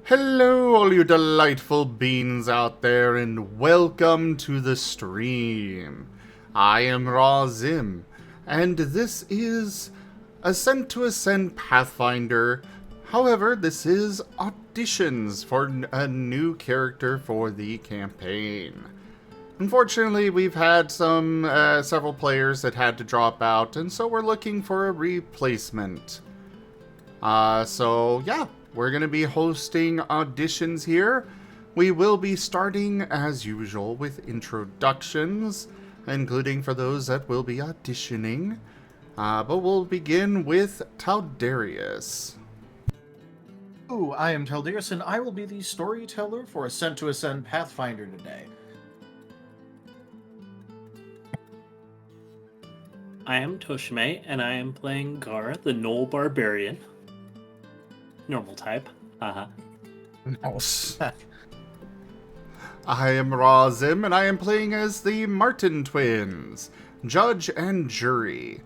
Hello, all you delightful beings out there, and welcome to the stream. I am Raw Zim, and this is Ascent to Ascend Pathfinder. However, this is Auditions for a new character for the campaign. Unfortunately, we've had several players that had to drop out, and so we're looking for a replacement. Yeah, we're going to be hosting auditions here. We will be starting, as usual, with introductions, including for those that will be auditioning. But we'll begin with Taldarius. I am Taldarius, and I will be the storyteller for Ascent to Ascend Pathfinder today. I am Tochemay, and I am playing Gar, the Gnoll Barbarian. Normal type. Haha. Nice. I am Razim, and I am playing as the Marten twins, Judge and Jury.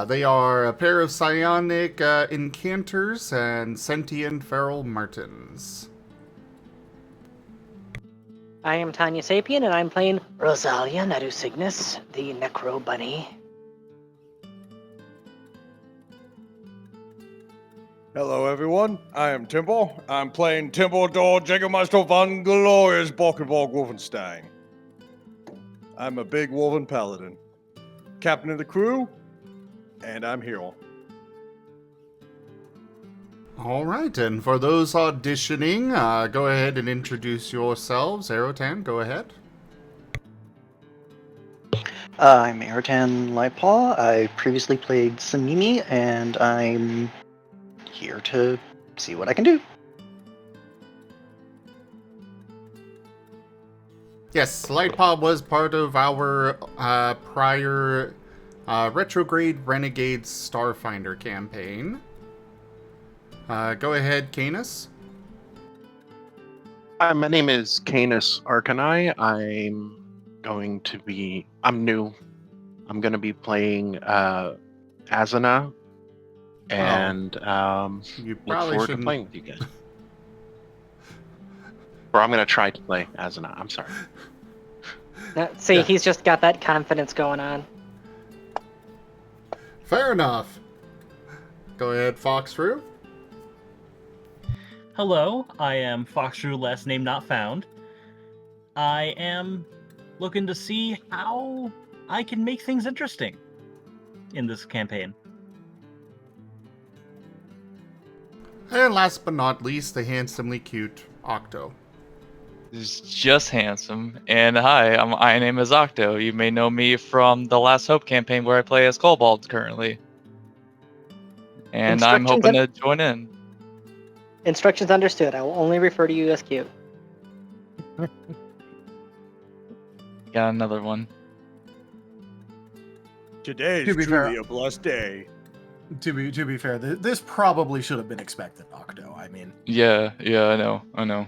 They are a pair of psionic incanters and sentient feral martens. I am Tanya Sapien, and I'm playing Rosalia Nadusignus, the Necro Bunny. Hello, everyone. I am Timble. I'm playing Timbledore Jägermeister von Glorious Borkenborg Wolfenstein. I'm a big Wolven Paladin, captain of the crew, and I'm here. All right, and for those auditioning, go ahead and introduce yourselves. Aerotan, go ahead. I'm Marten Lightpaw. I previously played Samimi, and I'm here to see what I can do. Yes, Lightpaw was part of our prior Retrograde Renegades Starfinder campaign. Go ahead, Canis. Hi, my name is Canis Arcanai. I'm new. I'm going to be playing Azana, and You look probably forward to shouldn't. playing with you guys. Or I'm going to try to play Azana. I'm sorry. See, he's just got that confidence going on. Fair enough. Go ahead, Foxrue. Hello, I am Foxrue, last name not found. I am looking to see how I can make things interesting in this campaign. And last but not least, the handsomely cute Octo. Is just handsome. And hi, my name is Octo. You may know me from the Last Hope campaign where I play as Kobold currently. And I'm hoping to join in. Instructions understood. I will only refer to you as cute. Got another one. Today's To be truly fair- a blessed day. To be fair, this probably should have been expected, Octo. I mean, Yeah, I know.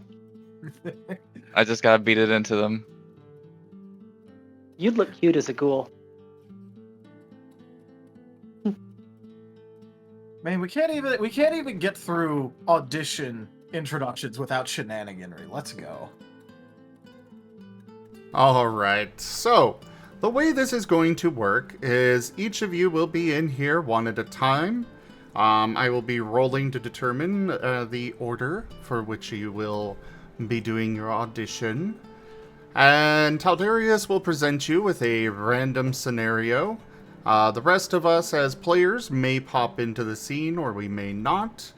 I just gotta beat it into them. You'd look cute as a ghoul. man, we can't even get through audition introductions without shenaniganry. Let's go. Alright, so the way this is going to work is each of you will be in here one at a time. I will be rolling to determine the order for which you will be doing your audition. And Taldarius will present you with a random scenario. The rest of us as players may pop into the scene or we may not.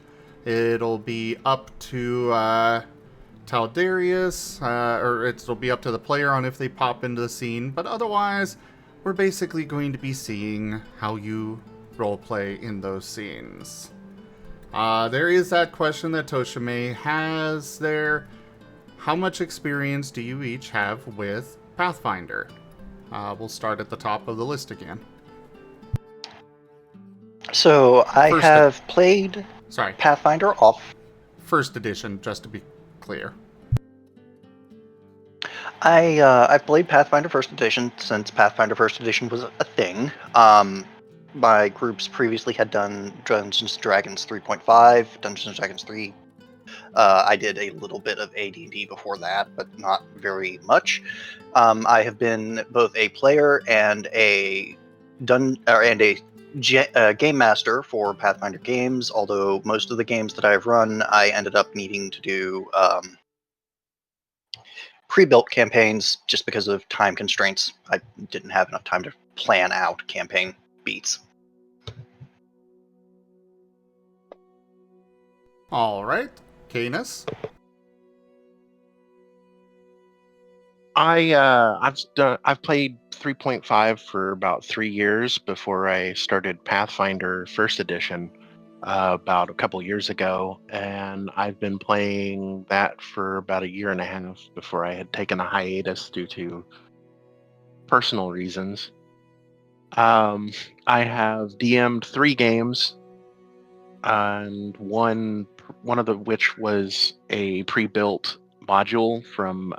It'll be up to Taldarius, or it'll be up to the player on if they pop into the scene, but otherwise, we're basically going to be seeing how you roleplay in those scenes. There is that question that Tochemay has there. How much experience do you each have with Pathfinder? We'll start at the top of the list again. So I have played Sorry, Pathfinder off. first edition, just to be clear. I've played Pathfinder First Edition since Pathfinder First Edition was a thing. My groups previously had done Dungeons & Dragons 3.5, Dungeons & Dragons 3, I did a little bit of AD&D before that, but not very much. I have been both a player and a game master for Pathfinder games. Although most of the games that I've run, I ended up needing to do pre-built campaigns just because of time constraints. I didn't have enough time to plan out campaign beats. All right, Canis. I've played 3.5 for about 3 years before I started Pathfinder First Edition about a couple years ago, and I've been playing that for about a year and a half before I had taken a hiatus due to personal reasons. I have DM'd 3 games, and one of the which was a pre-built module from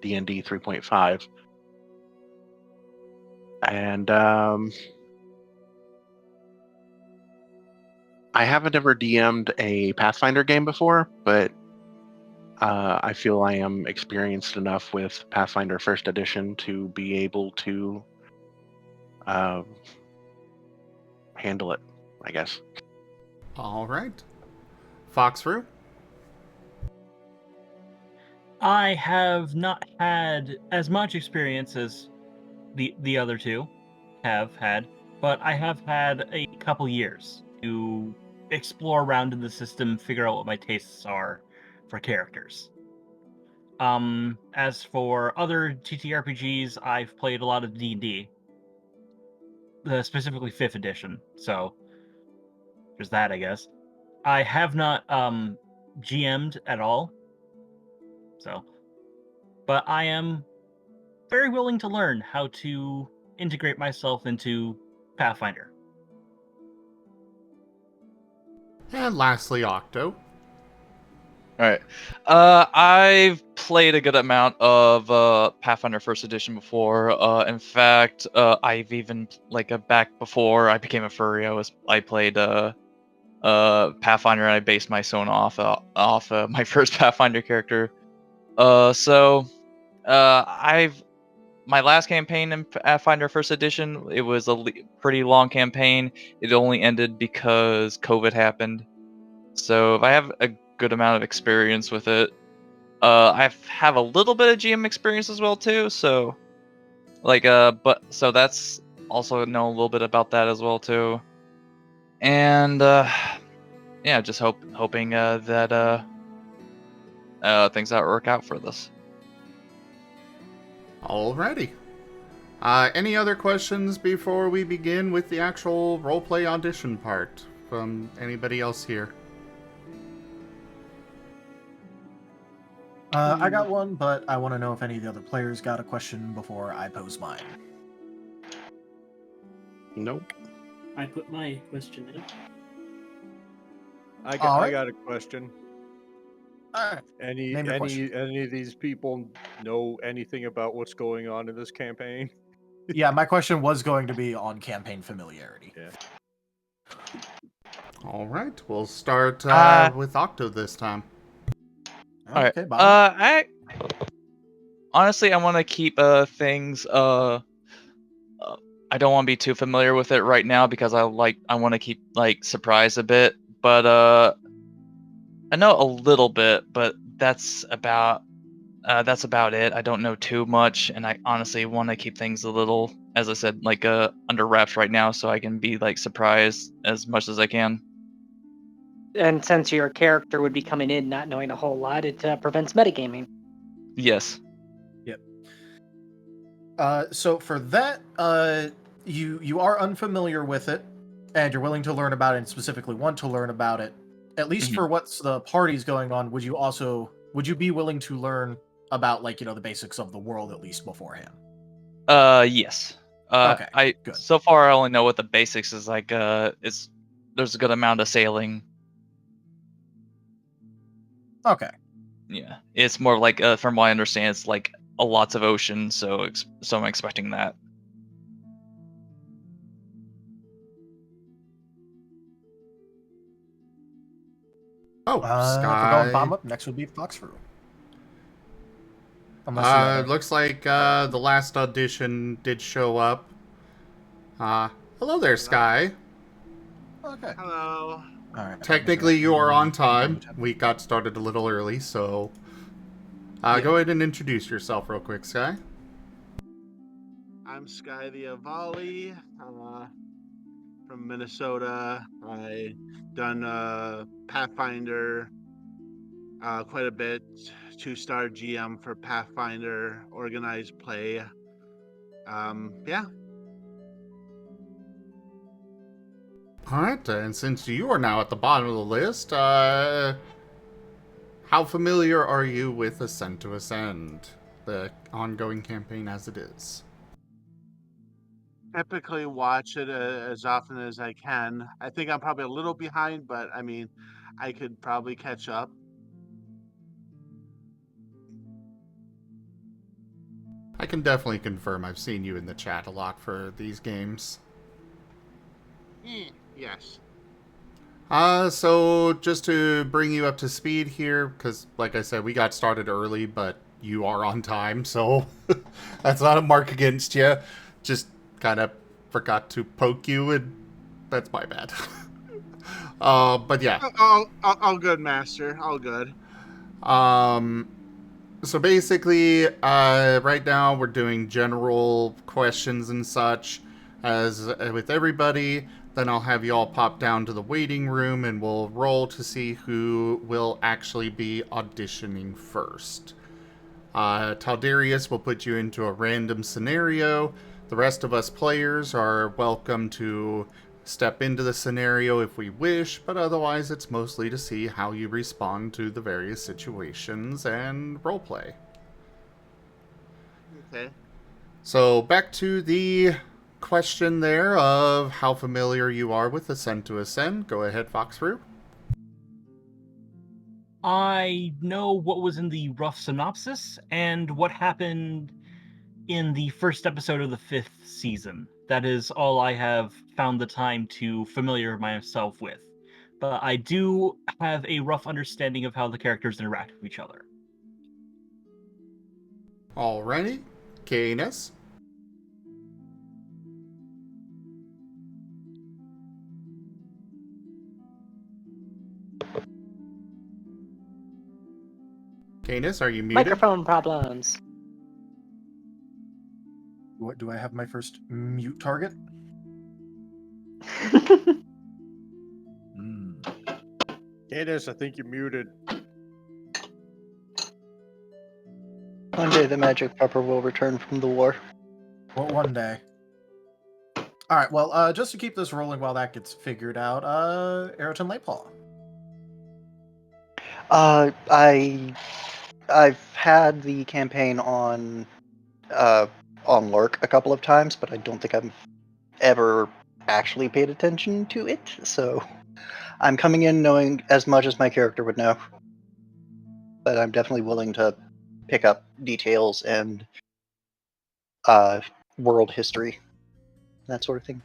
D&D 3.5. And I haven't ever DM'd a Pathfinder game before, but I feel I am experienced enough with Pathfinder First Edition to be able to handle it, I guess. All right. Foxroo. I have not had as much experience as the other two have had, but I have had a couple years to explore around in the system, figure out what my tastes are for characters. As for other TTRPGs, I've played a lot of D&D, specifically 5th edition, so there's that, I guess. I have not GM'd at all, so, but I am very willing to learn how to integrate myself into Pathfinder. And lastly, Octo. All right. I've played a good amount of Pathfinder First Edition before. In fact, I've even back before I became a furry, I played Pathfinder, and I based my own off my first Pathfinder character. I've my last campaign in Pathfinder First Edition. It was a pretty long campaign. It only ended because COVID happened. So I have a good amount of experience with it. I have a little bit of GM experience as well too. So so that's also know a little bit about that as well too. And yeah, just hoping that things that work out for this. Alrighty. Any other questions before we begin with the actual roleplay audition part from anybody else here? I got one, but I want to know if any of the other players got a question before I pose mine. Nope. I put my question in. I Alright. got a question. Alright. Any Name your question. of these people know anything about what's going on in this campaign? Yeah, my question was going to be on campaign familiarity. Yeah. Alright, we'll start with Octo this time. Okay, Alright. Bob. Honestly, I want to keep things. I don't want to be too familiar with it right now because I want to keep surprise a bit. But I know a little bit, but that's about it. I don't know too much, and I honestly want to keep things a little, as I said, under wraps right now, so I can be surprised as much as I can. And since your character would be coming in not knowing a whole lot, it prevents metagaming. Yes. Yep. So for that, you are unfamiliar with it, and you're willing to learn about it, and specifically want to learn about it. At least for what's the party's going on, would you be willing to learn about the basics of the world at least beforehand? Yes. Okay, good. So far I only know what the basics is there's a good amount of sailing. Okay. Yeah. It's more from what I understand, it's a lots of ocean, so I'm expecting that. If we're going bottom up, next would be Foxfruit. Looks like the last audition did show up. Hello there, Sky. Okay. Hello. All right. Technically, you are on time. We got started a little early, so go ahead and introduce yourself real quick, Sky. I'm Sky the Avali from Minnesota. I done Pathfinder quite a bit. 2-star GM for Pathfinder, organized play. Yeah. Alright, and since you are now at the bottom of the list, how familiar are you with Ascent to Ascend, the ongoing campaign as it is? Typically watch it as often as I can. I think I'm probably a little behind, but I mean, I could probably catch up. I can definitely confirm I've seen you in the chat a lot for these games. Yes. So just to bring you up to speed here, because like I said, we got started early, but you are on time, so that's not a mark against you. Just kind of forgot to poke you, and that's my bad. But yeah. All good, Master. All good. So basically, right now we're doing general questions and such, as with everybody. Then I'll have you all pop down to the waiting room and we'll roll to see who will actually be auditioning first. Taldarius will put you into a random scenario. The rest of us players are welcome to step into the scenario if we wish, but otherwise it's mostly to see how you respond to the various situations and roleplay. Okay. So back to the question there of how familiar you are with Ascent to Ascend. Go ahead, Foxfruit. I know what was in the rough synopsis and what happened in the first episode of the 5th season. That is all I have found the time to familiar myself with. But I do have a rough understanding of how the characters interact with each other. Alrighty. Canis. Canis, are you muted? Microphone problems. What do I have my first mute target? Cadis, I think you're muted. One day the magic pepper will return from the war. Well, one day. All right. Well, just to keep this rolling while that gets figured out, Ayrton Laypaw. I've had the campaign on Lurk a couple of times, but I don't think I've ever actually paid attention to it. So I'm coming in knowing as much as my character would know, but I'm definitely willing to pick up details and world history, that sort of thing.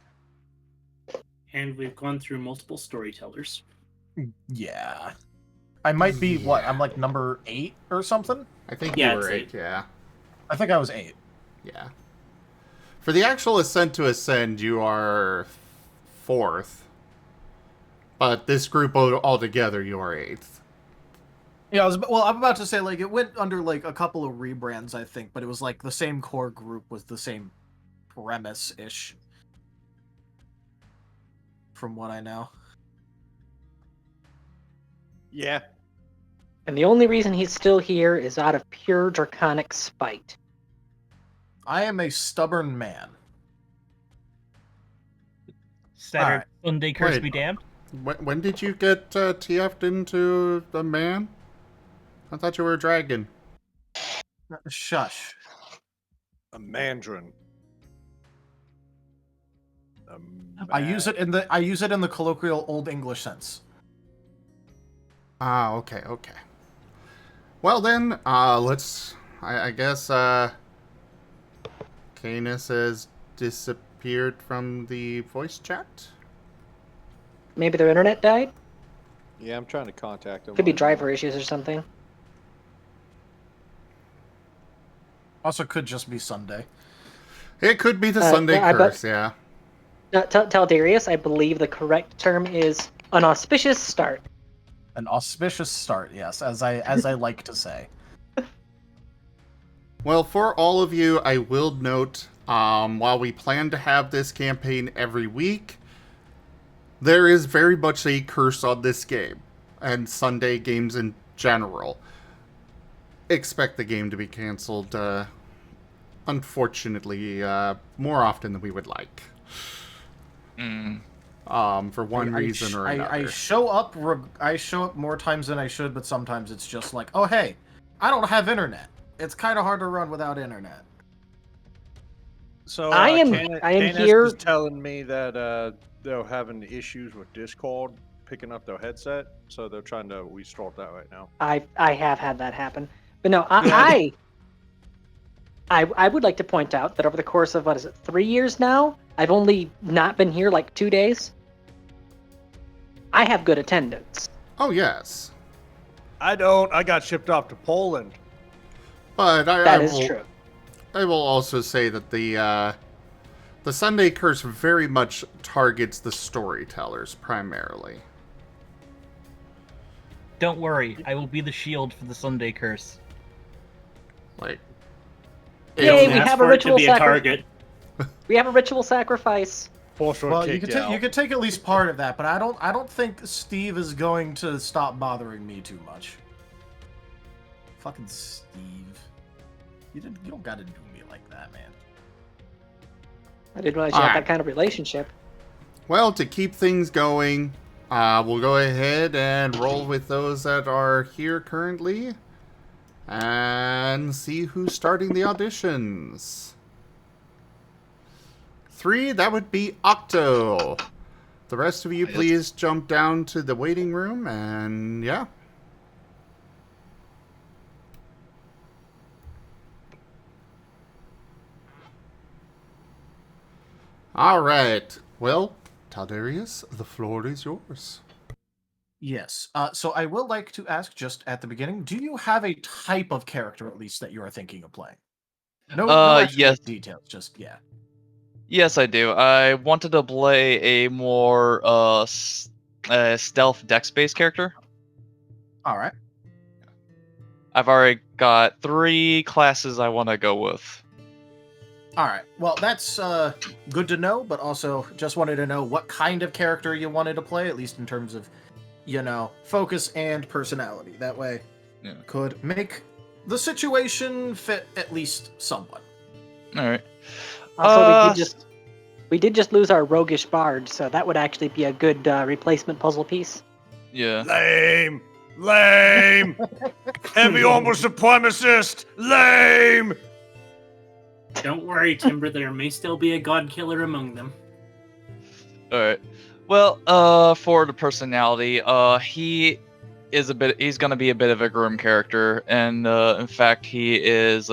And we've gone through multiple storytellers. Yeah. I might be, what, I'm like number 8 or something? I think Yeah, you were it's 8, yeah. I think I was 8. Yeah. For the actual Ascent to Ascend, you are 4th. But this group altogether, you are 8th. Yeah, I'm about to say, like, it went under, like, a couple of rebrands, I think, but it was, like, the same core group with the same premise-ish. From what I know. Yeah. And the only reason he's still here is out of pure draconic spite. I am a stubborn man. Saturday, Alright. Sunday, curse Wait. be damned. When did you get TF'd into the man? I thought you were a dragon. Shush. A mandarin. I use it in the colloquial Old English sense. Ah, okay. Well then, I guess, Canis has disappeared from the voice chat? Maybe their internet died? Yeah, I'm trying to contact him. Could be right now. driver issues or something. Also, could just be Sunday. It could be the Sunday I bet- curse, yeah. Tell Darius, I believe the correct term is an auspicious start. An auspicious start, yes, as I like to say. Well, for all of you, I will note, while we plan to have this campaign every week, there is very much a curse on this game, and Sunday games in general. Expect the game to be canceled, unfortunately, more often than we would like. For one reason or another. I show up more times than I should, but sometimes it's just like, oh hey, I don't have internet. It's kind of hard to run without internet. So I am Canis here- is telling me that they're having issues with Discord picking up their headset, so they're trying to restart that right now. I have had that happen. But no, I would like to point out that over the course of, 3 years now, I've only not been here like 2 days. I have good attendance. Oh, yes. I don't. I got shipped off to Poland. But That is true. I will also say that the Sunday curse very much targets the storytellers primarily. Don't worry, I will be the shield for the Sunday curse. Like, Yay, we Ask have a for it to ritual be a target. We have a ritual sacrifice. Well, you could take at least part of that, but I don't think Steve is going to stop bothering me too much. Fucking Steve, you don't gotta do me like that, man. I didn't realize you had that kind of relationship. Well, to keep things going, we'll go ahead and roll with those that are here currently and see who's starting the auditions. 3, that would be Octo. The rest of you, please jump down to the waiting room, and yeah. All right. Well, Taldarius, the floor is yours. Yes. So I will like to ask just at the beginning, do you have a type of character at least that you are thinking of playing? No actual yes. details, just yeah. Yes, I do. I wanted to play a more stealth dex-based character. All right. I've already got 3 classes I want to go with. All right. Well, that's good to know, but also just wanted to know what kind of character you wanted to play, at least in terms of, focus and personality. That way, could make the situation fit at least somewhat. All right. Also, we did just lose our roguish bard, so that would actually be a good replacement puzzle piece. Yeah. Lame! Heavy armor supremacist! Lame! Don't worry, Timber. There may still be a god killer among them. All right. Well, for the personality, he's gonna be a bit of a grim character, and in fact, he's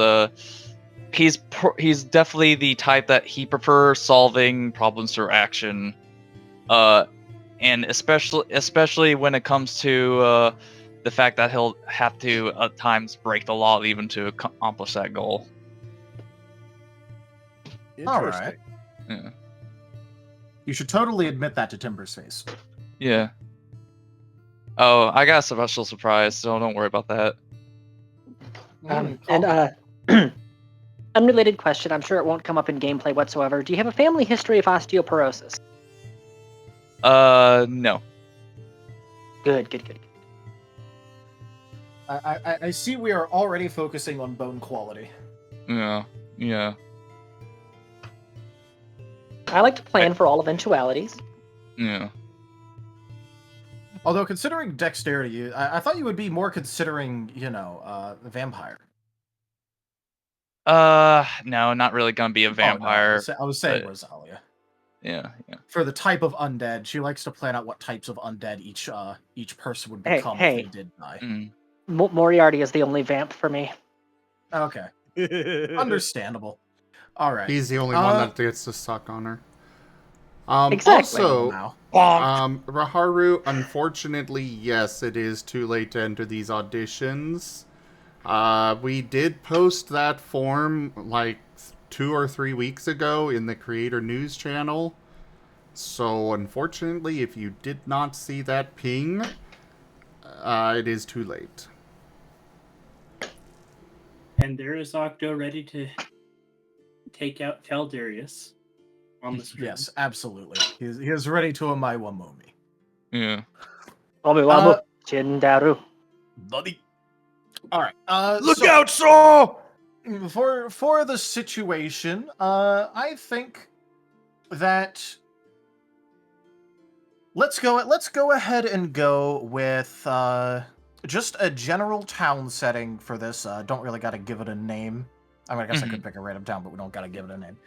definitely the type that he prefers solving problems through action, and especially when it comes to the fact that he'll have to at times break the law even to accomplish that goal. All right. Yeah. You should totally admit that to Timber's face. Yeah. Oh, I got a special surprise, so don't worry about that. Unrelated question. I'm sure it won't come up in gameplay whatsoever. Do you have a family history of osteoporosis? No. Good. I see we are already focusing on bone quality. Yeah. I like to plan for all eventualities. Yeah. Although considering dexterity, I thought you would be more considering, vampire. No, not really gonna be a vampire. I was saying Rosalia. Yeah. For the type of undead, she likes to plan out what types of undead each person would become if they did die. Moriarty is the only vamp for me. Okay. Understandable. All right. He's the only one that gets to suck on her. Exactly. Also, Now. Bonk. Raharu, unfortunately, yes, it is too late to enter these auditions. We did post that form like 2 or 3 weeks ago in the Creator News channel. So, unfortunately, if you did not see that ping, it is too late. And there is Octo ready to take out Caldarius on the stream. Yes, absolutely. He is ready to Amaiwa Momi. Yeah. Omiwamu Jindaru. Buddy. All right. Look out, Saw! For the situation, I think that let's go ahead and go with just a general town setting for this. Don't really got to give it a name. I mean, I guess I could pick a random town, but we don't got to give it a name.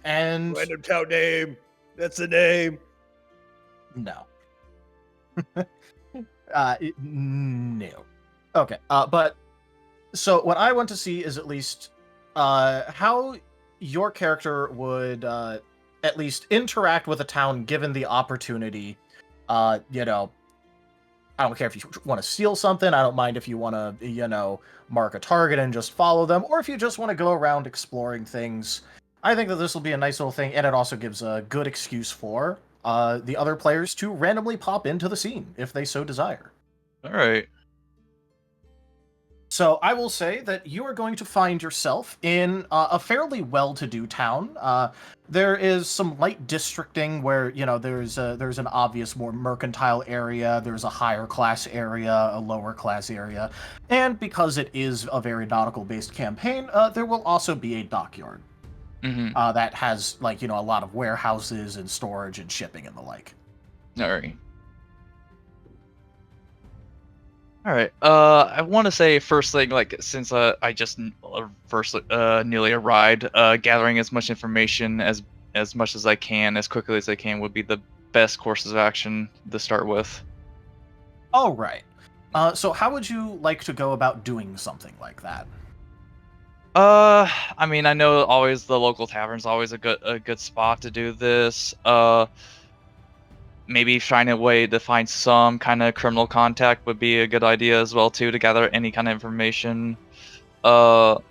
And Random town name. That's the name. no. No. Okay. But so what I want to see is at least how your character would at least interact with a town given the opportunity. You know, I don't care if you want to steal something. I don't mind if you want to, mark a target and just follow them, or if you just want to go around exploring things. I think that this will be a nice little thing, and it also gives a good excuse for the other players to randomly pop into the scene if they so desire. All right. So I will say that you are going to find yourself in a fairly well-to-do town. There is some light districting where there's an obvious more mercantile area. There's a higher class area, a lower class area, and because it is a very nautical-based campaign, there will also be a dockyard that has a lot of warehouses and storage and shipping and the like. All right. All right. I want to say first thing, since I just newly arrived, gathering as much information as much as I can, as quickly as I can, would be the best courses of action to start with. All right. So how would you like to go about doing something like that? I mean, I know always the local tavern's always a good spot to do this. Maybe finding a way to find some kind of criminal contact would be a good idea as well too, to gather any kind of information. Also,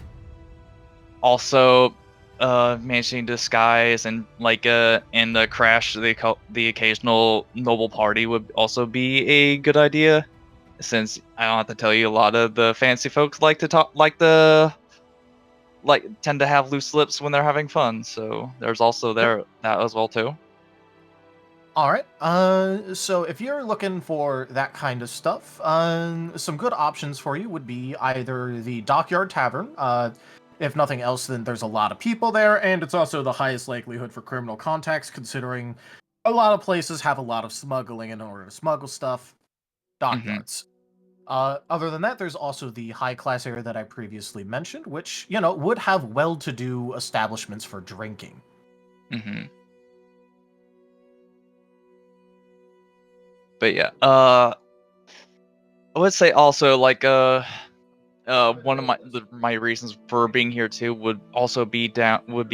managing disguise and in the crash the occasional noble party would also be a good idea, since I don't have to tell you, a lot of the fancy folks like to tend to have loose lips when they're having fun. So there's also that as well too. All right. So if you're looking for that kind of stuff, some good options for you would be either the Dockyard Tavern. If nothing else, then there's a lot of people there, and it's also the highest likelihood for criminal contacts, considering a lot of places have a lot of smuggling in order to smuggle stuff. Dockyards. Other than that, there's also the high class area that I previously mentioned, which, would have well-to-do establishments for drinking. But yeah, I would say also one of my reasons for being here too would also be he would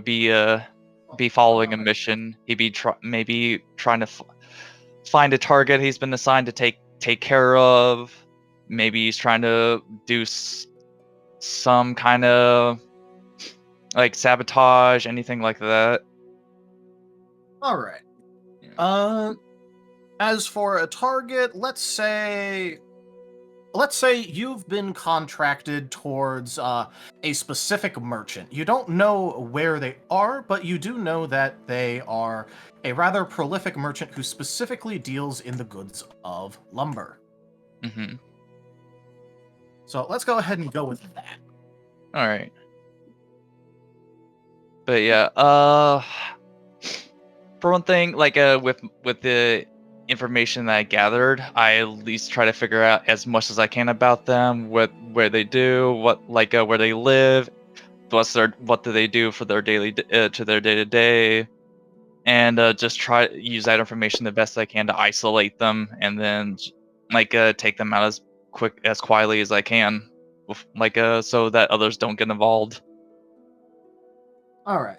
be following a mission. He'd be maybe trying to find a target he's been assigned to take care of. Maybe he's trying to do some kind of sabotage, anything like that. All right. As for a target, let's say you've been contracted towards a specific merchant. You don't know where they are, but you do know that they are a rather prolific merchant who specifically deals in the goods of lumber. So let's go ahead and go with that. All right. But yeah, for one thing, with the information that I gathered, I at least try to figure out as much as I can about them, where they do, where they live, what do they do for their day to day, and just try to use that information the best I can to isolate them, and then take them out as quietly as I can, so that others don't get involved. All right.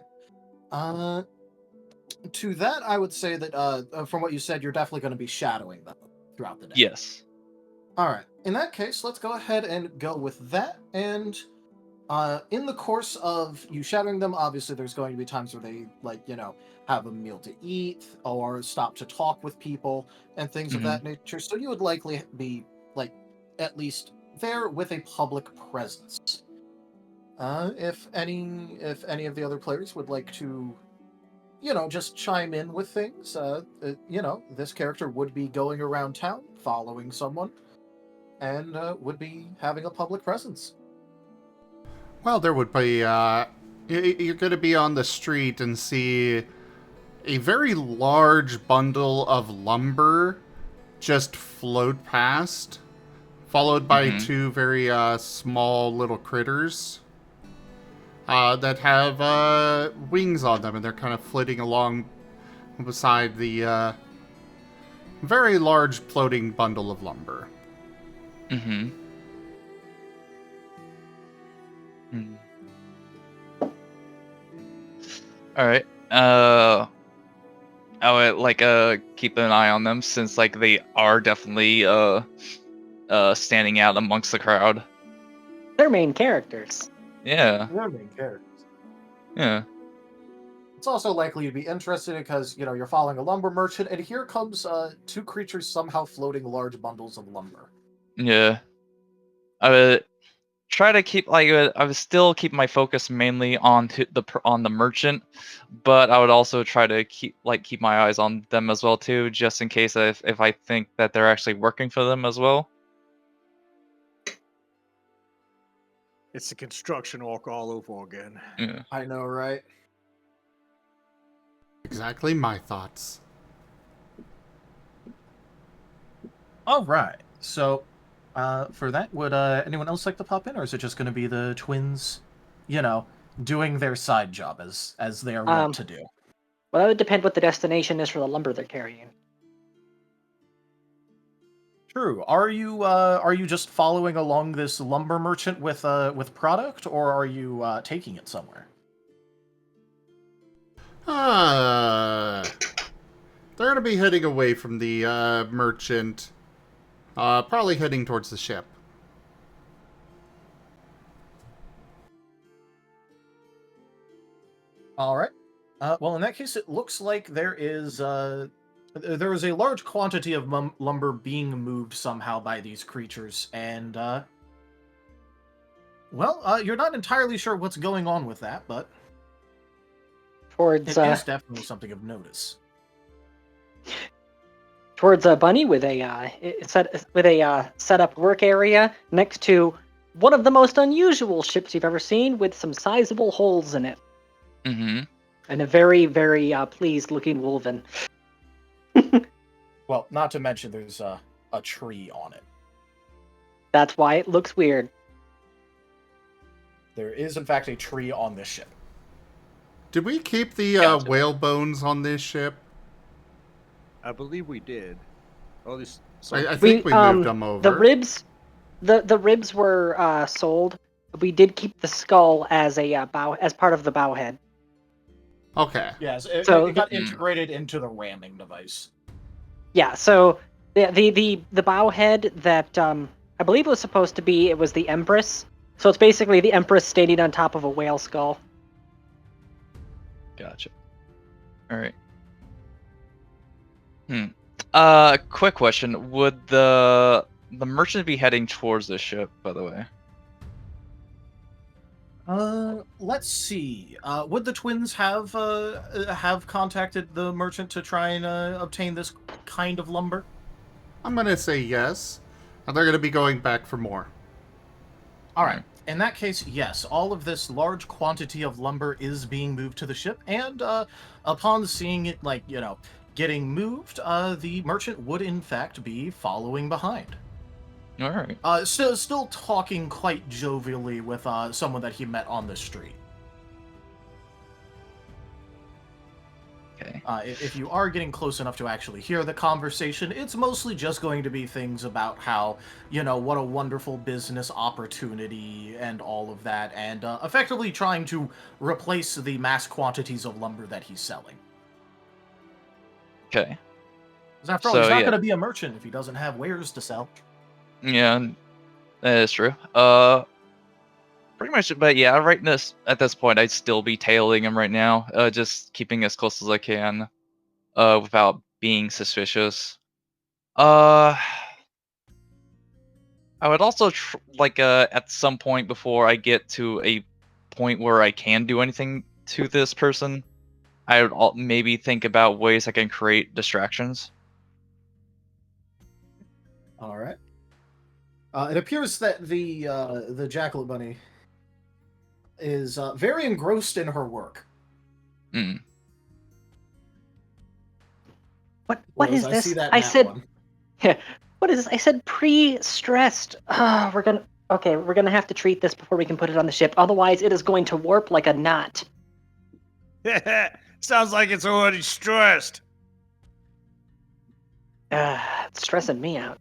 To that, I would say that from what you said, you're definitely going to be shadowing them throughout the day. Yes. All right. In that case, let's go ahead and go with that. And in the course of you shadowing them, obviously there's going to be times where they, like, have a meal to eat or stop to talk with people and things of that nature. So you would likely be, like, at least there with a public presence. If any of the other players would like to, just chime in with things, this character would be going around town following someone and would be having a public presence. Well, there would be, you're going to be on the street and see a very large bundle of lumber just float past, followed by two very small little critters that have wings on them, and they're kind of flitting along beside the very large floating bundle of lumber. Mm-hmm. All right. I would keep an eye on them since they are definitely standing out amongst the crowd. They're main characters. Yeah. They're main characters. Yeah. It's also likely to be interesting because, you're following a lumber merchant, and here comes two creatures somehow floating large bundles of lumber. Yeah. I would try to keep I would still keep my focus mainly on the merchant, but I would also try to keep my eyes on them as well too, just in case if I think that they're actually working for them as well. It's a construction walk all over again. Yeah. I know, right? Exactly my thoughts. All right. So, for that, would anyone else like to pop in, or is it just going to be the twins, doing their side job as they are wont to do? Well, that would depend what the destination is for the lumber they're carrying. True. Are you just following along this lumber merchant with product, or are you taking it somewhere? They're going to be heading away from the merchant, probably heading towards the ship. All right. Well, in that case, it looks like there is a large quantity of lumber being moved somehow by these creatures, and you're not entirely sure what's going on with that, but Towards it is definitely something of notice. Towards a bunny with a set up work area next to one of the most unusual ships you've ever seen, with some sizable holes in it. Mm-hmm. And a very, very pleased-looking wolven. Well, not to mention there's a tree on it. That's why it looks weird. There is, in fact, a tree on this ship. Did we keep the whale bones on this ship? I believe we did. Or at least I think we moved them over. The ribs were sold. We did keep the skull as a as part of the bow head. Okay. Yes, it got integrated into the ramming device. Yeah, so the bow head that I believe was supposed to be, it was the Empress. So it's basically the Empress standing on top of a whale skull. Gotcha. All right. Quick question: would the merchant be heading towards the ship? By the way. Let's see. Would the twins have contacted the merchant to try and obtain this kind of lumber? I'm gonna say yes, and they're gonna be going back for more. All right. In that case, yes. All of this large quantity of lumber is being moved to the ship, and upon seeing it, getting moved, the merchant would in fact be following behind. All right. Still talking quite jovially with someone that he met on the street. Okay. If you are getting close enough to actually hear the conversation, it's mostly just going to be things about how, what a wonderful business opportunity and all of that, and effectively trying to replace the mass quantities of lumber that he's selling. Okay. Because after all, So, he's not yeah. going to be a merchant if he doesn't have wares to sell. Yeah, that is true. Pretty much, but yeah, at this point, I'd still be tailing him right now. Just keeping as close as I can, without being suspicious. I would also at some point before I get to a point where I can do anything to this person, I would maybe think about ways I can create distractions. All right. It appears that the Jackal Bunny is very engrossed in her work. Mm. What Whereas is I this? see that I in that said one. what is this? I said pre-stressed. We're gonna have to treat this before we can put it on the ship. Otherwise, it is going to warp like a knot. Sounds like it's already stressed. It's stressing me out.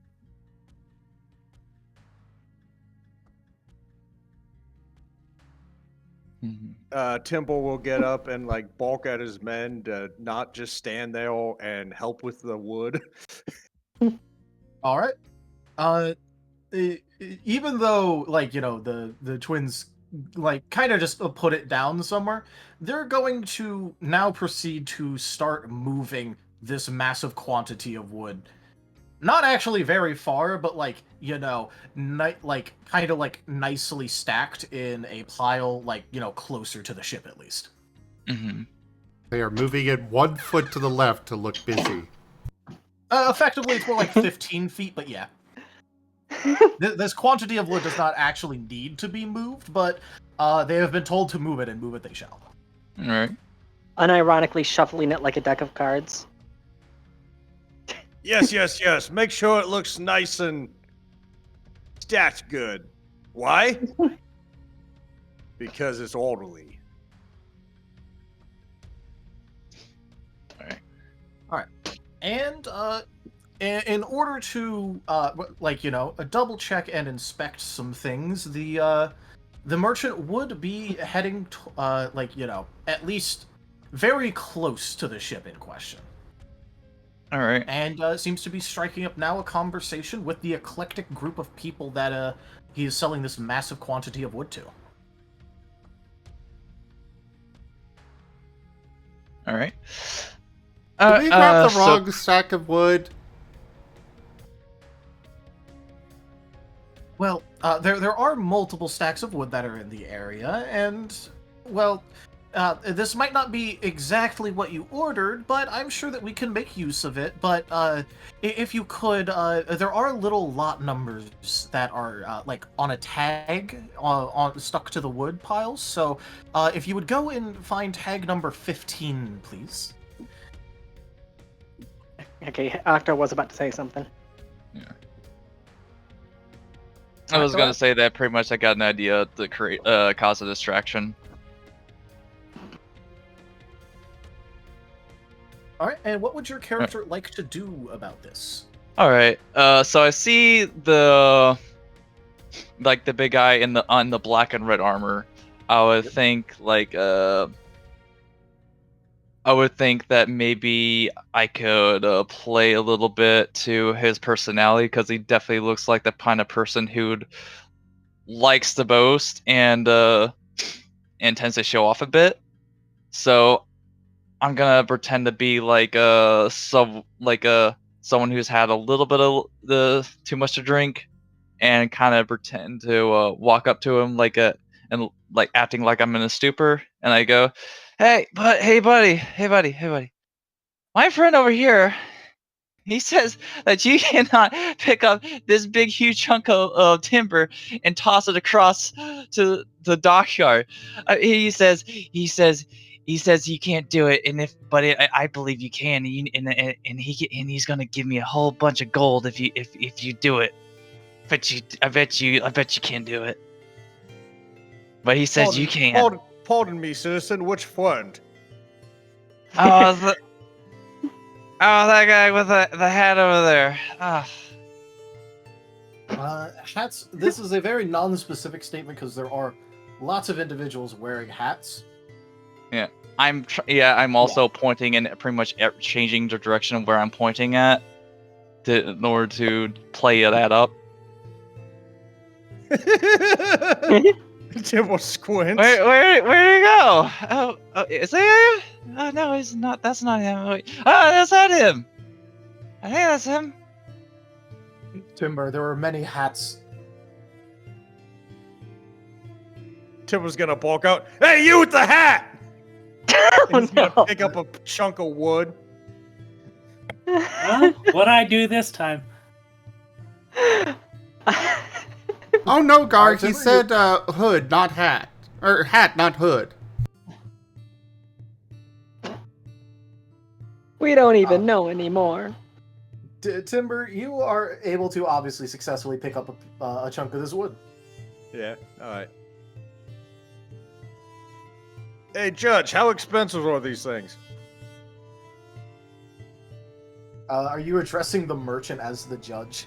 Temple will get up and like balk at his men to not just stand there and help with the wood. All right. Even though the twins kind of just put it down somewhere, they're going to now proceed to start moving this massive quantity of wood. Not actually very far, but nicely stacked in a pile, closer to the ship at least. Mm-hmm. They are moving it 1 foot to the left to look busy. Effectively, it's more like 15 feet, but yeah. This quantity of wood does not actually need to be moved, but they have been told to move it, and move it they shall. All right. Unironically shuffling it like a deck of cards. Yes. Make sure it looks nice and stacked good. Why? Because it's orderly. All right. And in order to double check and inspect some things, the merchant would be heading at least very close to the ship in question. All right. And seems to be striking up now a conversation with the eclectic group of people that he is selling this massive quantity of wood to. All right. Did we grab the wrong stack of wood? Well, there are multiple stacks of wood that are in the area, and, well, this might not be exactly what you ordered, but I'm sure that we can make use of it. But if you could, there are little lot numbers that are on a tag stuck to the wood piles. So if you would go and find tag number 15, please. Okay, Octo was about to say something. Yeah. I was gonna say that pretty much I got an idea to create cause a distraction. All right, and what would your character like to do about this? All right. So I see the big guy on the black and red armor. I would think that maybe I could play a little bit to his personality, because he definitely looks like the kind of person who likes to boast and tends to show off a bit. So I'm gonna pretend to be someone who's had a little bit of too much to drink, and kind of pretend to walk up to him and acting like I'm in a stupor, and I go, hey buddy, my friend over here, he says that you cannot pick up this big huge chunk of timber and toss it across to the dockyard. He says you can't do it, I believe you can, and he's gonna give me a whole bunch of gold if you do it. I bet you can't do it. But he says you can. Pardon me, citizen. Which friend? That guy with the hat over there. Hats. This is a very non-specific statement because there are lots of individuals wearing hats. I'm also pointing in pretty much changing the direction where I'm pointing at in order to play that up. Timbo squints. Where did he go? Oh, is that him? Oh no, he's not. That's not him. Wait. Oh, that's not him. I think that's him. Timber, there were many hats. Timbo's gonna bulk out. Hey, you with the hat! Oh, He's gonna no. pick up a chunk of wood. Well, what'd I do this time? Oh no, Gar, Alright, he Timber, said hood, not hat. Or hat, not hood. We don't even know anymore. Timber, you are able to obviously successfully pick up a chunk of this wood. Yeah, alright. Hey, Judge, how expensive are these things? Are you addressing the merchant as the judge?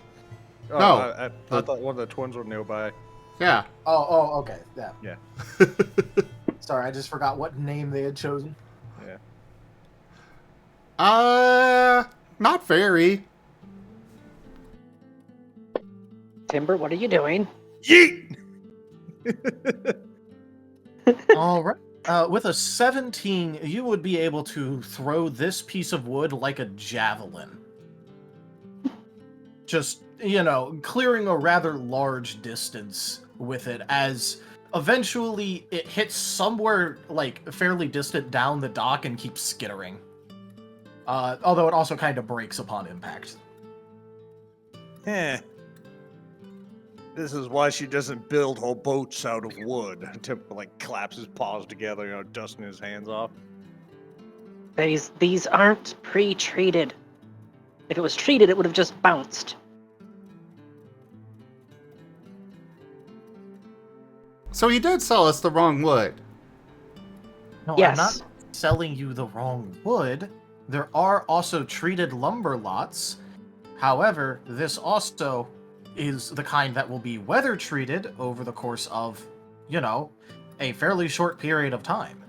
Oh, No. I thought one of the twins were nearby. Yeah. Oh, okay, yeah. Yeah. Sorry, I just forgot what name they had chosen. Yeah. Not very. Timber, what are you doing? Yeet! All right. With a 17, you would be able to throw this piece of wood like a javelin. Just, clearing a rather large distance with it, as eventually it hits somewhere, fairly distant down the dock and keeps skittering. Although it also kind of breaks upon impact. Heh. This is why she doesn't build her boats out of wood. Timbo, claps his paws together, dusting his hands off. These aren't pre-treated. If it was treated, it would have just bounced. So he did sell us the wrong wood. No, Yes. I'm not selling you the wrong wood. There are also treated lumber lots. However, this also is the kind that will be weather treated over the course of, a fairly short period of time.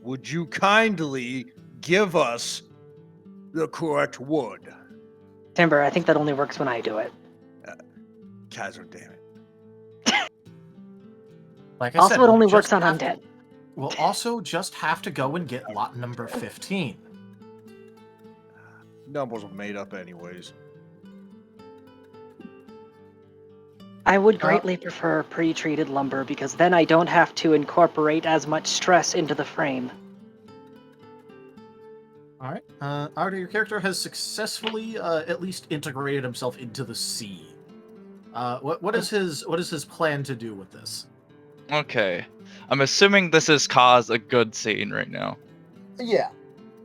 Would you kindly give us the correct wood? Timber, I think that only works when I do it. Kaiser, damn it. Like I Also, said, it only we'll works just on have to- undead. We'll also just have to go and get lot number 15. Numbers are made up anyways. I would greatly prefer pre-treated lumber because then I don't have to incorporate as much stress into the frame. All right. Arda, your character has successfully at least integrated himself into the sea. What is his plan to do with this? Okay. I'm assuming this has caused a good scene right now. Yeah.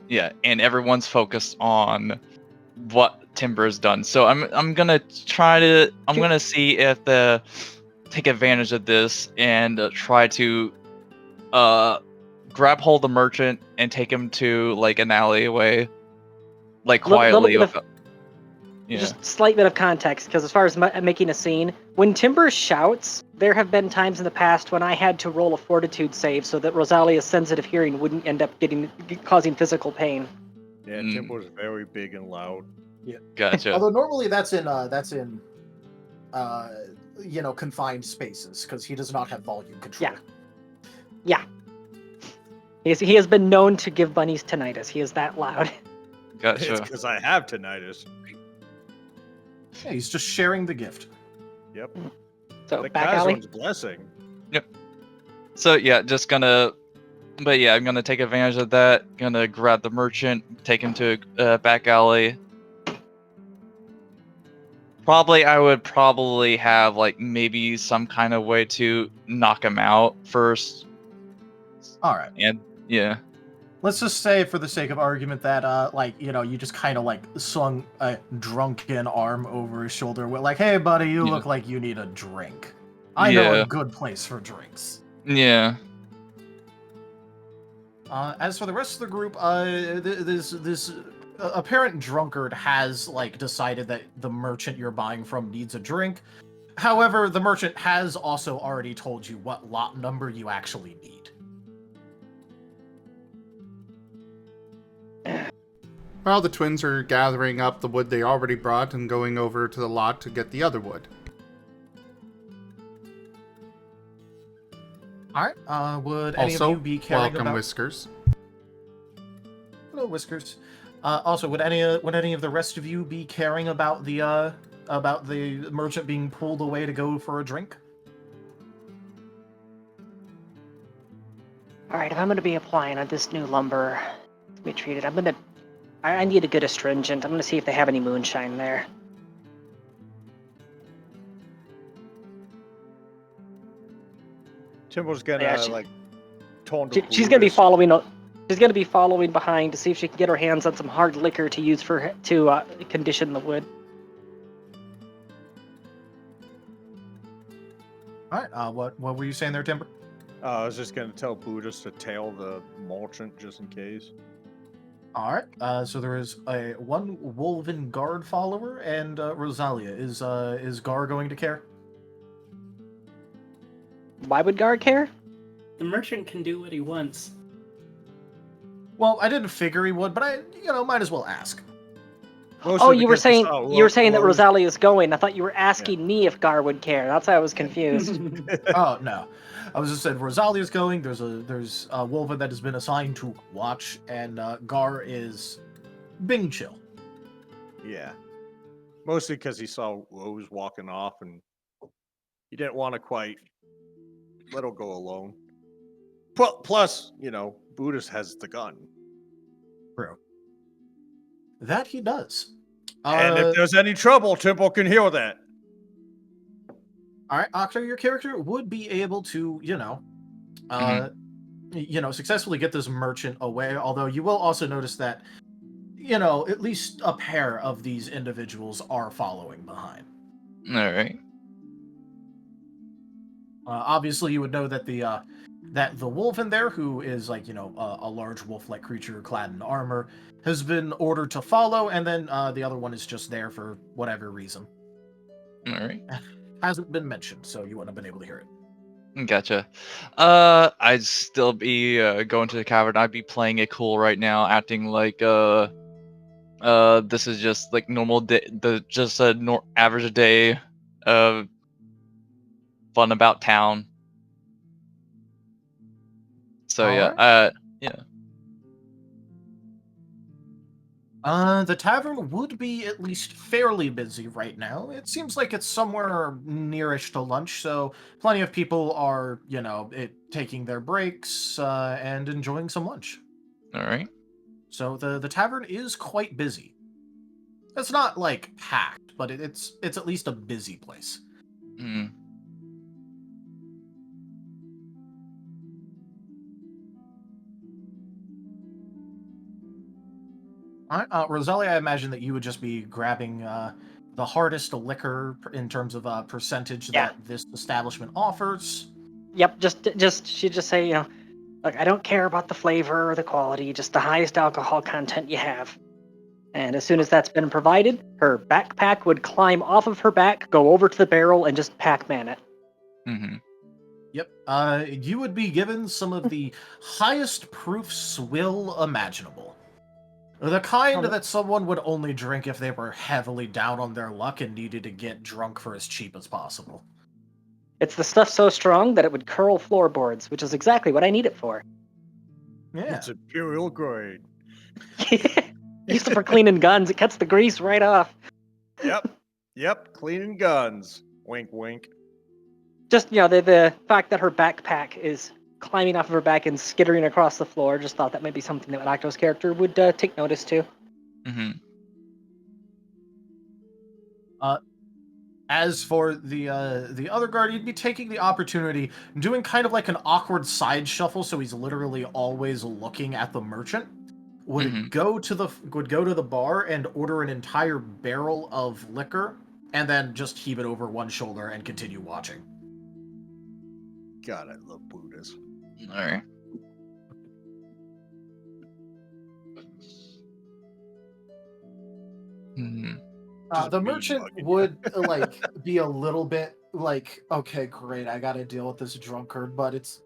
Yeah, and everyone's focused on what Timber's done. So I'm gonna see if take advantage of this and try to grab hold of the merchant and take him to an alleyway, quietly. Just slight bit of context, because as far as making a scene, when Timber shouts, there have been times in the past when I had to roll a fortitude save so that Rosalia's sensitive hearing wouldn't end up causing physical pain. Yeah, Timbo's very big and loud. Yeah. Gotcha. Although normally that's in confined spaces because he does not have volume control. Yeah. He has been known to give bunnies tinnitus. He is that loud. It's Gotcha. because I have tinnitus. Yeah, he's just sharing the gift. Yep. So The back alley. Kaiser's blessing. So yeah, I'm gonna take advantage of that. Gonna grab the merchant, take him to a back alley. I would have maybe some kind of way to knock him out first. All right. And yeah. Let's just say, for the sake of argument, that you just kind of swung a drunken arm over his shoulder, with hey, buddy, you look like you need a drink. I know a good place for drinks. Yeah. As for the rest of the group, this apparent drunkard has decided that the merchant you're buying from needs a drink. However, the merchant has also already told you what lot number you actually need. Well, the twins are gathering up the wood they already brought and going over to the lot to get the other wood. All right. Would any Also, of you be caring welcome, about? Whiskers. Hello, Whiskers. Also, would any of the rest of you be caring about the merchant being pulled away to go for a drink? All right, if I'm going to be applying on this new lumber to be treated, I need a good astringent. I'm going to see if they have any moonshine there. Timble's gonna Yeah, taunt she's going to be following. She's going to be following behind to see if she can get her hands on some hard liquor to use to condition the wood. All right. What were you saying there, Timber? I was just gonna tell Buddhist to tail the merchant just in case. All right. So there is one Wolven guard follower, and Rosalia. Is Gar going to care? Why would Gar care? The merchant can do what he wants. Well, I didn't figure he would, but I might as well ask. Oh, you were saying that Rose. Rosalia is going. I thought you were asking me if Gar would care. That's why I was confused. Oh no, I was just saying Rosalia's going. There's a Wolven that has been assigned to watch, and Gar is being chill. Yeah, mostly because he saw Rose walking off, and he didn't want to quite let her go alone. Plus, Buddhist has the gun. True. That he does. And if there's any trouble, Temple can heal that. All right, Octo, your character would be able to, successfully get this merchant away. Although you will also notice that, at least a pair of these individuals are following behind. All right. Obviously, you would know that the wolf in there, who is a large wolf-like creature clad in armor, has been ordered to follow, and then the other one is just there for whatever reason. All right. Hasn't been mentioned, so you wouldn't have been able to hear it. Gotcha. I'd still be going to the cavern. I'd be playing it cool right now, acting like this is just like normal day, average day of fun about town. So yeah, Alright. yeah. The tavern would be at least fairly busy right now. It seems like it's somewhere nearish to lunch, so plenty of people are, taking their breaks and enjoying some lunch. All right. So the tavern is quite busy. It's not like packed, but it's at least a busy place. Hmm. All right, Rosalia, I imagine that you would just be grabbing the hardest liquor in terms of percentage that this establishment offers. Yep, she'd just say, look, I don't care about the flavor or the quality, just the highest alcohol content you have. And as soon as that's been provided, her backpack would climb off of her back, go over to the barrel, and just Pac-Man it. Mm-hmm. Yep. You would be given some of the highest proof swill imaginable. The kind that someone would only drink if they were heavily down on their luck and needed to get drunk for as cheap as possible. It's the stuff so strong that it would curl floorboards, which is exactly what I need it for. Yeah. It's imperial grade. Used it for cleaning guns. It cuts the grease right off. Yep. Cleaning guns. Wink, wink. Just, the fact that her backpack is climbing off of her back and skittering across the floor, just thought that might be something that Octo's character would take notice to. Mm-hmm. As for the other guard, he'd be taking the opportunity, doing kind of like an awkward side shuffle, so he's literally always looking at the merchant. Would go to the bar and order an entire barrel of liquor, and then just heave it over one shoulder and continue watching. God, I love Buddhists. All right. The merchant would be a little bit like, okay, great, I gotta deal with this drunkard, but it's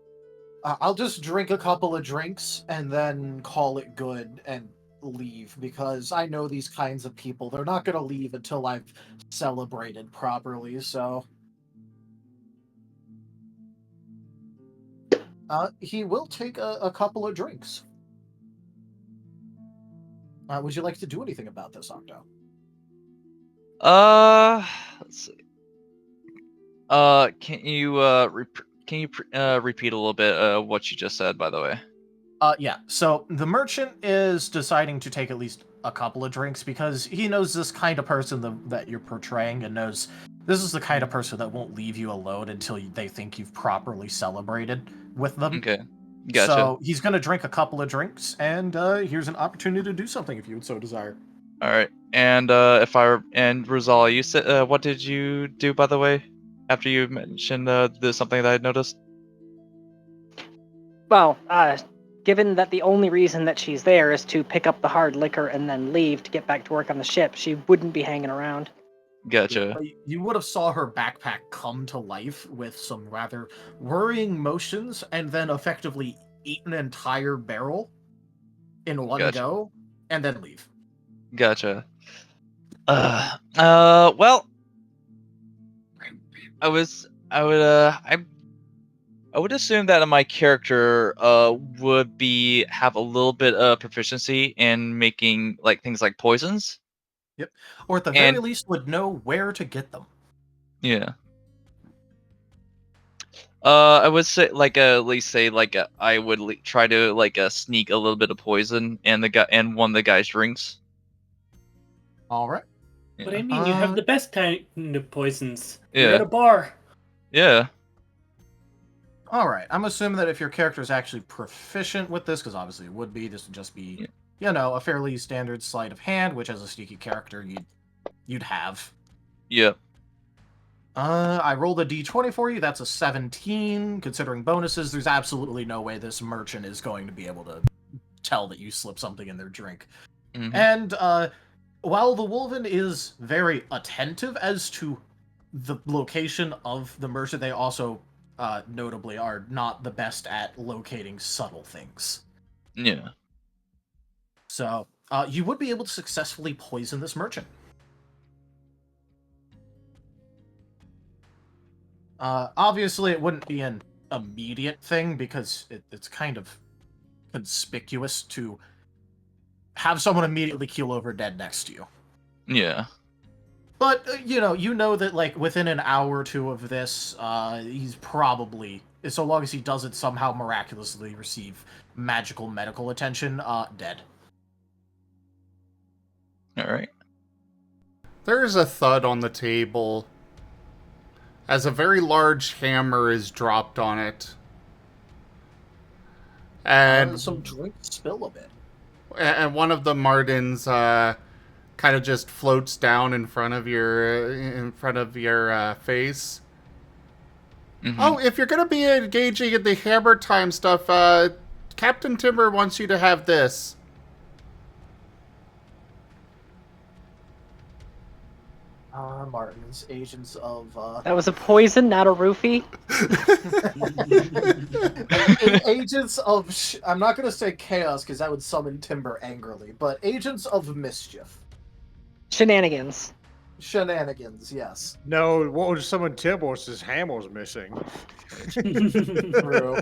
I'll just drink a couple of drinks and then call it good and leave, because I know these kinds of people. They're not gonna leave until I've celebrated properly, so he will take a couple of drinks. Would you like to do anything about this, Octo? Let's see. Can you repeat a little bit what you just said, by the way? Yeah. So the merchant is deciding to take at least a couple of drinks because he knows this kind of person that you're portraying, and knows this is the kind of person that won't leave you alone until they think you've properly celebrated with them. Okay, gotcha. So he's going to drink a couple of drinks, and here's an opportunity to do something if you would so desire. All right, and Rosala, you said what did you do, by the way, after you mentioned there's something that I noticed? Well, given that the only reason that she's there is to pick up the hard liquor and then leave to get back to work on the ship, she wouldn't be hanging around. Gotcha. You would have saw her backpack come to life with some rather worrying motions, and then effectively eat an entire barrel in one go, and then leave. Gotcha. Well, I would assume that my character would have a little bit of proficiency in making like things like poisons. Yep. Or at the very least would know where to get them. Yeah. I would say I would try to sneak a little bit of poison in one of the guy's drinks. All right. What I mean, you have the best kind of poisons. Yeah. You're at a bar. Yeah. All right. I'm assuming that if your character is actually proficient with this, because obviously it would be, this would just be, a fairly standard sleight of hand, which as a sneaky character you'd have. Yep. I rolled a d20 for you. That's a 17. Considering bonuses, there's absolutely no way this merchant is going to be able to tell that you slipped something in their drink. Mm-hmm. And while the Wolven is very attentive as to the location of the merchant, they also notably are not the best at locating subtle things. Yeah. So you would be able to successfully poison this merchant. Obviously, it wouldn't be an immediate thing because it's kind of conspicuous to have someone immediately keel over dead next to you. Yeah. But, you know that, like, within an hour or two of this, he's probably, so long as he doesn't somehow miraculously receive magical medical attention, dead. Alright. There's a thud on the table as a very large hammer is dropped on it. And some drink spill a bit. And one of the Martens kind of just floats down in front of your face. Mm-hmm. Oh, if you're gonna be engaging in the hammer time stuff, Captain Timber wants you to have this. Martens, agents of... That was a poison, not a roofie. Agents of... I'm not going to say chaos, because that would summon Timber angrily, but agents of mischief. Shenanigans. Shenanigans, yes. No, what would summon Timber? His hammer's missing. True.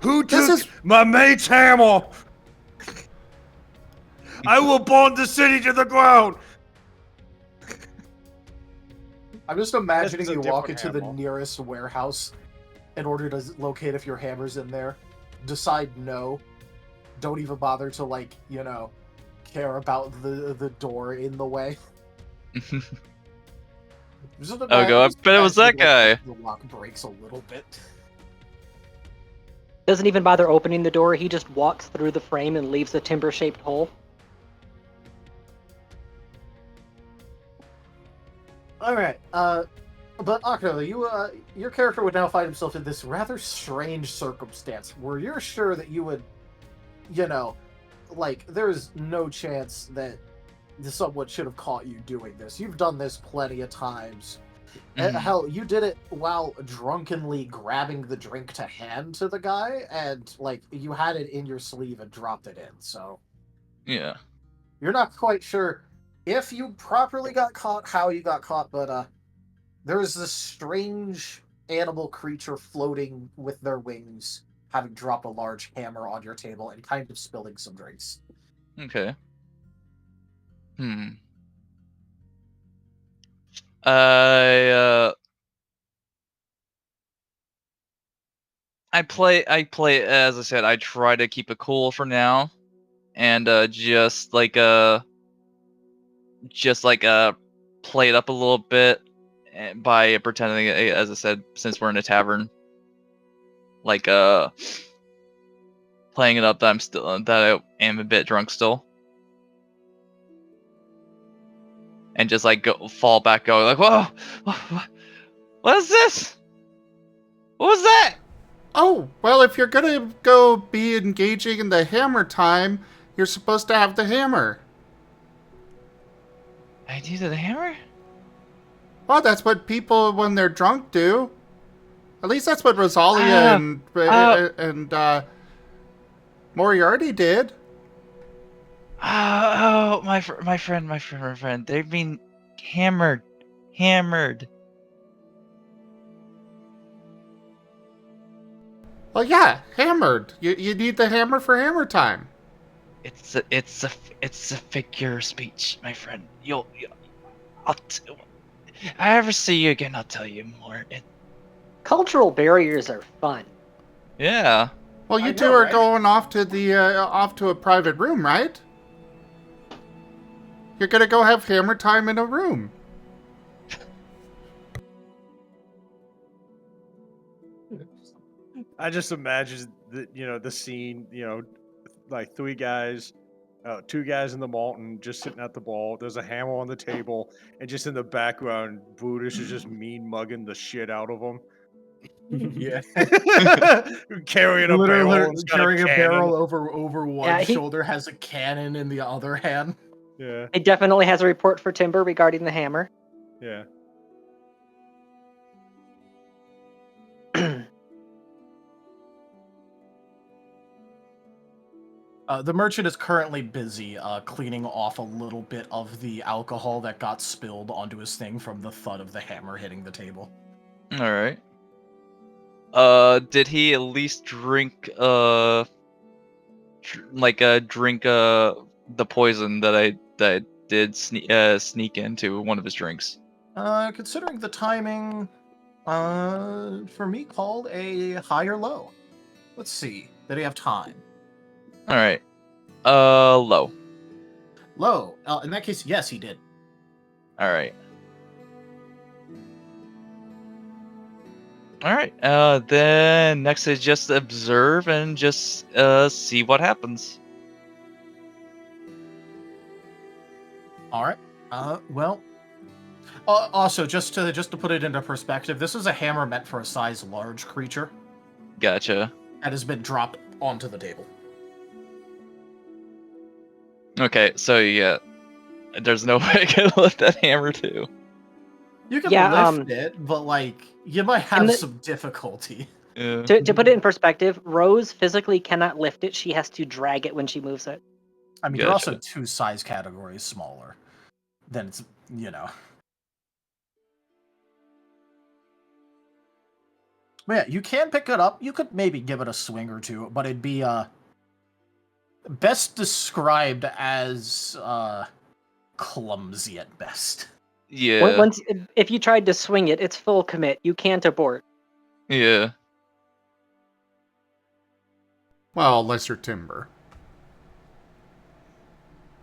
Who took my mate's hammer? I will burn the city to the ground! I'm just imagining This is a you walk different into the hammer. nearest warehouse in order to locate if your hammer's in there. Decide no. Don't even bother to, like, care about the door in the way. I bet it was that guy. The lock breaks a little bit. Doesn't even bother opening the door, he just walks through the frame and leaves a timber-shaped hole. Alright, but Octo, your character would now find himself in this rather strange circumstance where you're sure that you would, there's no chance that someone should have caught you doing this. You've done this plenty of times. Mhm. Hell, you did it while drunkenly grabbing the drink to hand to the guy, and like you had it in your sleeve and dropped it in. So Yeah. you're not quite sure if you properly got caught, how you got caught, but there's this strange animal creature floating with their wings, having dropped a large hammer on your table and kind of spilling some drinks. Okay. I I play as I said, I try to keep it cool for now, and play it up a little bit by pretending, as I said, since we're in a tavern, like playing it up that I am a bit drunk still, and just like fall back, go like, whoa, what is this? What was that? Oh, well, if you're gonna go be engaging in the hammer time, you're supposed to have the hammer. I do the hammer? Well, that's what people, when they're drunk, do. At least that's what Rosalia and Moriarty did. Oh, my friend. They've been hammered. Well, yeah, hammered. You need the hammer for hammer time. It's a figure of speech, my friend. I ever see you again, I'll tell you more. Cultural barriers are fun. Yeah. Well, you I two know, are right? going off to a private room, right? You're gonna go have hammer time in a room. I just imagine the scene, like two guys in the Marten just sitting at the ball. There's a hammer on the table, and just in the background, Brutus is just mean mugging the shit out of him. Yeah. Carrying a barrel. Literally And it's got carrying a cannon. barrel over one Yeah, shoulder, has a cannon in the other hand. Yeah, It definitely has a report for Timber regarding the hammer. yeah. The merchant is currently busy cleaning off a little bit of the alcohol that got spilled onto his thing from the thud of the hammer hitting the table. All right. Did he at least drink drink the poison that I did sneak into one of his drinks? Considering the timing, for me called a high or low. Let's see. Did he have time? All right. Low. Low. In that case, yes, he did. All right. All right. Then next is just observe and just see what happens. All right. Well. Also, just to put it into perspective, this is a hammer meant for a size large creature Gotcha. that has been dropped onto the table. Okay, so yeah, there's no way I can lift that hammer too. You can Yeah, lift it, but like you might have some difficulty. Yeah. To put it in perspective, Rose physically cannot lift it. She has to drag it when she moves it. I mean, you're also Gotcha. 2 size categories smaller than it's, But yeah, you can pick it up. You could maybe give it a swing or two, but it'd be best described as clumsy at best. Yeah. Once, if you tried to swing it, it's full commit. You can't abort. Yeah. Well, unless you're Timber.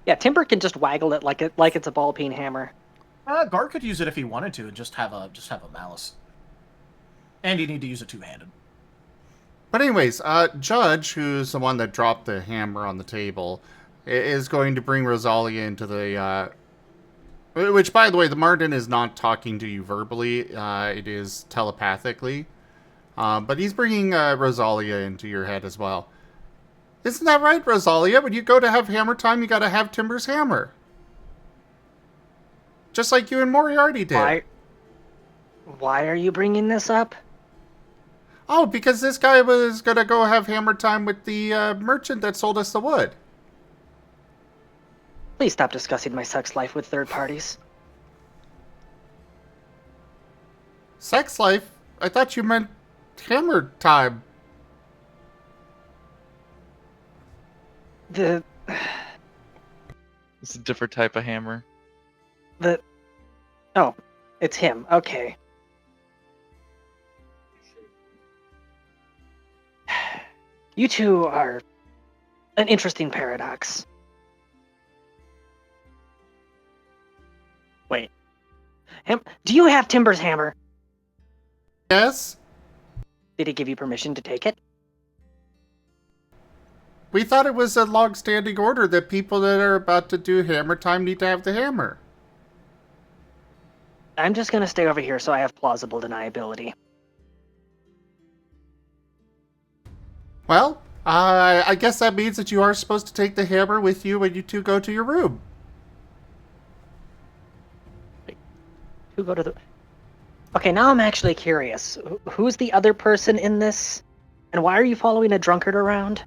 Yeah, Timber can just waggle it like it's a ball peen hammer. Gar could use it if he wanted to, and just have a malice. And you need to use it two-handed. But anyways, Judge, who's the one that dropped the hammer on the table, is going to bring Rosalia into the, which, by the way, the Marten is not talking to you verbally, it is telepathically. But he's bringing Rosalia into your head as well. Isn't that right, Rosalia? When you go to have hammer time, you gotta have Timber's hammer. Just like you and Moriarty did. Why are you bringing this up? Oh, because this guy was going to go have hammer time with the merchant that sold us the wood. Please stop discussing my sex life with third parties. Sex life? I thought you meant hammer time. The It's a different type of hammer. Oh, it's him. Okay. You two are an interesting paradox. Wait. Do you have Timber's hammer? Yes? Did he give you permission to take it? We thought it was a long-standing order that people that are about to do hammer time need to have the hammer. I'm just gonna stay over here so I have plausible deniability. Well, I guess that means that you are supposed to take the hammer with you when you two go to your room. Who go to the... Okay, now I'm actually curious. Who's the other person in this? And why are you following a drunkard around?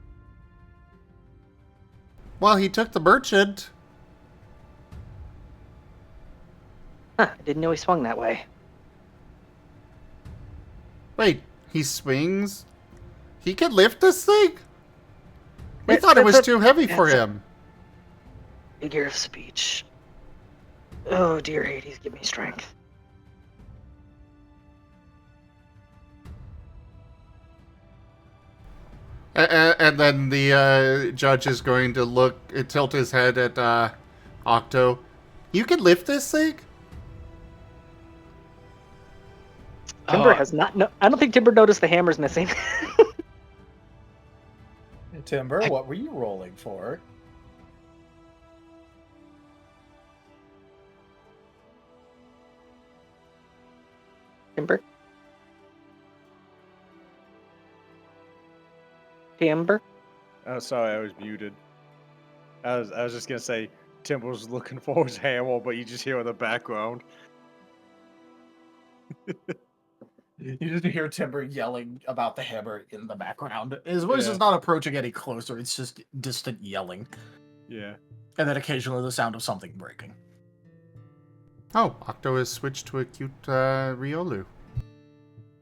Well, he took the merchant. Huh, I didn't know he swung that way. Wait, he swings? He can lift this thing? We thought it was too heavy for him. Figure of speech. Oh, dear Hades, give me strength. And then the judge is going to tilt his head at Octo. You can lift this thing? Timber has not... No, I don't think Timber noticed the hammer's missing. Timber, what were you rolling for? Timber? Timber? Oh, sorry, I was muted. I was just gonna say Timber's looking for his hammer, but you just hear in the background. You just hear Timber yelling about the hammer in the background. His voice is not approaching any closer, it's just distant yelling. Yeah. And then occasionally the sound of something breaking. Oh, Octo has switched to a cute Riolu.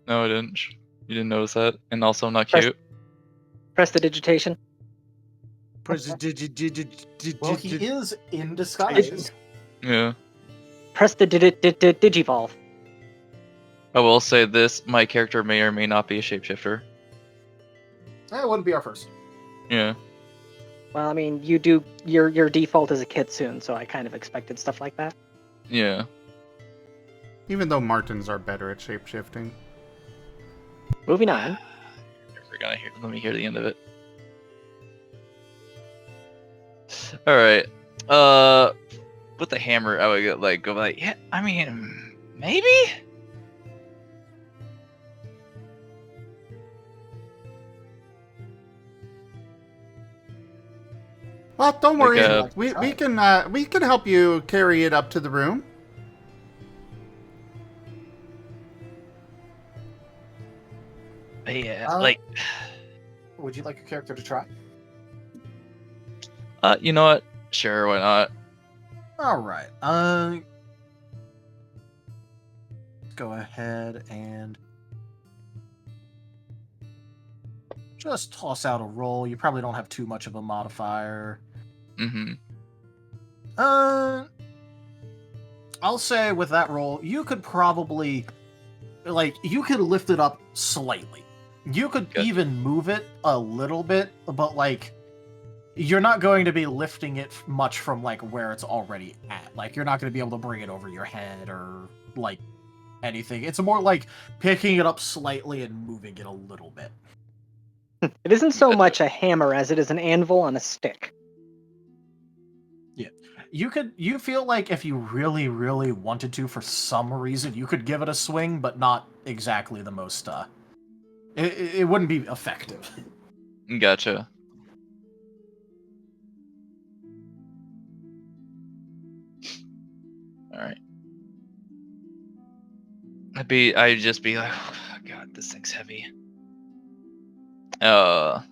No, I didn't. You didn't notice that? And also not cute? Press the digitation. Well, he is in disguise. Yeah. Press the digivolve. I will say this, my character may or may not be a shapeshifter. That wouldn't be our first. Yeah. Well, I mean, you do... Your default is a kitsune, so I kind of expected stuff like that. Yeah. Even though Martens are better at shapeshifting. Moving on. Never gonna hear. Let me hear the end of it. All right. With the hammer, I would go like, yeah. I mean, maybe. Well, don't worry. Like, we can help you carry it up to the room. Yeah, Would you like a character to try? You know what? Sure, why not? All right. Go ahead and just toss out a roll. You probably don't have too much of a modifier. Mm-hmm. I'll say with that roll, you could probably, you could lift it up slightly. You could even move it a little bit, but, you're not going to be lifting it much from, where it's already at. You're not going to be able to bring it over your head or, anything. It's more like picking it up slightly and moving it a little bit. It isn't so much a hammer as it is an anvil on a stick. Yeah. You feel like if you really, really wanted to, for some reason, you could give it a swing, but not exactly the most, it wouldn't be effective. Gotcha. All right. I'd just be like, oh, God, this thing's heavy. Yeah,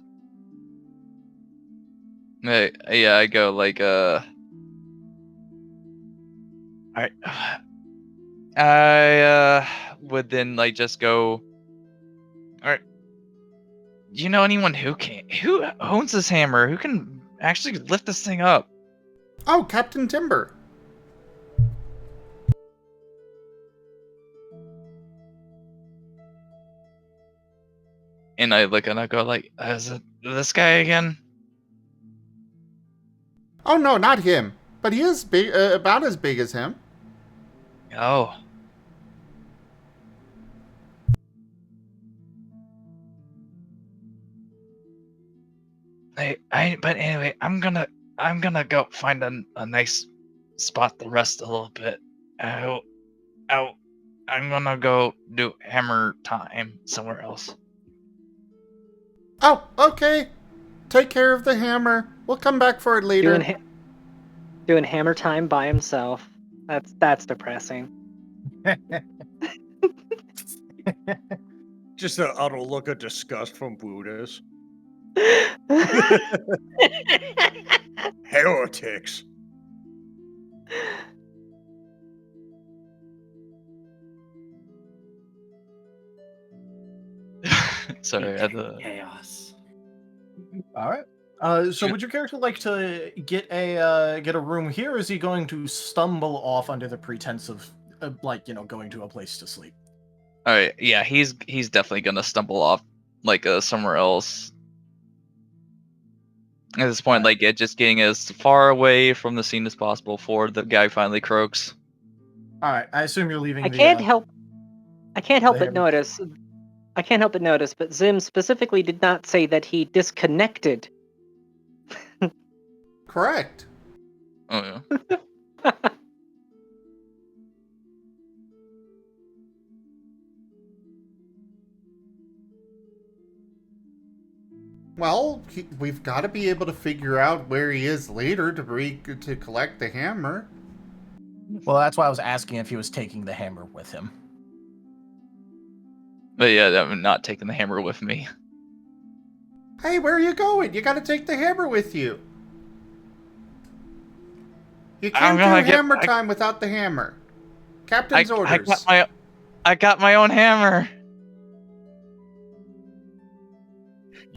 I go like, I would then like just go. Alright. Do you know anyone who owns this hammer? Who can actually lift this thing up? Oh, Captain Timber. And I look and I go like, is it this guy again? Oh no, not him. But he is big, about as big as him. Oh. But anyway, I'm gonna go find a nice spot to rest a little bit. I'm gonna go do hammer time somewhere else. Oh, okay. Take care of the hammer. We'll come back for it later. Doing hammer time by himself. That's depressing. Just an utter look of disgust from Buddhas. Heretics. Sorry, I had to... Chaos. All right. So would your character like to get a room here, or is he going to stumble off under the pretense of going to a place to sleep? All right, yeah, he's definitely gonna stumble off like somewhere else. At this point, like just getting as far away from the scene as possible before the guy finally croaks. All right. I assume you're leaving. I can't help but hammer. notice. But Zim specifically did not say that he disconnected. Correct. Oh yeah. Well, we've got to be able to figure out where he is later to collect the hammer. Well, that's why I was asking if he was taking the hammer with him. But yeah, I'm not taking the hammer with me. Hey, where are you going? You got to take the hammer with you. You can't do hammer time without the hammer. Captain's orders. I got my own hammer.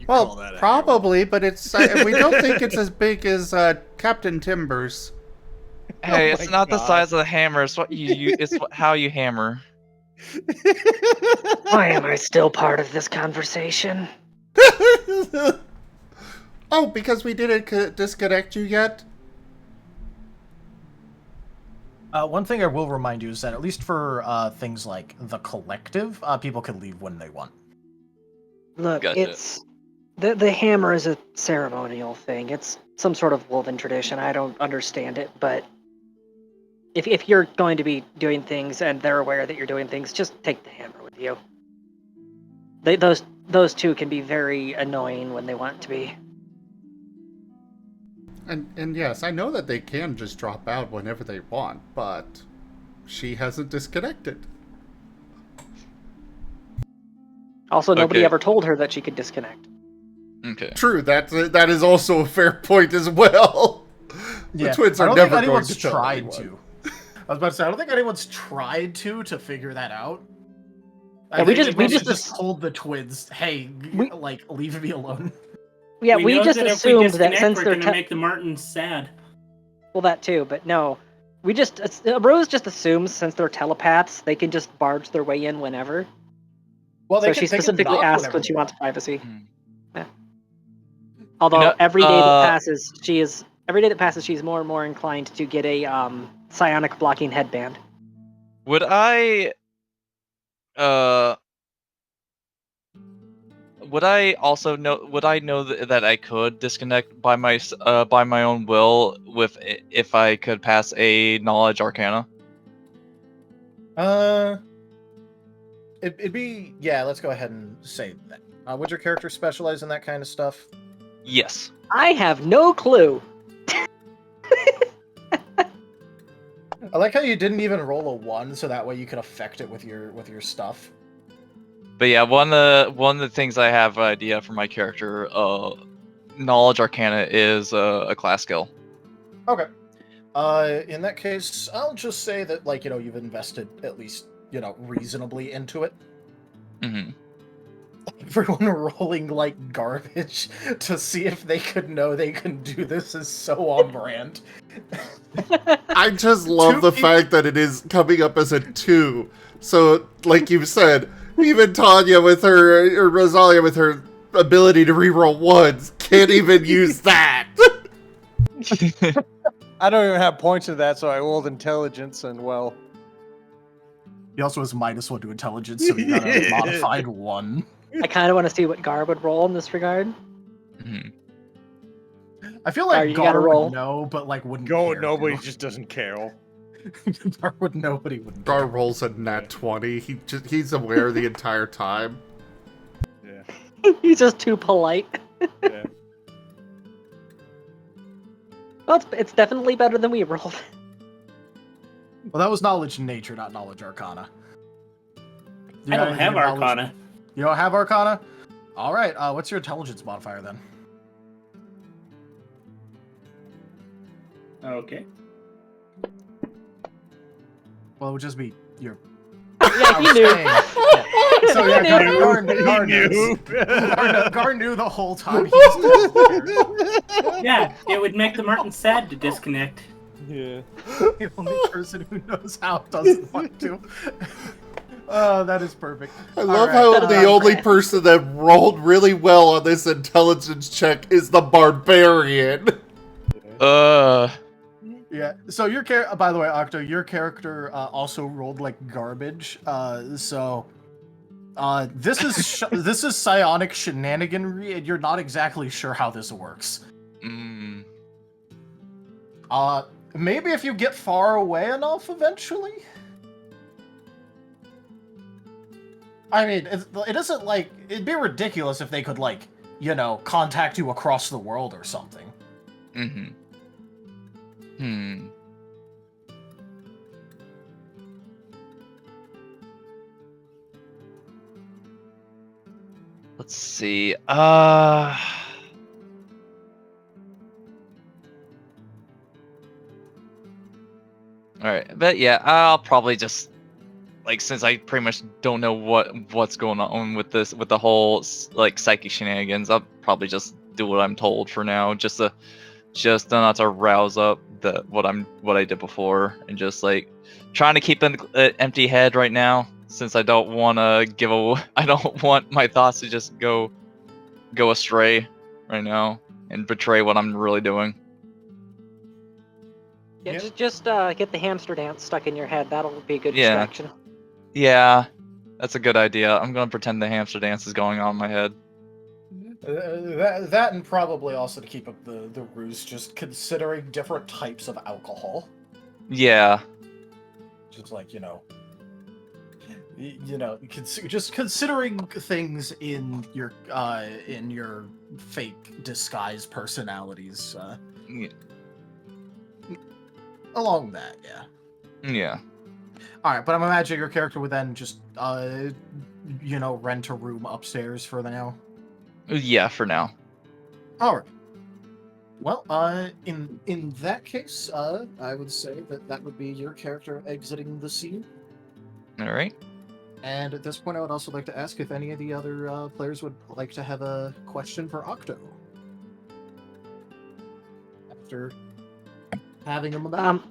Well, probably, but it's we don't think it's as big as Captain Timber's. Hey, it's not the size of the hammer. It's what you how you hammer. Why am I still part of this conversation? Oh, because we didn't disconnect you yet? One thing I will remind you is that at least for things like the collective, people can leave when they want. Look, Gotcha. it's the hammer is a ceremonial thing. It's some sort of woven tradition. I don't understand it, but if you're going to be doing things and they're aware that you're doing things, just take the hammer with you. Those two can be very annoying when they want to be. And yes, I know that they can just drop out whenever they want, but she hasn't disconnected. Also, nobody Okay. ever told her that she could disconnect. Okay. True, that is also a fair point as well. The twins are never going to tell anyone. I was about to say, I don't think anyone's tried to figure that out. Yeah, we just told the twins, hey, leave me alone. Yeah, we know just that assumed if we that disconnect, since we're they're going to make the Martens sad. well, that too, but no, Rose just assumes since they're telepaths, they can just barge their way in whenever. Well, So she specifically asks when she wants privacy. Hmm. Yeah. Although every day that passes, she's more and more inclined to get a psionic blocking headband. Would I also know? Would I know that I could disconnect by my own will if I could pass a knowledge arcana? It'd be let's go ahead and say that. Would your character specialize in that kind of stuff? Yes. I have no clue. I like how you didn't even roll a 1, so that way you can affect it with your stuff. But yeah, one of the things I have idea for my character, knowledge arcana is a class skill. Okay. In that case, I'll just say that, like, you've invested at least, reasonably into it. Mm-hmm. Everyone rolling like garbage to see if they could know they can do this is so on brand. I just love the fact that it is coming up as a 2. So, like you said, even Tanya with her, or Rosalia with her ability to reroll 1s, can't even use that. I don't even have points of that, so I rolled intelligence and well. He also has -1 to intelligence, so he got a modified 1. I kind of want to see what Gar would roll in this regard. Mm-hmm. I feel Gar, like you Gar gotta would roll. know, but like wouldn't Go, care nobody to. just doesn't care. Gar would know, but he wouldn't Gar care. rolls a nat 20. He's aware the entire time. Yeah. He's just too polite. Yeah. Well, it's definitely better than we rolled. Well, that was knowledge nature, not knowledge arcana. I don't have Arcana. You don't have arcana? All right. What's your intelligence modifier then? Okay. Well, it would just be your. Yeah, he knew. So yeah, Gar knew the whole time. He just didn't care. Yeah, it would make the Marten sad to disconnect. Yeah. The only person who knows how doesn't want to. Oh, that is perfect. I love how the only person that rolled really well on this intelligence check is the barbarian. Yeah. So your character, by the way, Octo, your character also rolled like garbage. So this is this is psionic shenaniganry, and you're not exactly sure how this works. Mm. Maybe if you get far away enough, eventually. I mean, it isn't like it'd be ridiculous if they could like contact you across the world or something. Mm-hmm. Hmm. Let's see. Alright, but yeah, I'll probably just since I pretty much don't know what's going on with this with the whole like psychic shenanigans, I'll probably just do what I'm told for now, just not to rouse up what I did before, and just like trying to keep an empty head right now, since I don't want to I don't want my thoughts to just go astray right now and betray what I'm really doing. Yeah, just get the hamster dance stuck in your head. That'll be a good Yeah. distraction. Yeah, that's a good idea. I'm gonna pretend the hamster dance is going on in my head. That and probably also to keep up the ruse, just considering different types of alcohol. Yeah. Just like just considering things in your fake disguise personalities. Yeah. Along that, yeah. Yeah. All right, but I'm imagining your character would then just rent a room upstairs for the now. Yeah, for now. All right. Well, in that case, I would say that would be your character exiting the scene. All right. And at this point, I would also like to ask if any of the other players would like to have a question for Octo. After having him about.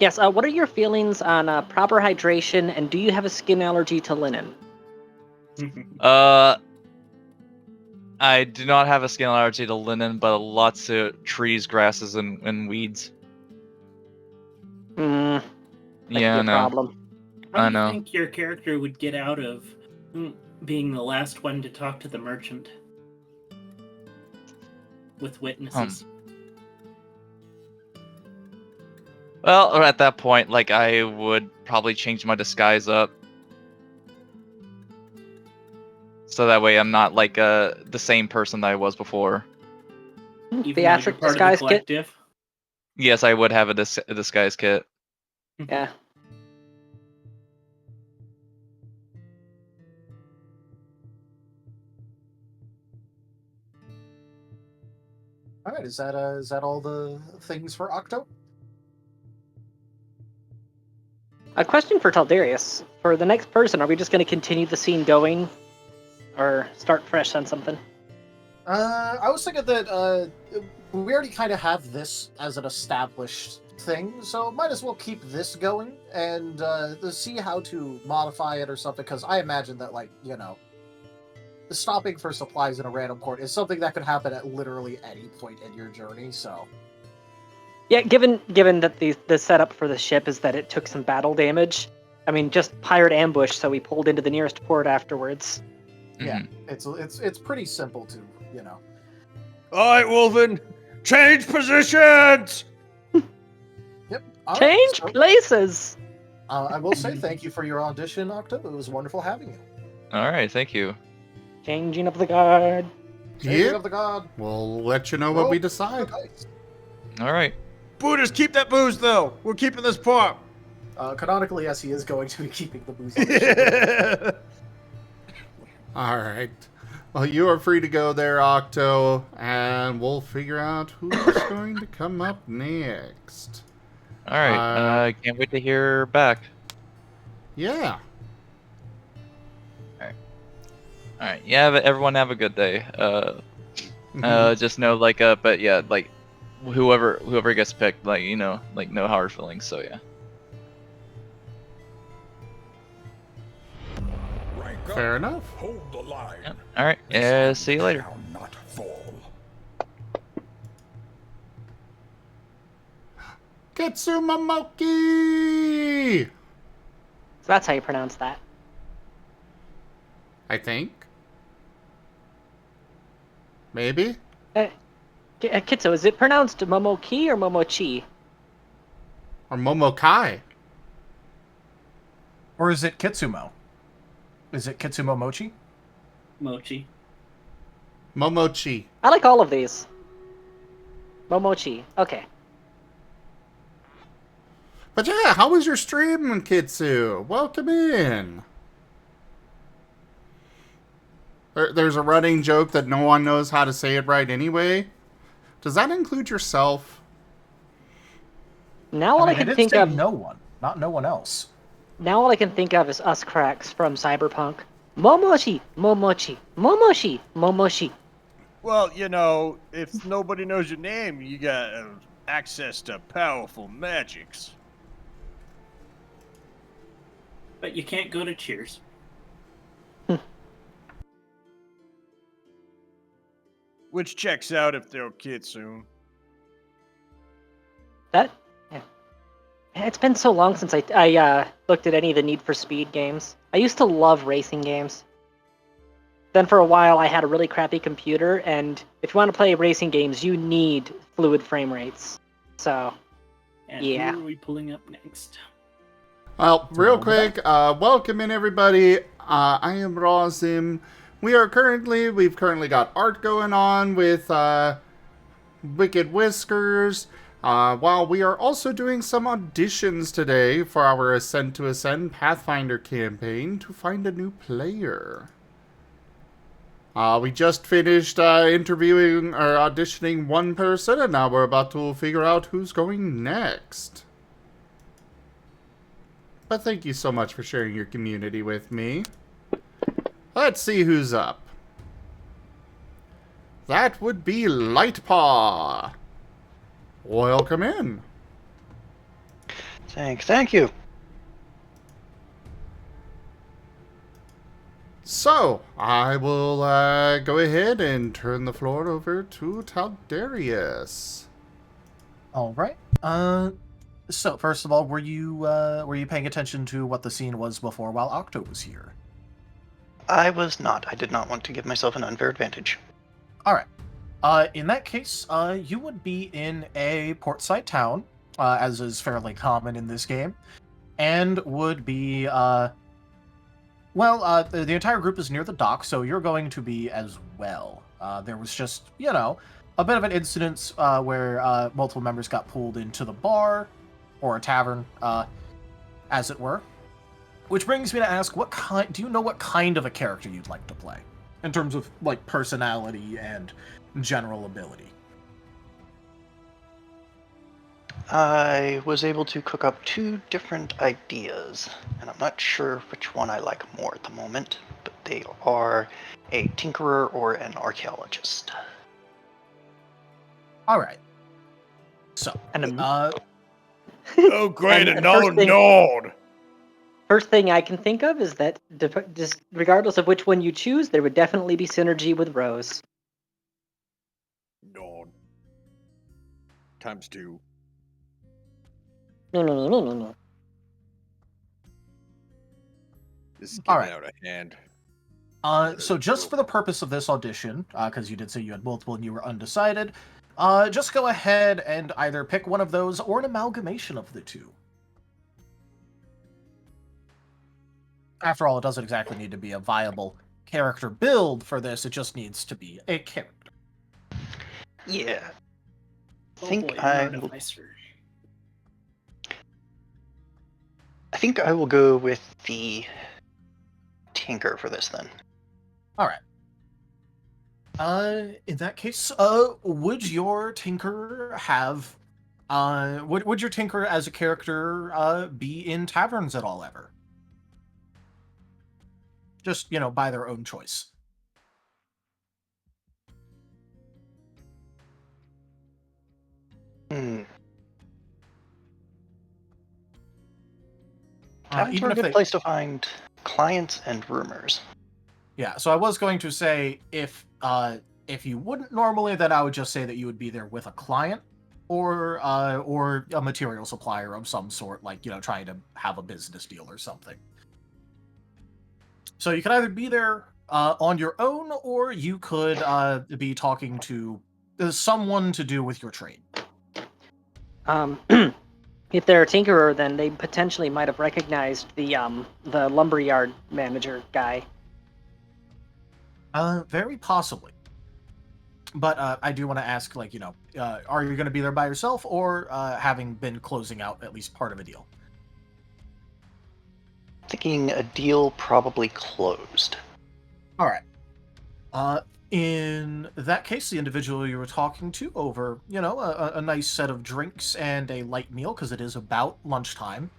Yes. What are your feelings on proper hydration, and do you have a skin allergy to linen? I do not have a skin allergy to linen, but lots of trees, grasses, and weeds. That could be a no. problem. How I do know. you think your character would get out of being the last one to talk to the merchant with witnesses? Well, at that point, I would probably change my disguise up, so that way I'm not the same person that I was before. Even though you're Theatric part of the disguise kit. collective? Yes, I would have a disguise kit. Yeah. All right, is that all the things for Octo? A question for Taldarius. For the next person, are we just going to continue the scene going, or start fresh on something? I was thinking that we already kind of have this as an established thing, so might as well keep this going and see how to modify it or something. Because I imagine that, like, you know, stopping for supplies in a random port is something that could happen at literally any point in your journey. So Yeah, given that the setup for the ship is that it took some battle damage, I mean, just pirate ambush, so we pulled into the nearest port afterwards. yeah, it's pretty simple to, you know. All right, Wolven, change positions. Yep. All right, Change so, places! I will say thank you for your audition, Octo. It was wonderful having you. All right, thank you. Changing of the guard. Changing Yep. of the god. We'll let you know what we decide. All right. Buddhas, keep that booze though. We're keeping this part. Canonically, yes, he is going to be keeping the booze on the ship. All right. Well, you are free to go there, Octo, and we'll figure out who's going to come up next. All right. Can't wait to hear back. Yeah. All right. Yeah, but everyone have a good day. Just know, like, but yeah, like, whoever gets picked, like, you know, like, no hard feelings. So yeah. Fair enough. Hold the line. Yep. All right. Yeah. See you later. Shall not fall. Kitsumamoki! So that's how you pronounce that. I think. Maybe? Kitsu, is it pronounced Momoki or Momochi? Or Momokai. Or is it Kitsumo? Is it Kitsumo Mochi? Mochi. Momochi. I like all of these. Momochi. Okay. But yeah, how was your stream, Kitsu? Welcome in. There's a running joke that no one knows how to say it right anyway. Does that include yourself? Now all I I can didn't think say of no one, not no one else. now all I can think of is us cracks from Cyberpunk. Momochi, Momochi, Momoshi, Momoshi. Well, you know, if nobody knows your name, you got access to powerful magics. But you can't go to Cheers. Which checks out if they'll kid soon. Yeah. It's been so long since I looked at any of the Need for Speed games. I used to love racing games. Then for a while I had a really crappy computer, and if you want to play racing games, you need fluid frame rates. So, And yeah. who are we pulling up next? Well, real quick, welcome in everybody. I am Razim. We've currently got art going on with Wicked Whiskers. While we are also doing some auditions today for our Ascend Pathfinder campaign to find a new player. We just finished interviewing or auditioning one person, and now we're about to figure out who's going next. But thank you so much for sharing your community with me. Let's see who's up. That would be Lightpaw. Welcome in. Thank you. So, I will go ahead and turn the floor over to Taldarius. All right. So first of all, were you paying attention to what the scene was before while Octo was here? I was not. I did not want to give myself an unfair advantage. All right. In that case, you would be in a portside town, as is fairly common in this game, and would be, the entire group is near the dock, so you're going to be as well. There was just, a bit of an incident where multiple members got pulled into the bar, or a tavern, as it were. Which brings me to ask, do you know what kind of a character you'd like to play? In terms of, like, personality and general ability. I was able to cook up 2 different ideas, and I'm not sure which one I like more at the moment, but they are a tinkerer or an archaeologist. Alright. So, And Oh, great, And another first thing- node! first thing I can think of is that just regardless of which one you choose, there would definitely be synergy with Rose. Node. Times 2. No. This is All getting right. out of hand. So just for the purpose of this audition, because you did say you had multiple and you were undecided, just go ahead and either pick one of those or an amalgamation of the two. After all, it doesn't exactly need to be a viable character build for this, it just needs to be a character. Yeah. Oh think boy, I an will- artificer. I think I will go with the tinker for this then. Alright. In that case, would your tinker have, would your tinker as a character, be in taverns at all ever? Just, by their own choice. Taverns Even are a if good they- place to find clients and rumors. Yeah, so I was going to say if you wouldn't normally, then I would just say that you would be there with a client or a material supplier of some sort, like trying to have a business deal or something. So you could either be there on your own, or you could be talking to someone to do with your trade. If they're a tinkerer, then they potentially might have recognized the lumberyard manager guy. Very possibly. But I do want to ask, are you going to be there by yourself, or having been closing out at least part of a deal? Thinking a deal probably closed. All right. In that case, the individual you were talking to over, a nice set of drinks and a light meal, because it is about lunchtime,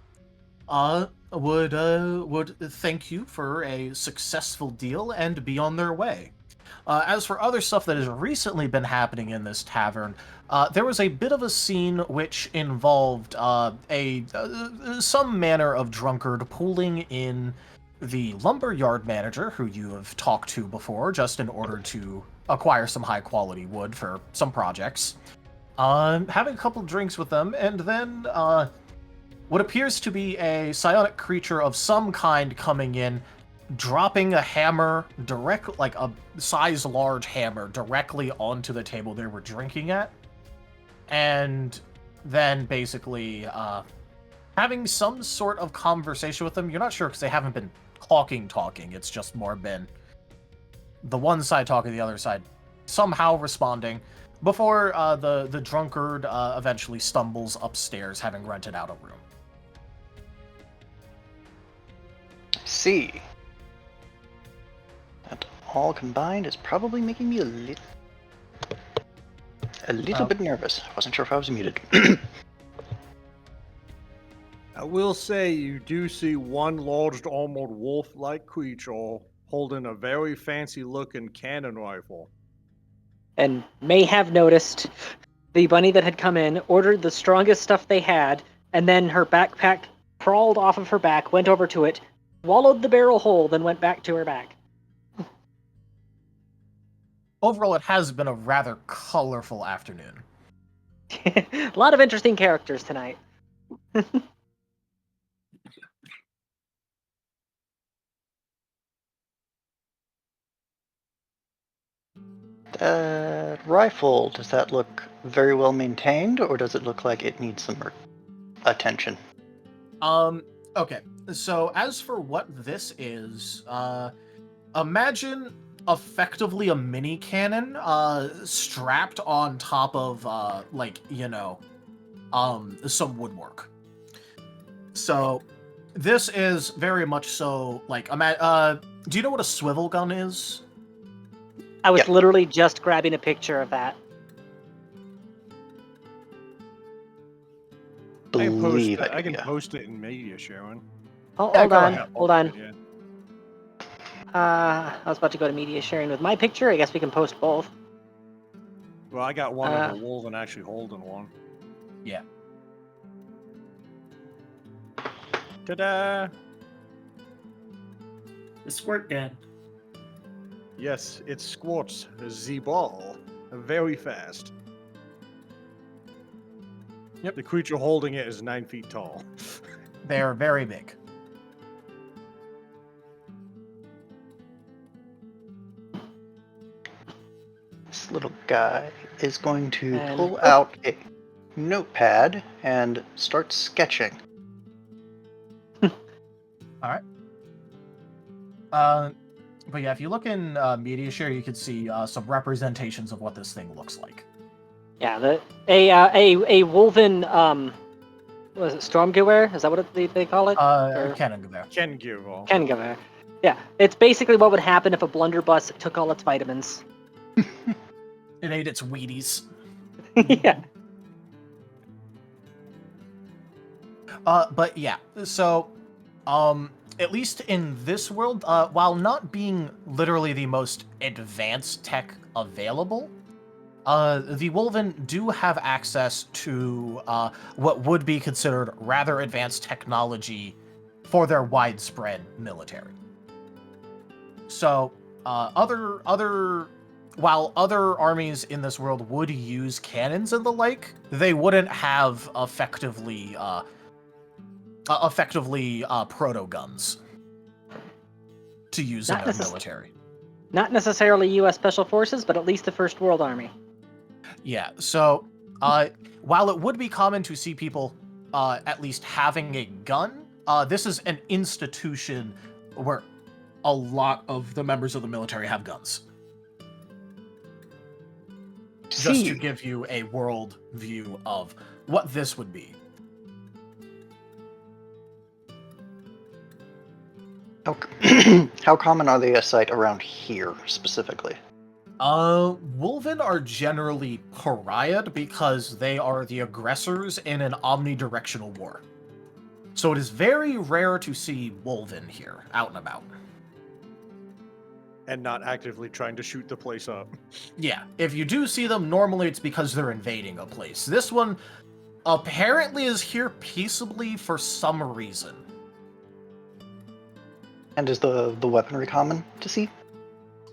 would thank you for a successful deal and be on their way. As for other stuff that has recently been happening in this tavern, there was a bit of a scene which involved some manner of drunkard pulling in the lumberyard manager, who you have talked to before, just in order to acquire some high-quality wood for some projects. Having a couple drinks with them, and then what appears to be a psionic creature of some kind coming in, dropping a hammer like a size large hammer, directly onto the table they were drinking at, and then basically having some sort of conversation with them. You're not sure because they haven't been talking. It's just more been the one side talking, the other side somehow responding, before the drunkard eventually stumbles upstairs, having rented out a room. See. That all combined is probably making me a little bit nervous. I wasn't sure if I was muted. I will say you do see one large armored wolf-like creature holding a very fancy-looking cannon rifle. And may have noticed the bunny that had come in, ordered the strongest stuff they had, and then her backpack crawled off of her back, went over to it, swallowed the barrel whole, then went back to her back. Overall, it has been a rather colorful afternoon. A lot of interesting characters tonight. That rifle, does that look very well maintained, or does it look like it needs some attention? Okay. So as for what this is, imagine effectively a mini cannon, strapped on top of, some woodwork. So This is very much so like do you know what a swivel gun is? I was Yeah. literally just grabbing a picture of that. Believe I can yeah. post it in media sharing. Oh, Yeah, hold go on, ahead. hold on. Yeah. I was about to go to media sharing with my picture. I guess we can post both. Well, I got one of a wolf and actually holding one. Yeah. Ta-da! The squirt gun. Yes, it squirts the ball very fast. Yep. The creature holding it is 9 feet tall. They're very big. This little guy is going to And- pull out a notepad and start sketching. But yeah, if you look in media share, you can see some representations of what this thing looks like. Yeah, a woven was it Stormgewehr? Is that what they call it? Or- Cannon there. Ken give off. Kengewehr. Yeah, it's basically what would happen if a blunderbuss took all its vitamins. It ate its Wheaties. Yeah. But yeah, so, at least in this world, while not being literally the most advanced tech available, the Wolven do have access to what would be considered rather advanced technology for their widespread military. So, while other armies in this world would use cannons and the like, they wouldn't have effectively proto guns to use in Not their necess- military. Not necessarily U.S. Special Forces, but at least the First World Army. Yeah, so while it would be common to see people at least having a gun, this is an institution where a lot of the members of the military have guns. Just to give you a world view of what this would be. How common are they a sight around here specifically? Wolven are generally pariahed because they are the aggressors in an omnidirectional war. So it is very rare to see Wolven here, out and about. And not actively trying to shoot the place up. Yeah, if you do see them, normally it's because they're invading a place. This one apparently is here peaceably for some reason. And is the weaponry common to see?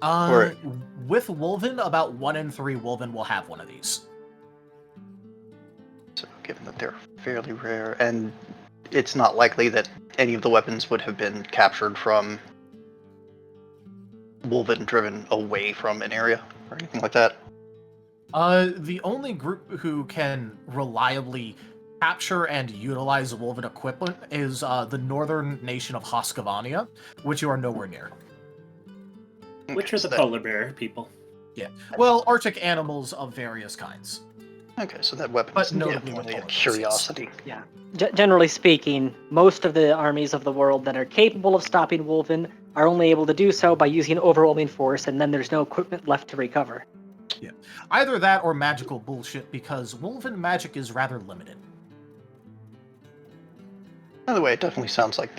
With Wolven, about 1 in 3 Wolven will have one of these. So, given that they're fairly rare, and it's not likely that any of the weapons would have been captured from Wolven driven away from an area or anything like that. The only group who can reliably capture and utilize Wolven equipment is the northern nation of Hoscavania, which you are nowhere near. Which are so the polar bear people. Yeah. Well, Arctic animals of various kinds. Okay, so that weapon But is notably definitely a with polar bears, curiosity. Yeah. Generally speaking, most of the armies of the world that are capable of stopping Wolven are only able to do so by using overwhelming force, and then there's no equipment left to recover. Yeah. Either that or magical bullshit, because Wolven magic is rather limited. Either way, it definitely sounds like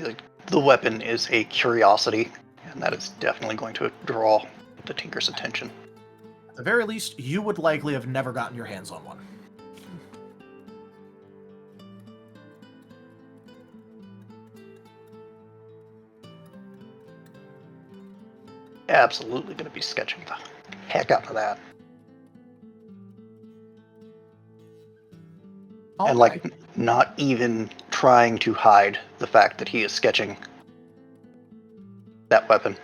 the weapon is a curiosity, and that is definitely going to draw the Tinker's attention. At the very least, you would likely have never gotten your hands on one. Absolutely going to be sketching the heck out of that. And like, not even trying to hide the fact that he is sketching that weapon.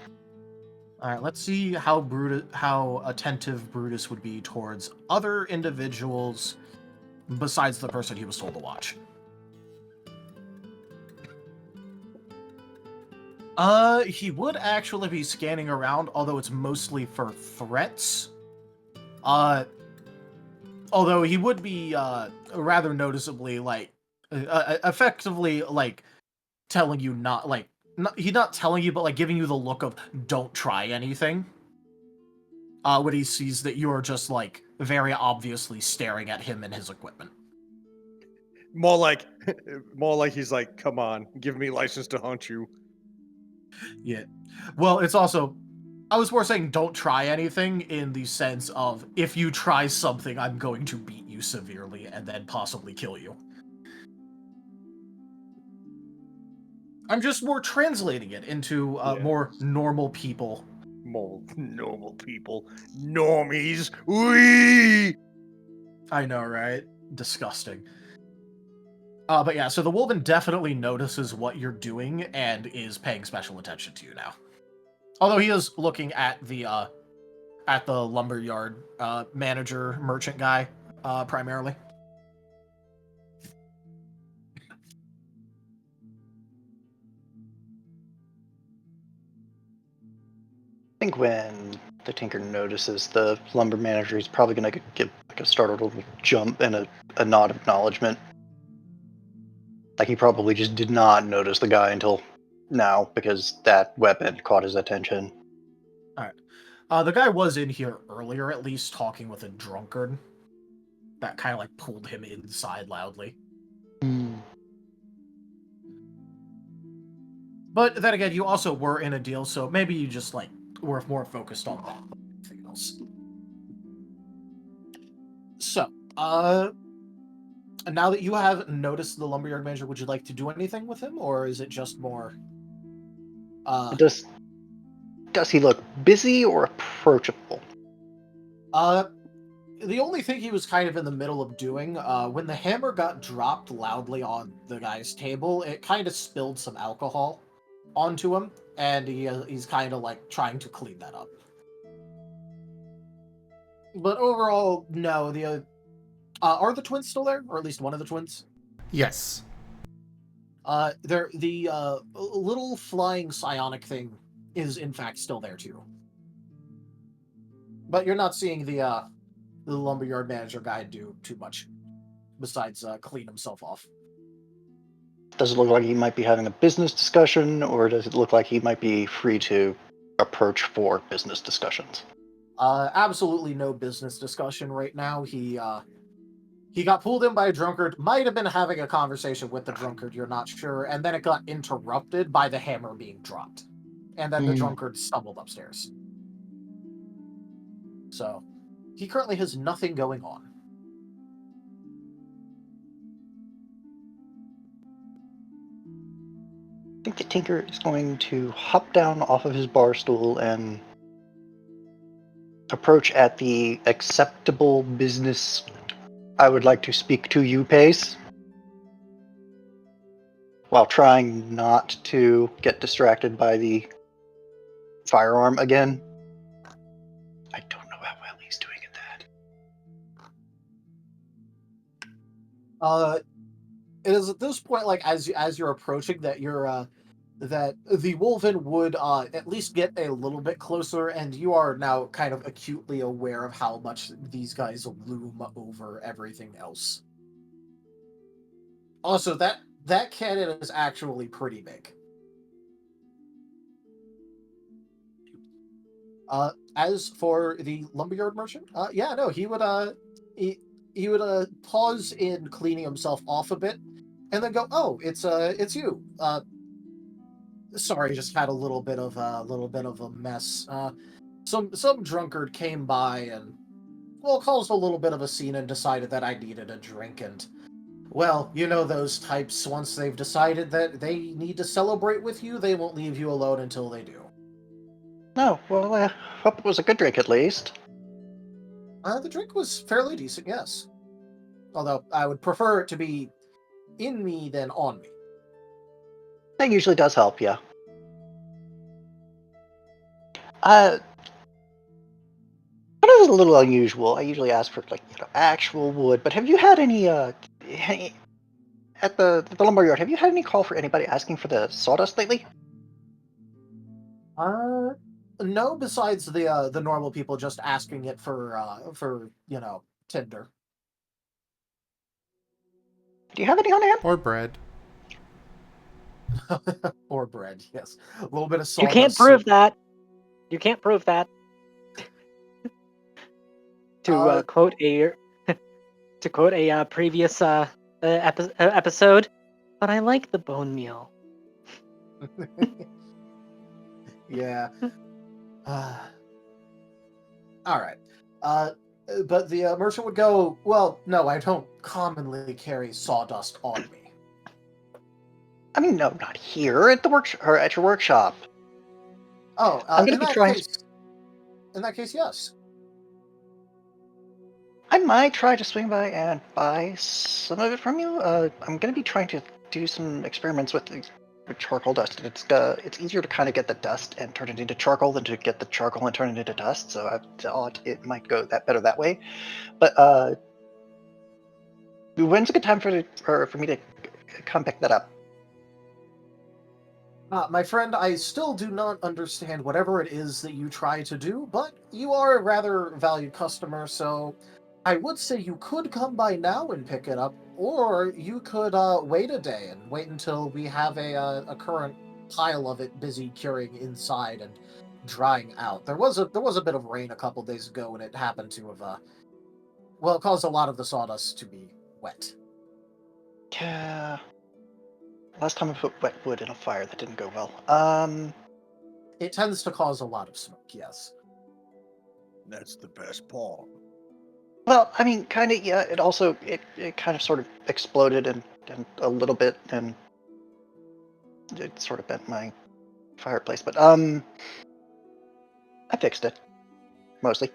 All right, let's see how attentive Brutus would be towards other individuals besides the person he was told to watch. He would actually be scanning around, although it's mostly for threats. Although he would be rather noticeably effectively telling you not, like, he's not telling you, but, like, giving you the look of, don't try anything. When he sees that you're just, like, very obviously staring at him and his equipment. More like he's like, come on, give me license to hunt you. Yeah. Well, it's also, I was more saying don't try anything in the sense of, if you try something, I'm going to beat you severely and then possibly kill you. I'm just more translating it into more normal people. More normal people. Normies. Wee! I know, right? Disgusting. But yeah, so the Wolven definitely notices what you're doing and is paying special attention to you now. Although he is looking at the lumberyard manager merchant guy primarily. I think when the Tinker notices the lumber manager, he's probably going to give like a startled little jump and a nod of acknowledgement. Like he probably just did not notice the guy until now because that weapon caught his attention. Alright. The guy was in here earlier, at least, talking with a drunkard. That kind of like pulled him inside loudly. But then again, you also were in a deal, so maybe you just like were more focused on that than anything else. So, now that you have noticed the lumberyard manager, would you like to do anything with him, or is it just more? Does he look busy or approachable? The only thing he was kind of in the middle of doing, when the hammer got dropped loudly on the guy's table, it kind of spilled some alcohol onto him, and he's kind of like trying to clean that up. But overall, no. Are the twins still there, or at least one of the twins? Yes. The little flying psionic thing is in fact still there too. But you're not seeing the lumberyard manager guy do too much besides clean himself off. Does it look like he might be having a business discussion, or does it look like he might be free to approach for business discussions? Absolutely no business discussion right now. He got pulled in by a drunkard, might have been having a conversation with the drunkard, you're not sure, and then it got interrupted by the hammer being dropped. And then the drunkard stumbled upstairs. So, he currently has nothing going on. I think the Tinker is going to hop down off of his bar stool and approach at the acceptable business I would like to speak to you pace, while trying not to get distracted by the firearm again. I don't know how well he's doing at that. It is at this point, like as you're approaching, that that the Wolven would at least get a little bit closer, and you are now kind of acutely aware of how much these guys loom over everything else. Also, that cannon is actually pretty big. As for the lumberyard merchant, yeah, no, he would pause in cleaning himself off a bit, and then go, "Oh, it's you. Sorry, just had a little bit of a mess. Some drunkard came by and, well, caused a little bit of a scene and decided that I needed a drink, and, well, you know those types, once they've decided that they need to celebrate with you, they won't leave you alone until they do." No, well, I hope it was a good drink at least. The drink was fairly decent, yes. Although I would prefer it to be in me than on me. That usually does help, yeah. That is a little unusual. I usually ask for actual wood, but have you had any at the lumberyard? Have you had any call for anybody asking for the sawdust lately? No. Besides the normal people just asking it for tinder. Do you have any on hand? Or bread. Or bread, yes. A little bit of You sawdust. can't prove that. You can't prove that. To quote a previous episode, but I like the bone meal. Yeah. All right. But the merchant would go, well, no, I don't commonly carry sawdust on me. I mean, no, not here at the or at your workshop. Oh, I'm gonna in be that trying. case, yes. I might try to swing by and buy some of it from you. I'm gonna be trying to do some experiments with charcoal dust. It's easier to kind of get the dust and turn it into charcoal than to get the charcoal and turn it into dust. So I thought it might go better that way. But when's a good time for me to come pick that up? My friend, I still do not understand whatever it is that you try to do, but you are a rather valued customer, so I would say you could come by now and pick it up, or you could wait a day and wait until we have a current pile of it busy curing inside and drying out. There was a bit of rain a couple days ago, and it happened to have it caused a lot of the sawdust to be wet. Yeah. Last time I put wet wood in a fire, that didn't go well. It tends to cause a lot of smoke, yes. That's the best part. Well, I mean, kind of, yeah. It also, it kind of sort of exploded and a little bit, and it sort of bent my fireplace. But I fixed it mostly.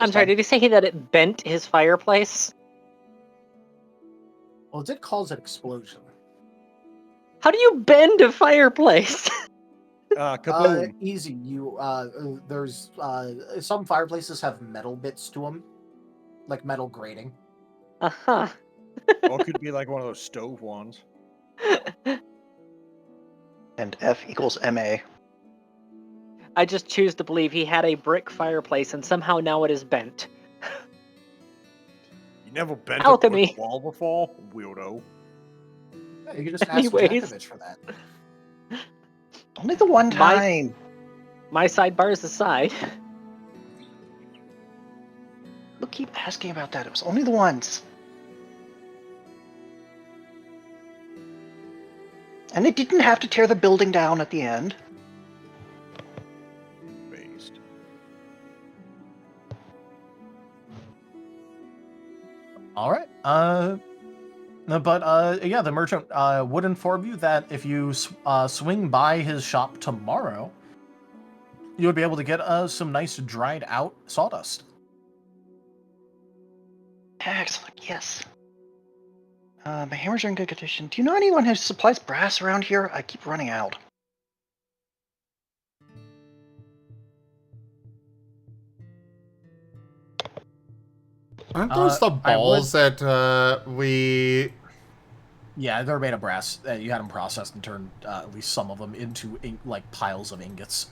I'm sorry, did you say that it bent his fireplace? Well, it did cause an explosion. How do you bend a fireplace? Kaboom. Easy. There's some fireplaces have metal bits to them, like metal grating. Uh-huh. Or it could be like one of those stove ones. And F equals MA. I just choose to believe he had a brick fireplace and somehow now it is bent. You never bent Alchemy. a brick wall before, weirdo. Yeah, you can just ask Anyways. Jakovich for that. Only the one time. My sidebar is aside. We'll keep asking about that. It was only the once. And it didn't have to tear the building down at the end. Based. All right. Yeah, the merchant would inform you that if you swing by his shop tomorrow, you would be able to get some nice dried out sawdust. Excellent, yes. My hammers are in good condition. Do you know anyone who supplies brass around here? I keep running out. Aren't those the balls that we... Yeah, they're made of brass. You had them processed and turned at least some of them into piles of ingots.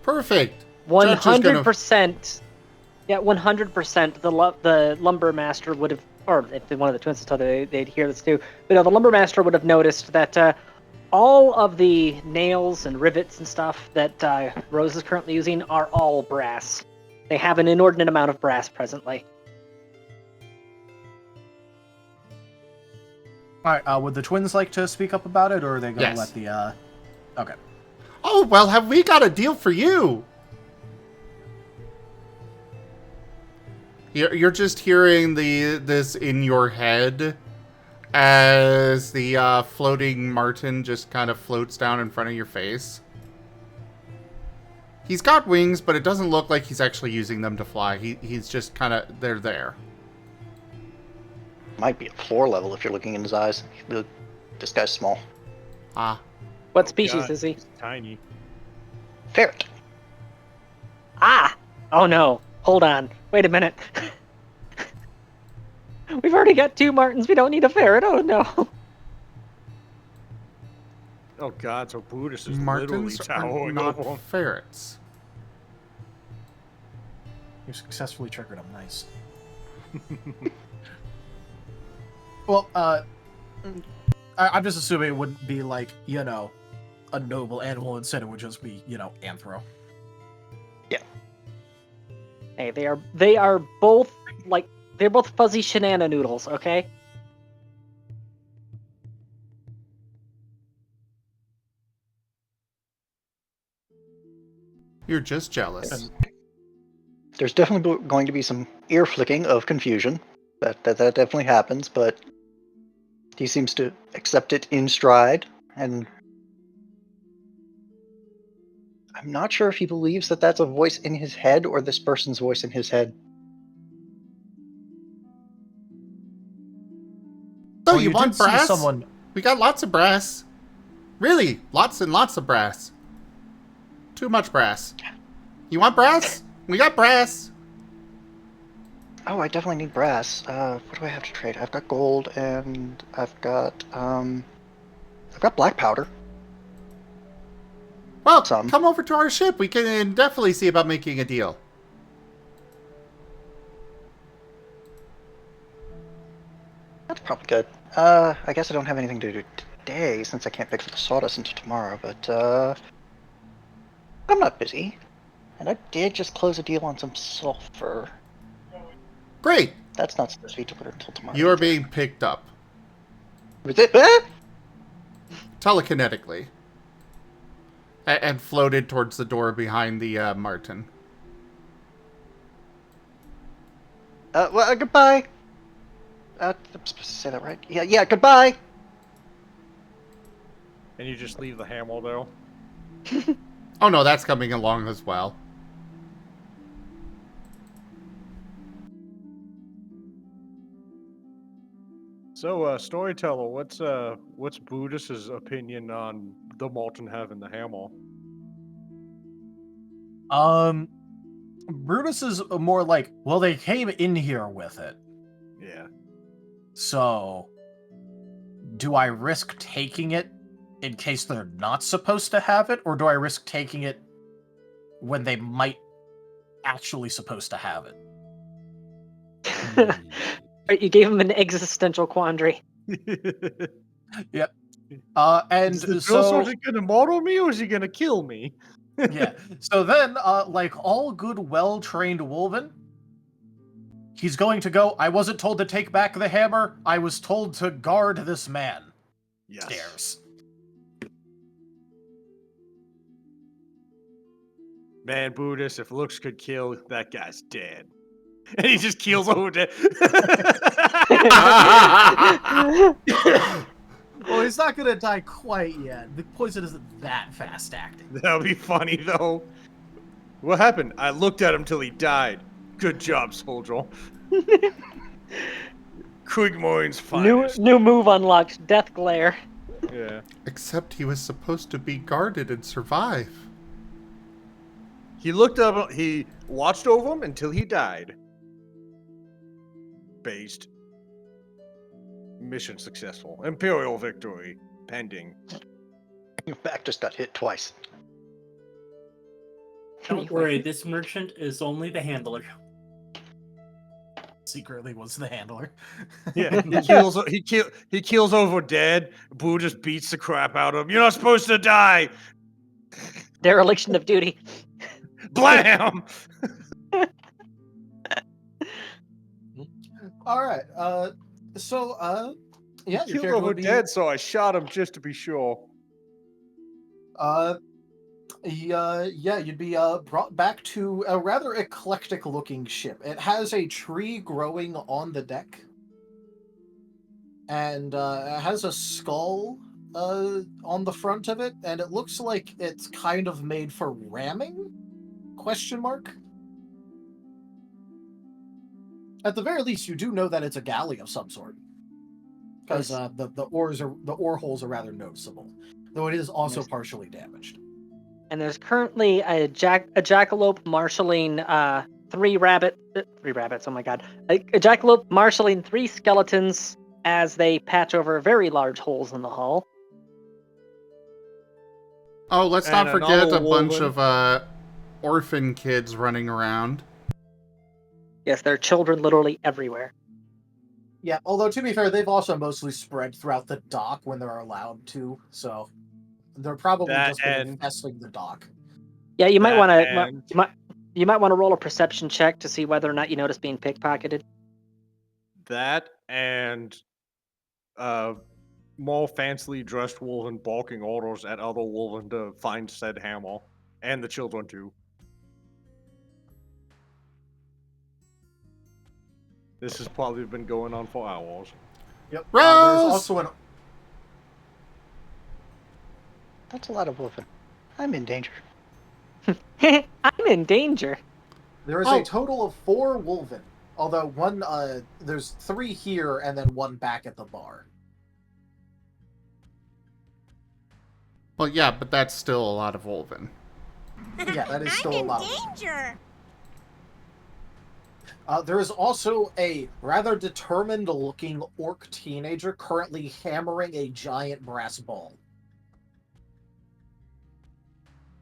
Perfect. 100%. Yeah, 100%. The lumber master would have, or if one of the twins told they'd hear this too. But no, the lumber master would have noticed that all of the nails and rivets and stuff that Rose is currently using are all brass. They have an inordinate amount of brass presently. All right. Would the twins like to speak up about it, or are they going to let the? Okay. Oh well, have we got a deal for you? You're just hearing this in your head as the floating Marten just kind of floats down in front of your face. He's got wings, but it doesn't look like he's actually using them to fly. He's just kind of, they're there. Might be at floor level if you're looking in his eyes. This guy's small. Ah. What species is he? He's tiny. Ferret. Ah! Oh no. Hold on. Wait a minute. We've already got 2 Martens. We don't need a ferret. Oh no. Oh god, so Buddhist is Martens literally are towering not over him. ferrets. You successfully triggered him. Nice. Well, I'm just assuming it wouldn't be like, a noble animal. Instead, it would just be, anthro. Hey, they are both they're both fuzzy shenana noodles, okay? You're just jealous. There's definitely going to be some ear flicking of confusion. That definitely happens, but he seems to accept it in stride, and I'm not sure if he believes that that's a voice in his head or this person's voice in his head. So Well, you want did see brass? someone- We got lots of brass. Really, lots and lots of brass. Too much brass. You want brass? We got brass. Oh, I definitely need brass. What do I have to trade? I've got gold and I've got black powder. Well, Some. come over to our ship. We can definitely see about making a deal. That's probably good. I guess I don't have anything to do today since I can't pick for the sawdust until tomorrow, but I'm not busy. And I did just close a deal on some sulfur. Great. That's not supposed to be delivered until tomorrow. You are being picked up Was it? Ah! telekinetically and floated towards the door behind the Marten. Well, goodbye. I'm supposed to say that right? Yeah, goodbye. And you just leave the hammer though. Oh no, that's coming along as well. So, storyteller, what's Buddhist's opinion on the Marten having the hammer? Brutus is more like, well, they came in here with it. Yeah. So, do I risk taking it in case they're not supposed to have it, or do I risk taking it when they might actually supposed to have it? Right, you gave him an existential quandary. Yep. And Is the so, sergeant gonna murder me or is he gonna kill me? yeah. So then, like all good, well-trained wolven, he's going to go, I wasn't told to take back the hammer, I was told to guard this man. Yes. Stairs. Man, Buddhist, if looks could kill, that guy's dead. And he just keels over dead. Well, he's not gonna die quite yet. The poison isn't that fast acting. That'll be funny, though. What happened? I looked at him till he died. Good job, soldier. Quigmoyne's finest. New move unlocked, Death Glare. Yeah. Except he was supposed to be guarded and survive. He looked up, he watched over him until he died. Based. Mission successful. Imperial victory. Pending. Your back just got hit twice. Don't worry, this merchant is only the handler. Secretly was the handler. Yeah, he kills over dead. Boo just beats the crap out of him. You're not supposed to die! Dereliction of duty. Blam! Alright, yeah, He your killed character over would be, dead, so I shot him just to be sure. you'd be brought back to a rather eclectic looking ship. It has a tree growing on the deck. And it has a skull on the front of it, and it looks like it's kind of made for ramming? Question mark? At the very least, you do know that it's a galley of some sort. Because the ore holes are rather noticeable. Though it is also partially damaged. And there's currently a jackalope marshalling three rabbits. Oh my god! A jackalope marshalling 3 skeletons as they patch over very large holes in the hull. Oh, let's And not forget another a bunch woman. of orphan kids running around. Yes, there are children literally everywhere. Yeah, although to be fair, they've also mostly spread throughout the dock when they're allowed to, so they're probably That just been and infesting the dock. Yeah, you might that want to. and You might want to roll a perception check to see whether or not you notice being pickpocketed. that and uh more fancily dressed wolven barking orders at other wolven to find said hammer. And the children too. This has probably been going on for hours. Yep. There's Rose! also an That's a lot of wolfen. I'm in danger. I'm in danger. there is Oh. a total of 4 wolven. Although one there's 3 here and then 1 back at the bar. Well, yeah, but that's still a lot of Wolven. Yeah, that is still I'm in allowed. danger. There is also a rather determined-looking orc teenager currently hammering a giant brass ball.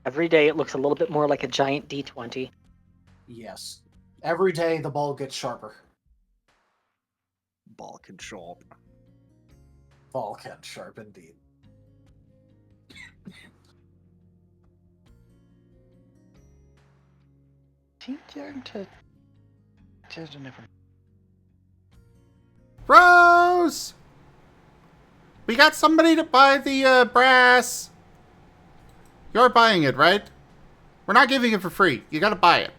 Every day it looks a little bit more like a giant D20. Yes. Every day the ball gets sharper. Balkan sharp. Ball gets sharp indeed. He turned to never. Rose! We got somebody to buy the brass. You're buying it, right? We're not giving it for free. You gotta buy it.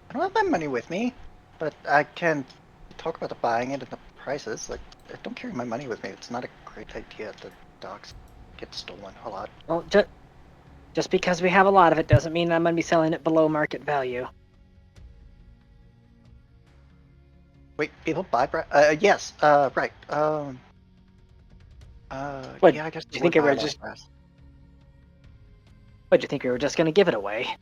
I don't have my money with me, but I can talk about the buying it and the prices. Like, I don't carry my money with me. It's not a great idea. The docks get stolen a lot. Well, just because we have a lot of it doesn't mean I'm going to be selling it below market value. Wait, people buy brass? Yes. Right. What, Yeah, I guess. do you think they it would buy were a lot of just- brass. What, do you think we were just going to give it away?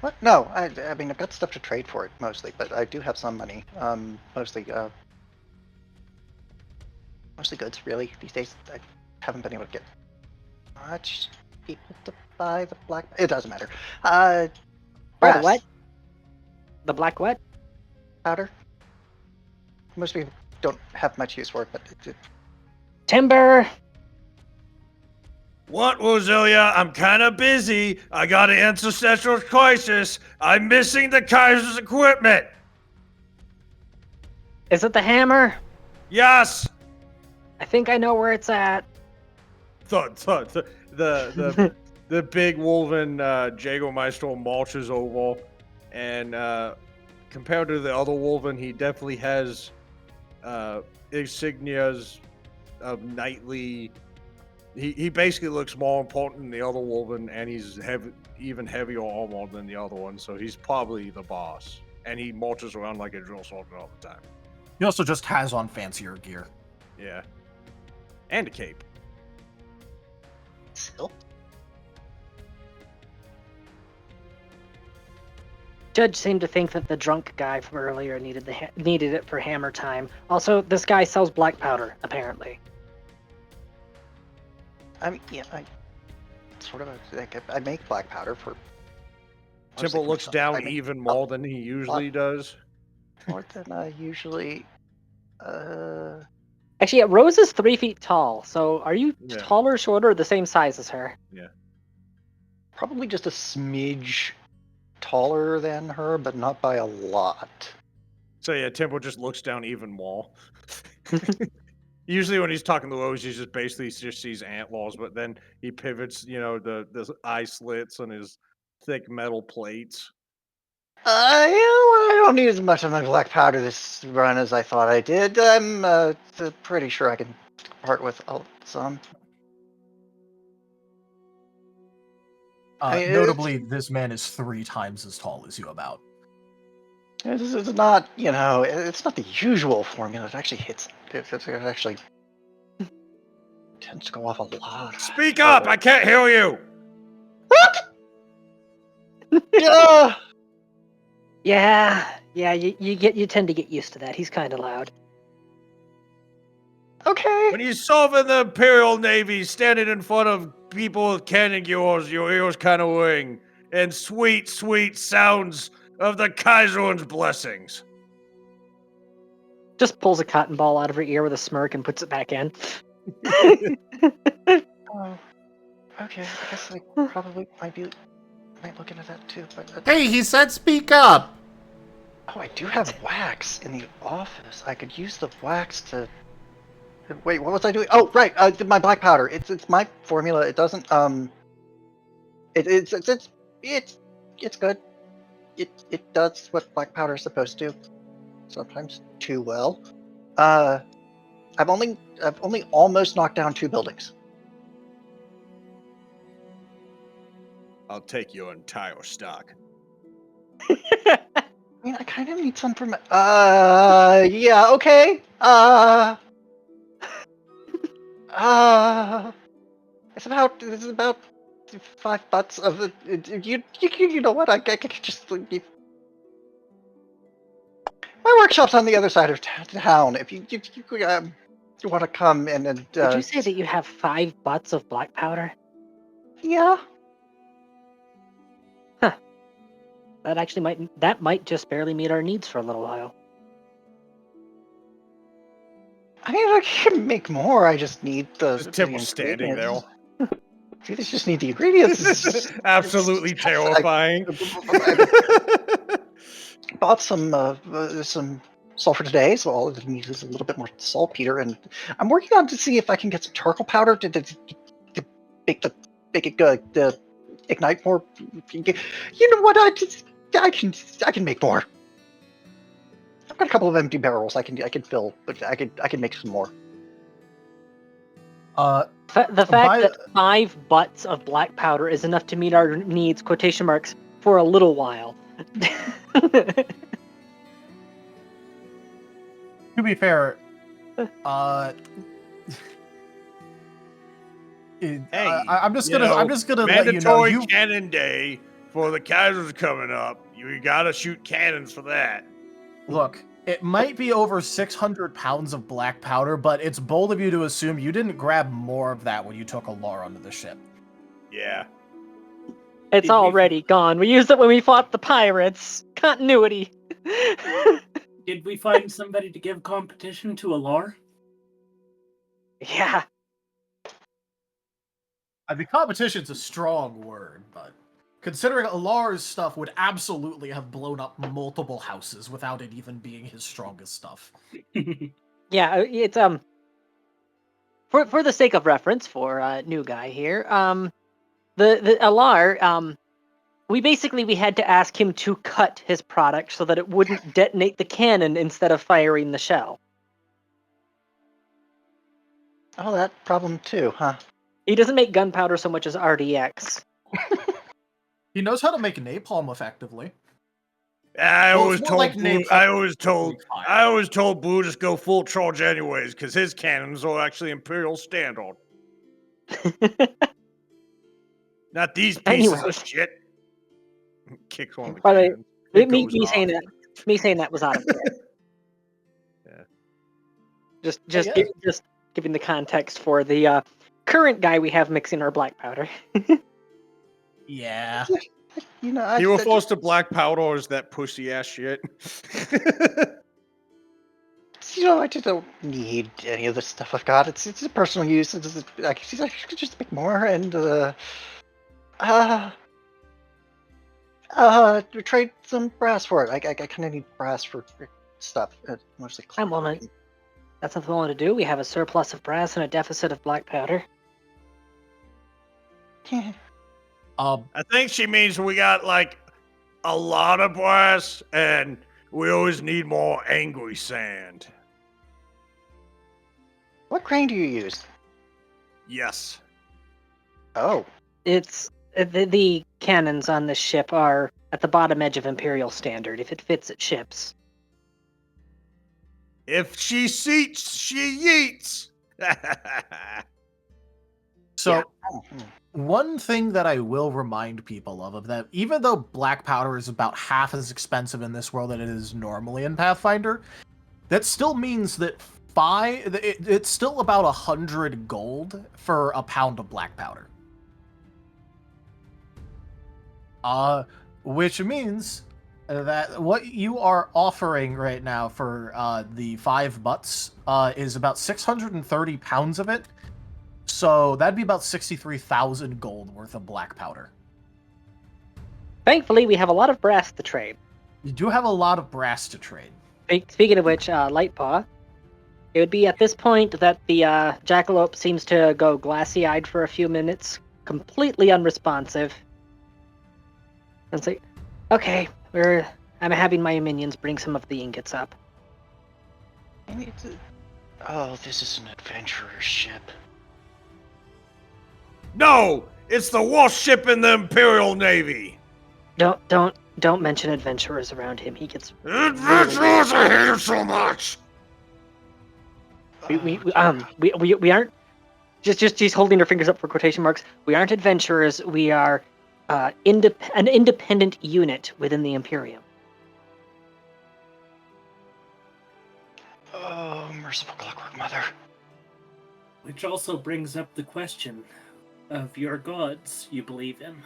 What? No, I mean, I've got stuff to trade for it mostly, but I do have some money. Mostly goods, really. These days, I haven't been able to get much people to buy the black. It doesn't matter. Oh, Brass the what? The black what? powder. Most people don't have much use for it, but Timber! What, Roselia? I'm kind of busy. I got an ancestral crisis. I'm missing the Kaiser's equipment. Is it the hammer? Yes. I think I know where it's at. The big wolven Jägermeister marches over, and compared to the other wolven, he definitely has insignias of knightly. He basically looks more important than the other wolven, and he's even heavier armor than the other one, so he's probably the boss. And he marches around like a drill sergeant all the time. He also just has on fancier gear. Yeah. And a cape. still. Judge seemed to think that the drunk guy from earlier needed it for hammer time. Also, this guy sells black powder, apparently. I mean, yeah, I make black powder for. Temple looks down even more than he usually does. More than I usually. Actually, yeah, Rose is 3 feet tall, so are you Yeah. taller, shorter, or the same size as her? Yeah. Probably just a smidge taller than her, but not by a lot. So yeah, Temple just looks down even more. Usually when he's talking to Rose, he just basically just sees antlers, but then he pivots, the eye slits on his thick metal plates. I don't need as much of my black powder this run as I thought I did. I'm pretty sure I can part with some. I mean, Notably, this man is 3 times as tall as you about. It's not, it's not the usual formula. It actually hits. It actually tends to go off a lot. Speak up! I can't hear you! What? Yeah. Yeah, you tend to get used to that. He's kind of loud. Okay. When you serve in the Imperial Navy, standing in front of people with cannon gears, your ears kind of ring, and sweet, sweet sounds of the Kaiser's blessings. Just pulls a cotton ball out of her ear with a smirk and puts it back in. Oh, okay. I guess I probably might look into that too. But Hey, he said speak up! oh, I do have wax in the office. I could use the wax to. Wait, what was I doing? Oh, right. My black powder. It's my formula. It doesn't It's good. It does what black powder is supposed to. Sometimes too well. I've only almost knocked down 2 buildings. I'll take your entire stock. I mean, I kind of need some for my. Yeah, okay. It's about 5 butts of it. You know what? I could just. My workshop's on the other side of town. If you want to come and Did you say that you have 5 butts of black powder? yeah. That actually might just barely meet our needs for a little while. I mean, I can make more. I just need the. Just Temple standing there. You just need the ingredients. Absolutely terrifying. I bought some sulfur today, so all it needs is a little bit more saltpeter, and I'm working on to see if I can get some charcoal powder to make it good, ignite more. You know what? I can make more. I've got a couple of empty barrels I can fill, but I can make some more. The fact that 5 butts of black powder is enough to meet our needs, quotation marks, for a little while. To be fair, Hey, I'm just gonna let you know. Mandatory cannon day for the Kaisers coming up. You gotta shoot cannons for that. Look, it might be over 600 pounds of black powder, but it's bold of you to assume you didn't grab more of that when you took Alar onto the ship. Yeah. It's already gone. We used it when we fought the pirates. Continuity. Did we find somebody to give competition to Alar? Yeah. I mean, competition's a strong word, but considering Alar's stuff would absolutely have blown up multiple houses without it even being his strongest stuff. Yeah, it's for the sake of reference for new guy here, the Alar, we had to ask him to cut his product so that it wouldn't detonate the cannon instead of firing the shell. Oh, that problem too, huh? He doesn't make gunpowder so much as RDX. He knows how to make napalm effectively. I Well, always it's more told like Blue, napalm. I always told Blue just go full charge anyways, because his cannons are actually Imperial standard. Not these pieces of shit. Kick one of the By the way, cannons. It me goes off. saying that was out of character. Yeah. Just giving the context for the current guy we have mixing our black powder. Yeah. You know, He will force to black powder or is that pussy ass shit. You know, I just don't need any of the stuff I've got. It's a personal use. I could just make more and trade some brass for it. I kind of need brass for stuff. Mostly. I'm willing. That's something we want to do. We have a surplus of brass and a deficit of black powder. I think she means we got like a lot of brass and we always need more angry sand. What grain do you use? Yes. Oh. It's the cannons on this ship are at the bottom edge of Imperial standard. If it fits, it ships. If she seats, she yeets. So, one thing that I will remind people of that even though black powder is about half as expensive in this world than it is normally in Pathfinder, that still means that it's still about 100 gold for a pound of black powder. Which means That what you are offering right now for the 5 butts is about 630 pounds of it. So that'd be about 63,000 gold worth of black powder. Thankfully, we have a lot of brass to trade. You do have a lot of brass to trade. Speaking of which, Lightpaw, it would be at this point that the jackalope seems to go glassy-eyed for a few minutes, completely unresponsive. And say, okay, I'm having my minions bring some of the ingots up. Oh, this is an adventurer's ship. No! It's the worst ship in the Imperial Navy! Don't mention adventurers around him. He gets Adventurers! I hate it so much! we aren't just she's holding her fingers up for quotation marks. We aren't adventurers. We are an independent unit within the Imperium. Oh, merciful clockwork mother. Which also brings up the question of your gods you believe in.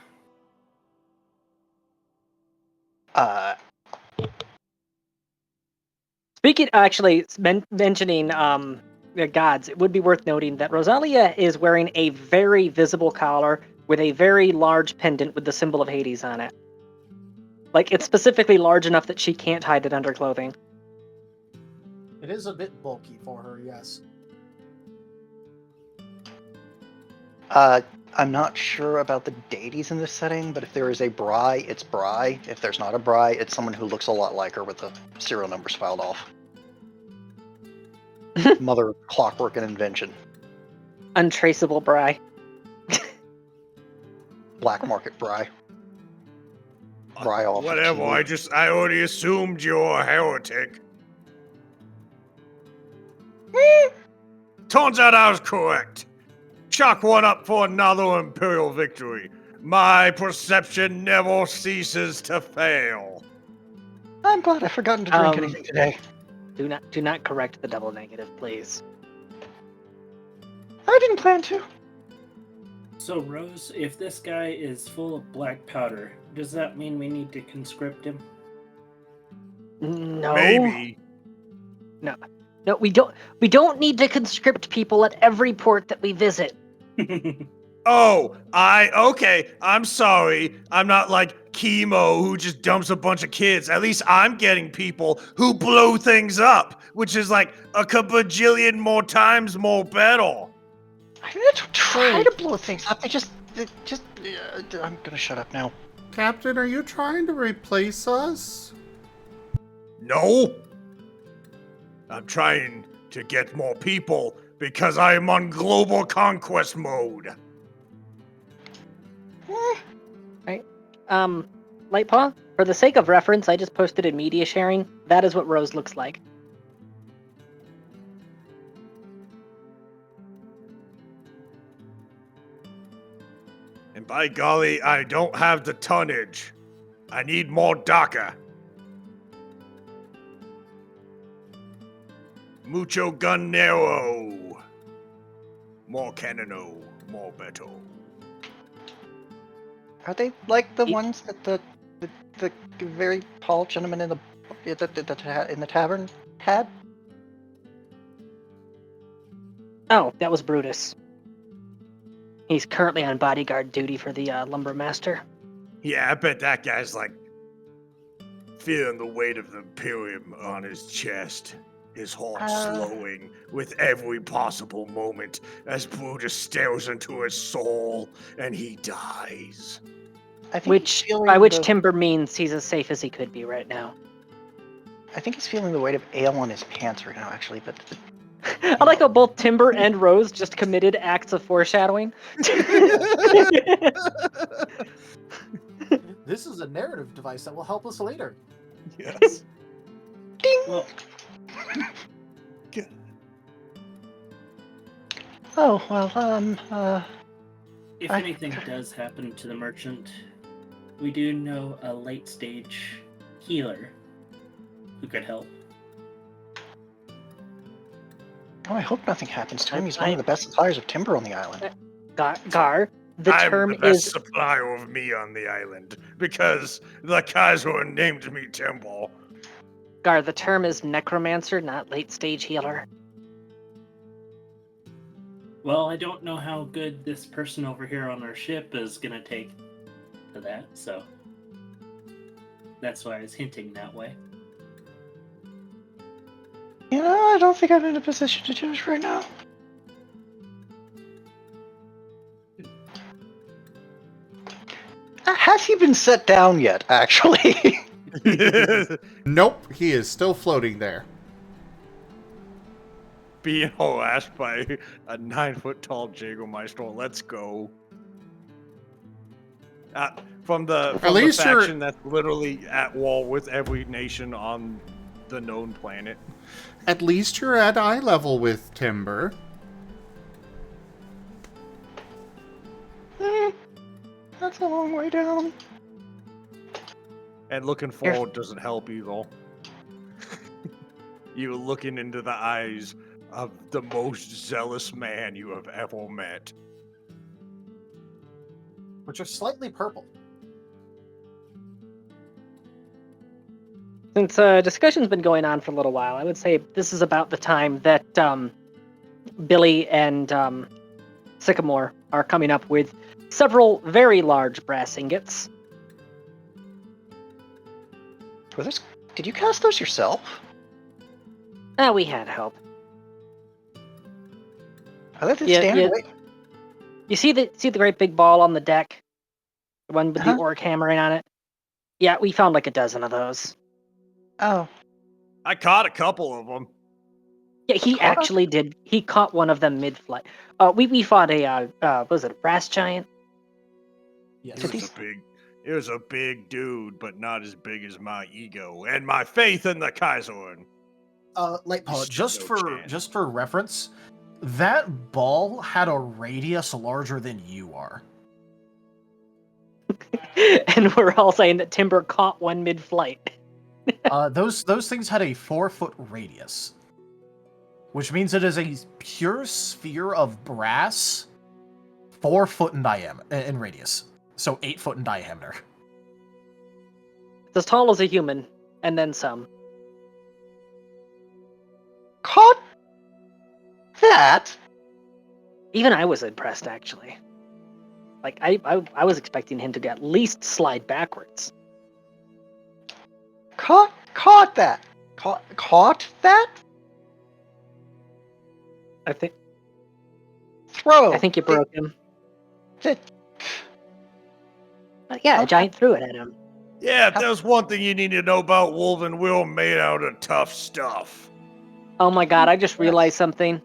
Speaking, actually, mentioning the gods, it would be worth noting that Rosalia is wearing a very visible collar with a very large pendant with the symbol of Hades on it. Like, it's specifically large enough that she can't hide it under clothing. It is a bit bulky for her, yes. I'm not sure about the deities in this setting, but if there is a Bri, it's Bri. If there's not a Bri, it's someone who looks a lot like her with the serial numbers filed off. Mother of clockwork and invention. Untraceable Bri. Black market Bri. Bri off. Whatever, I already assumed you're a heretic. Turns out I was correct. Chalk one up for another Imperial victory. My perception never ceases to fail. I'm glad I've forgotten to drink anything today. Do not correct the double negative, please. I didn't plan to. So, Rose, if this guy is full of black powder, does that mean we need to conscript him? No. Maybe. No, we don't need to conscript people at every port that we visit. Okay, I'm sorry. I'm not like Chemo who just dumps a bunch of kids. At least I'm getting people who blow things up, which is like a kabajillion more times more better. I didn't try to blow things up. I'm gonna shut up now. Captain, are you trying to replace us? No. I'm trying to get more people because I am on global conquest mode. Right. Lightpaw, for the sake of reference, I just posted in media sharing. That is what Rose looks like. And by golly, I don't have the tonnage. I need more DACA. Mucho gunnero. More cannono, more beto. Are they like the ones that the very tall gentleman in the tavern had? Oh, that was Brutus. He's currently on bodyguard duty for the lumbermaster. Yeah, I bet that guy's like feeling the weight of the Imperium on his chest. His heart slowing with every possible moment as Brutus stares into his soul and he dies. By which Timber means he's as safe as he could be right now. I think he's feeling the weight of ale on his pants right now, actually, but... I like how both Timber and Rose just committed acts of foreshadowing. This is a narrative device that will help us later. Yes. Ding! Well, oh, well, if anything does happen to the merchant, we do know a late-stage healer who could help. Oh, I hope nothing happens to him. He's one of the best suppliers of timber on the island. Gar, The I'm term the best is supplier of me on the island because the Kaiser named me Temple. Gar. The term is necromancer, not late stage healer. Well, I don't know how good this person over here on our ship is gonna take to that, so that's why I was hinting that way. You know, I don't think I'm in a position to judge right now. Has he been set down yet, actually? Nope, he is still floating there. Being harassed by a 9-foot-tall Jägermeister. Let's go. From the least you're- faction that's literally at war with every nation on the known planet. At least you're at eye level with Timber. That's a long way down. And looking forward doesn't help either. You're looking into the eyes of the most zealous man you have ever met. Which are slightly purple. Since discussion's been going on for a little while, I would say this is about the time that Billy and Sycamore are coming up with several very large brass ingots. Did you cast those yourself? We had help. I let it Yeah, stand yeah. away. You see the great big ball on the deck? The one with the Uh-huh. orc hammering on it? Yeah, we found like a dozen of those. Oh, I caught a couple of them. Yeah, he Caught actually did. He caught one of them mid-flight. We fought a was it a brass giant? Yes. It was a big dude, but not as big as my ego and my faith in the Kaiser. Light Paul, just No for chance. reference, that ball had a radius larger than you are. And we're all saying that Timber caught one mid-flight. Those things had a 4-foot radius, which means it is a pure sphere of brass, 4 foot in diameter in radius, so 8 foot in diameter. It's as tall as a human, and then some. caught that? Even I was impressed, actually. Like, I was expecting him to at least slide backwards. Caught that? Caught that? I think Throw. you broke him. It- Yeah, a Okay. giant threw it at him. Yeah, if there's one thing you need to know about Wolven, we're made out of tough stuff. Oh my god, I just realized something.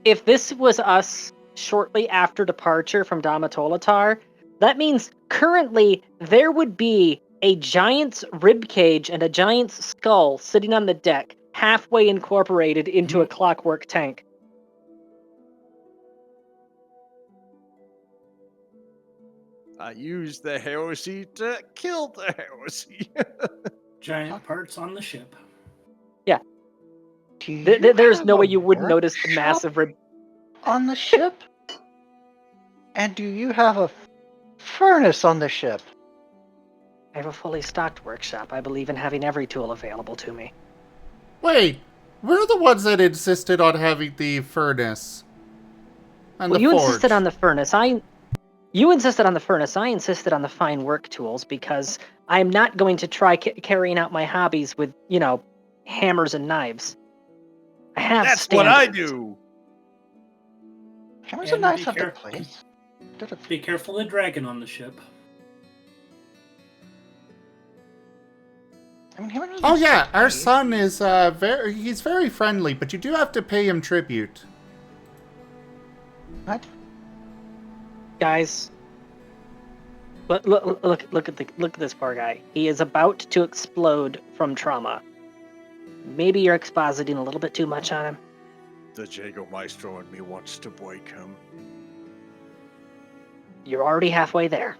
If this was us shortly after departure from Damatolatar, that means currently there would be a giant's ribcage and a giant's skull sitting on the deck, halfway incorporated into a clockwork tank. I used the heresy to kill the heresy. Giant parts on the ship. Do you There's have no a way you wouldn't notice the workshop massive rib. on the ship? And do you have a furnace on the ship? I have a fully stocked workshop. I believe in having every tool available to me. Wait, we're the ones that insisted on having the furnace. And Well, the you forge. insisted on the furnace. You insisted on the furnace. I insisted on the fine work tools because I'm not going to try carrying out my hobbies with, hammers and knives. I have That's what I standards. do. Hammers and And knives be have their careful. place. Be careful of the dragon on the ship. I mean, hammers and Oh knives yeah, have their our place. son is he's very friendly, but you do have to pay him tribute. What? Guys, look at this poor guy. He is about to explode from trauma. Maybe you're expositing a little bit too much on him. The Jägermeister in me wants to break him. You're already halfway there.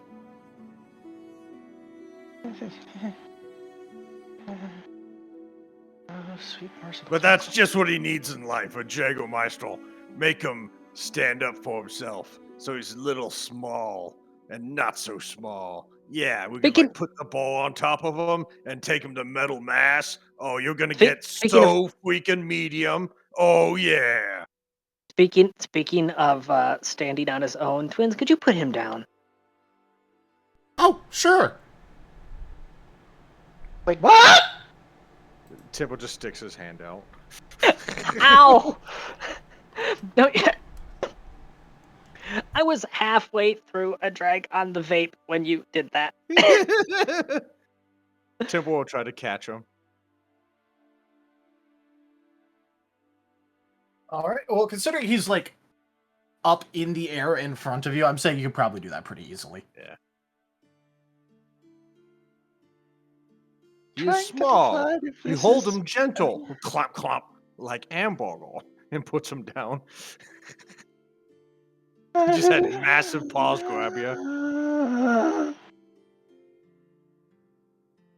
Oh, sweet merciful. But that's just what he needs in life, a Jägermeister. Make him stand up for himself. So he's a little small and not so small. Yeah, we could Speaking- like put the ball on top of him and take him to metal mass. Oh, you're gonna Spe- get speaking of- so freaking medium. Oh yeah. Speaking of standing on his own, twins, could you put him down? Oh, sure. Wait, what? Temple just sticks his hand out. Ow! No, I was halfway through a drag on the vape when you did that. Temple will try to catch him. All right. Well, considering he's like up in the air in front of you, I'm saying you could probably do that pretty easily. Yeah. Trying He's to small. decide if You this hold is- him gentle. Clomp, clomp, like Amborgle, and puts him down. He just had massive paws grab you.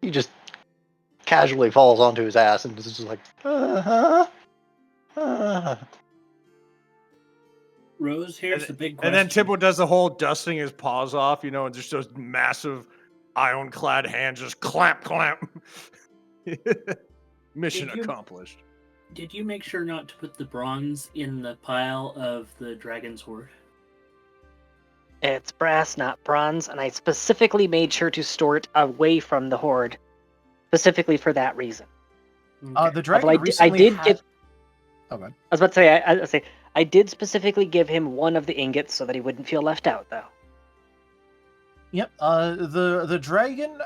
He just casually falls onto his ass and is just like, Rose, here's the big question. And then Temple does the whole dusting his paws off, and just those massive ironclad hands just clamp, clamp. Mission Did you- accomplished. Did you make sure not to put the bronze in the pile of the dragon's hoard? It's brass, not bronze, and I specifically made sure to store it away from the horde, specifically for that reason. The dragon I recently did had... give. Oh, good. I was about to say, I did specifically give him one of the ingots so that he wouldn't feel left out, though. Yep. The dragon,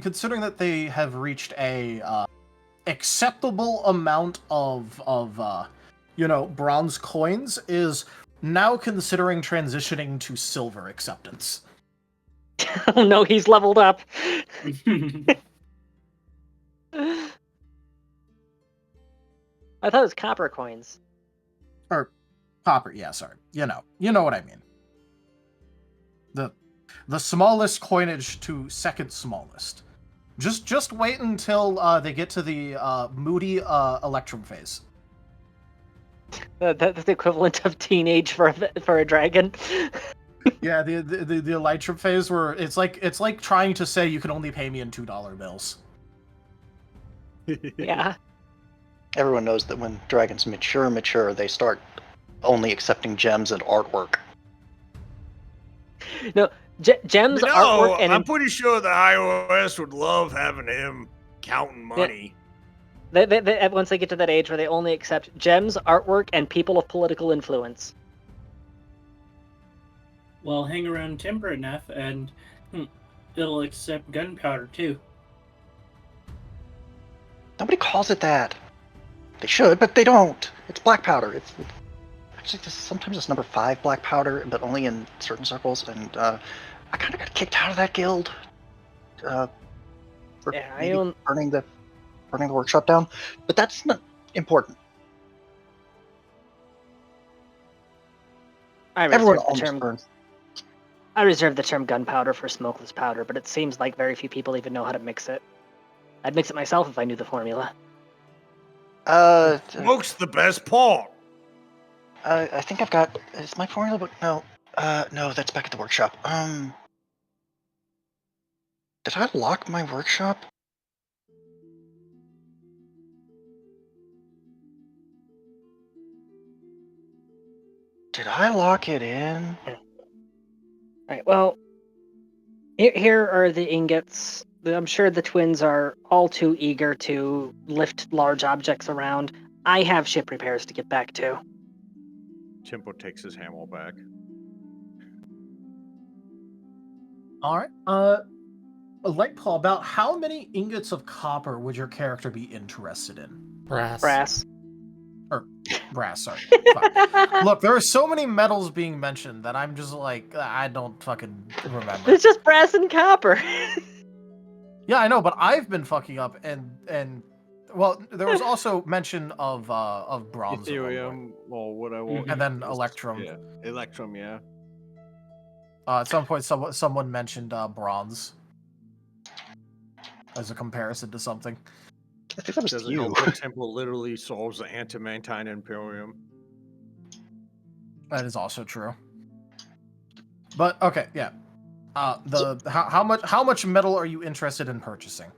considering that they have reached a acceptable amount of bronze coins, is now considering transitioning to silver acceptance. Oh no, he's leveled up. I thought it was copper coins. Or copper, yeah, sorry. You know what I mean. The smallest coinage to second smallest. Just wait until they get to the moody electrum phase. That's the equivalent of teenage for a dragon. Yeah, the electrum phase where it's like trying to say you can only pay me in $2 bills. Yeah. Everyone knows that when dragons mature, they start only accepting gems and artwork. No, gems, No, artwork, and I'm pretty sure the iOS would love having him counting money. they, once they get to that age where they only accept gems, artwork, and people of political influence. Well, hang around timber enough, and it'll accept gunpowder too. Nobody calls it that. They should, but they don't. It's black powder. It's actually sometimes it's number 5 black powder, but only in certain circles. And I kind of got kicked out of that guild for Yeah, maybe burning the workshop down. But that's not important. Everyone almost burns. I reserve the term gunpowder for smokeless powder, but it seems like very few people even know how to mix it. I'd mix it myself if I knew the formula. Smoke's the best part. I think I've got. Is my formula book? No. No, that's back at the workshop. Did I lock my workshop? Did I lock it in? Alright, well, here are the ingots. I'm sure the twins are all too eager to lift large objects around. I have ship repairs to get back to. Tempo takes his hammer back. All right. Light Paul, about how many ingots of copper would your character be interested in? Brass. Or brass, sorry. Fuck. Look, there are so many metals being mentioned that I'm just like, I don't fucking remember. It's just brass and copper. Yeah, I know, but I've been fucking up, and well, there was also mention of bronze, at one point. Ethereum, or what I want. And then electrum. Yeah, electrum, yeah. At some point, someone mentioned bronze as a comparison to something. I think that was Doesn't you. help that Temple literally solves the Antimantine Imperium. That is also true. But okay, yeah. How much metal are you interested in purchasing?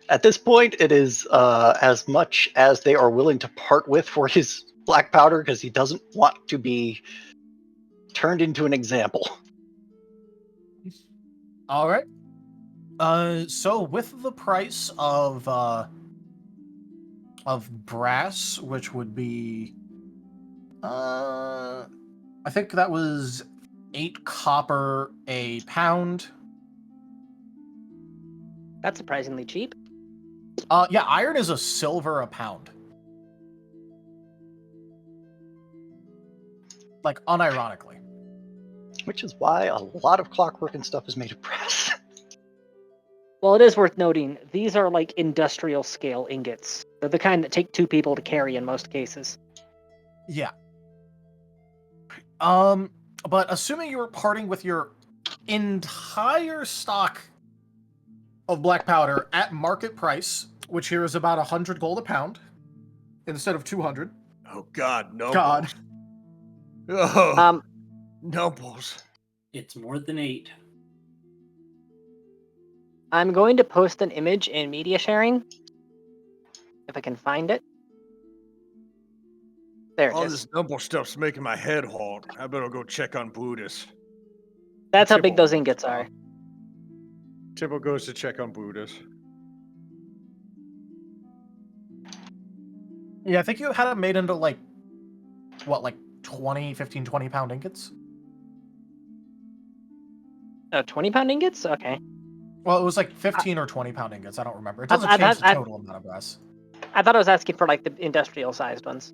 At this point, it is as much as they are willing to part with for his black powder because he doesn't want to be turned into an example. All right. So with the price of brass, which would be, I think that was 8 copper a pound. That's surprisingly cheap. Yeah, iron is a silver a pound. Like, unironically. Which is why a lot of clockwork and stuff is made of brass. Well, it is worth noting, these are like industrial scale ingots. They're the kind that take 2 people to carry in most cases. Yeah. But assuming you were parting with your entire stock of black powder at market price, which here is about 100 gold a pound, instead of 200. Oh God, no. God. Oh, numbers. It's more than 8. I'm going to post an image in media sharing, if I can find it. There it All is. this number stuff's making my head hot. I better go check on Buddhist. That's how big Tipple. those ingots are. Tipple goes to check on Buddhist. Yeah, I think you had it made into, like, what, like 15, 20 pound ingots? Oh, 20-pound ingots? Okay. Well, it was like 15 or 20 pound ingots. I don't remember. It doesn't change the total amount of brass. I thought I was asking for like the industrial-sized ones.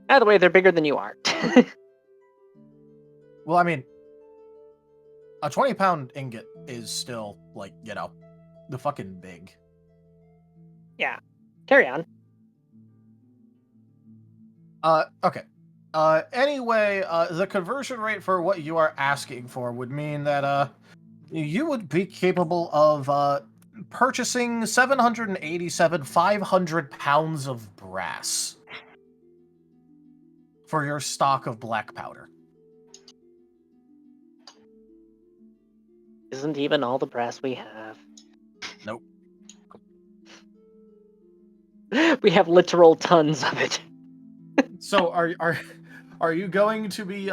By the way, they're bigger than you are. Well, I mean, a 20 pound ingot is still, like, you know, the fucking big. Yeah. Carry on. Okay. Anyway, the conversion rate for what you are asking for would mean that, you would be capable of, purchasing 500 pounds of brass for your stock of black powder. Isn't even all the brass we have. Nope. We have literal tons of it. So are you going to be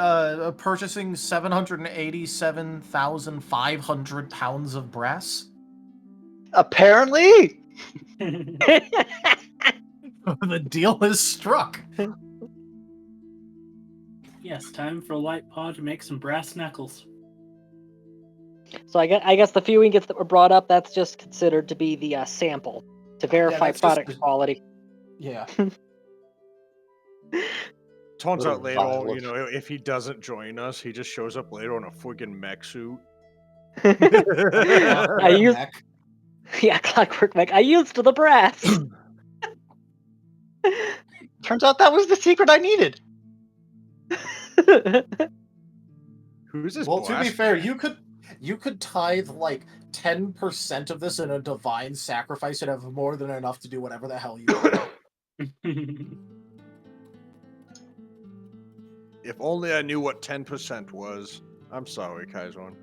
purchasing 787,500 pounds of brass? Apparently. The deal is struck. Yes, time for Light Paw to make some brass knuckles. So I guess the few ingots that were brought up, that's just considered to be the sample to verify that's just product quality. Yeah. Turns Little out later, vial you of- know, if he doesn't join us, he just shows up later in a freaking mech suit. I used, yeah, clockwork mech. I used the brass. Turns out that was the secret I needed. Who's this? Well, to be blast fair, guy? you could tithe like 10% of this in a divine sacrifice and have more than enough to do whatever the hell you want. If only I knew what 10% was. I'm sorry, Kaizon.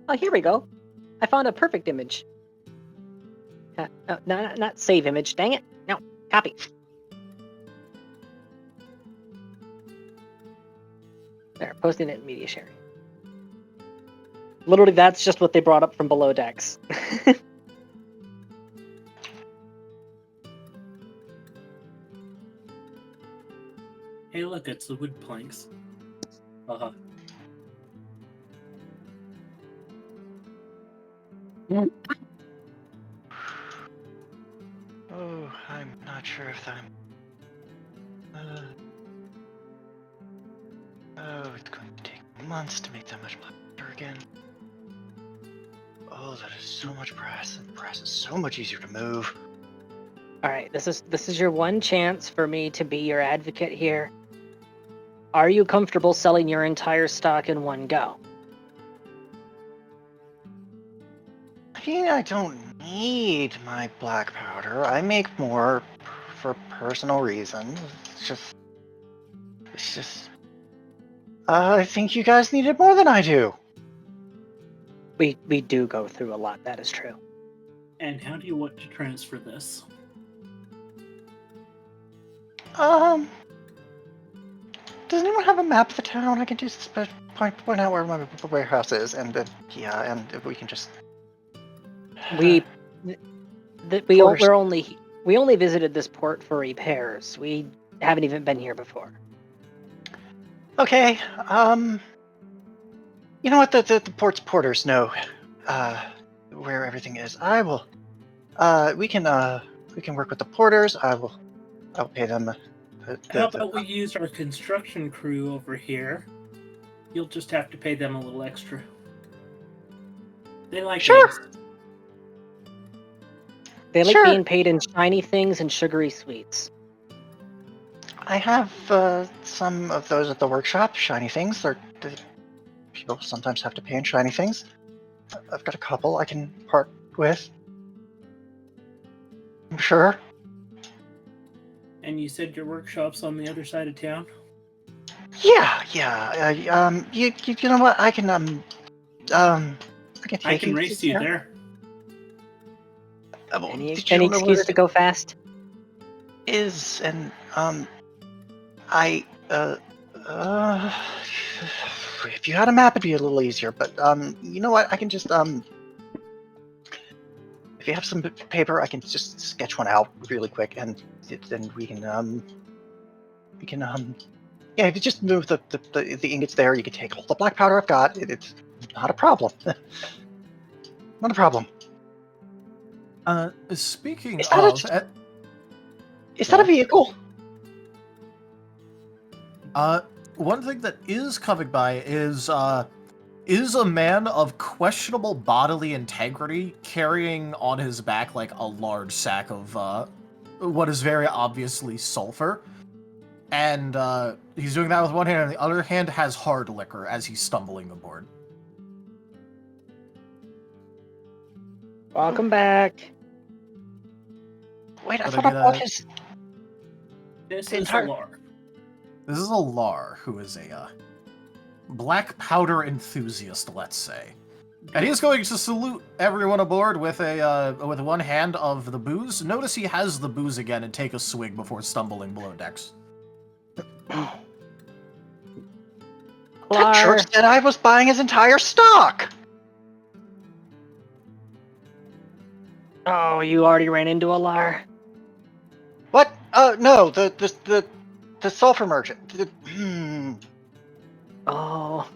Oh, here we go. I found a perfect image. No, not save image. Dang it. No, copy. There, posting it in media sharing. Literally, that's just what they brought up from below decks. Hey, look, it's the wood planks. Uh-huh. Oh, I'm not sure if I'm. Oh, it's going to take months to make that much powder again. Oh, that is so much brass, and brass is so much easier to move. All right, this is your one chance for me to be your advocate here. Are you comfortable selling your entire stock in one go? I mean, I don't need my black powder. I make more for personal reasons. It's just. I think you guys need it more than I do. We do go through a lot, that is true. And how do you want to transfer this? Does anyone have a map of the town? I can just point out where my warehouse is, and if we can just. We Porters. we only visited this port for repairs. We haven't even been here before. Okay. You know what? The port's porters know where everything is. I will. We can work with the porters. I'll pay them. How about we use our construction crew over here? You'll just have to pay them a little extra. They like Sure. eggs. They like Sure. being paid in shiny things and sugary sweets. I have some of those at the workshop. Shiny things. People sometimes have to pay in shiny things. I've got a couple I can part with. I'm sure. And you said your workshop's on the other side of town? Yeah. You know what? I can take I can you race you there. Any Did you know where excuse to go fast? is and if you had a map it'd be a little easier, but you know what, I can just if you have some paper I can just sketch one out really quick, and then we can yeah, if you just move the ingots there, you can take all the black powder I've got. It's not a problem. Not a problem. Speaking Is that of, Is that a vehicle? one thing that is coming by is a man of questionable bodily integrity carrying on his back like a large sack of what is very obviously sulfur. And he's doing that with one hand, and the other hand has hard liquor as he's stumbling aboard. Welcome back. Wait, I But thought I again, bought his. This The is entire- Alar. This is a Lar, who is a black powder enthusiast, let's say. And he is going to salute everyone aboard with with one hand of the booze. Notice he has the booze again and take a swig before stumbling below decks. That Lar, jerk said I was buying his entire stock. oh, you already ran into a Lar? What? No, the sulfur merchant. Oh.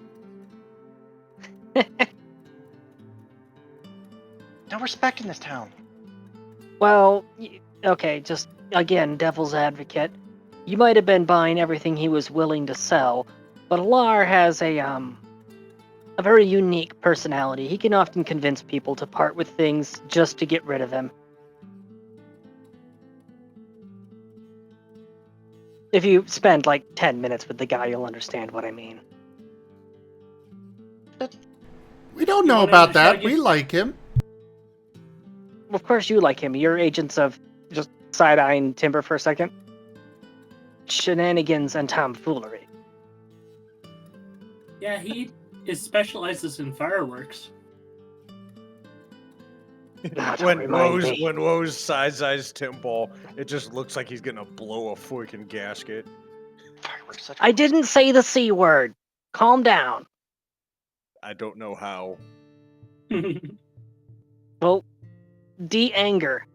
No respect in this town. Well, okay, just again, devil's advocate. You might have been buying everything he was willing to sell, but Alar has a very unique personality. He can often convince people to part with things just to get rid of them. If you spend like 10 minutes with the guy, you'll understand what I mean. We don't You know want him about to that. show We you? like him. Of course you like him. You're agents of just side-eyeing Timber for a second. Shenanigans and tomfoolery. Yeah, he specializes in fireworks. Don't When remind me. Woes side-eyes Timbal, it just looks like he's gonna blow a freaking gasket. Fireworks, such I didn't say the C word. Calm down. I don't know how. Well, de-anger.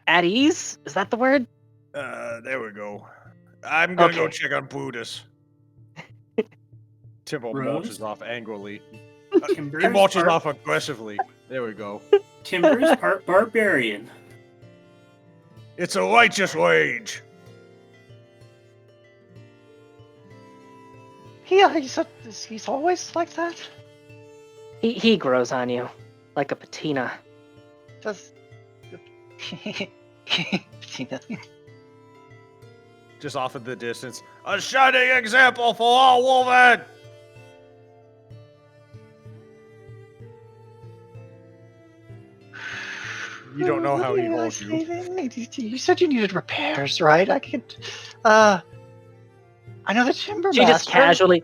At ease? Is that the word? There we go. I'm gonna go Okay. check on Buddhist. Timbal Rose? marches off angrily. Timber's He marches part- off aggressively. There we go. Timber's part barbarian. It's a righteous rage. he's always like that. He grows on you. Like a patina. Does. Just off in the distance. A shining example for all women! You don't know how What he are you holds you. saving? You said you needed repairs, right? I could. I know the timber She just master.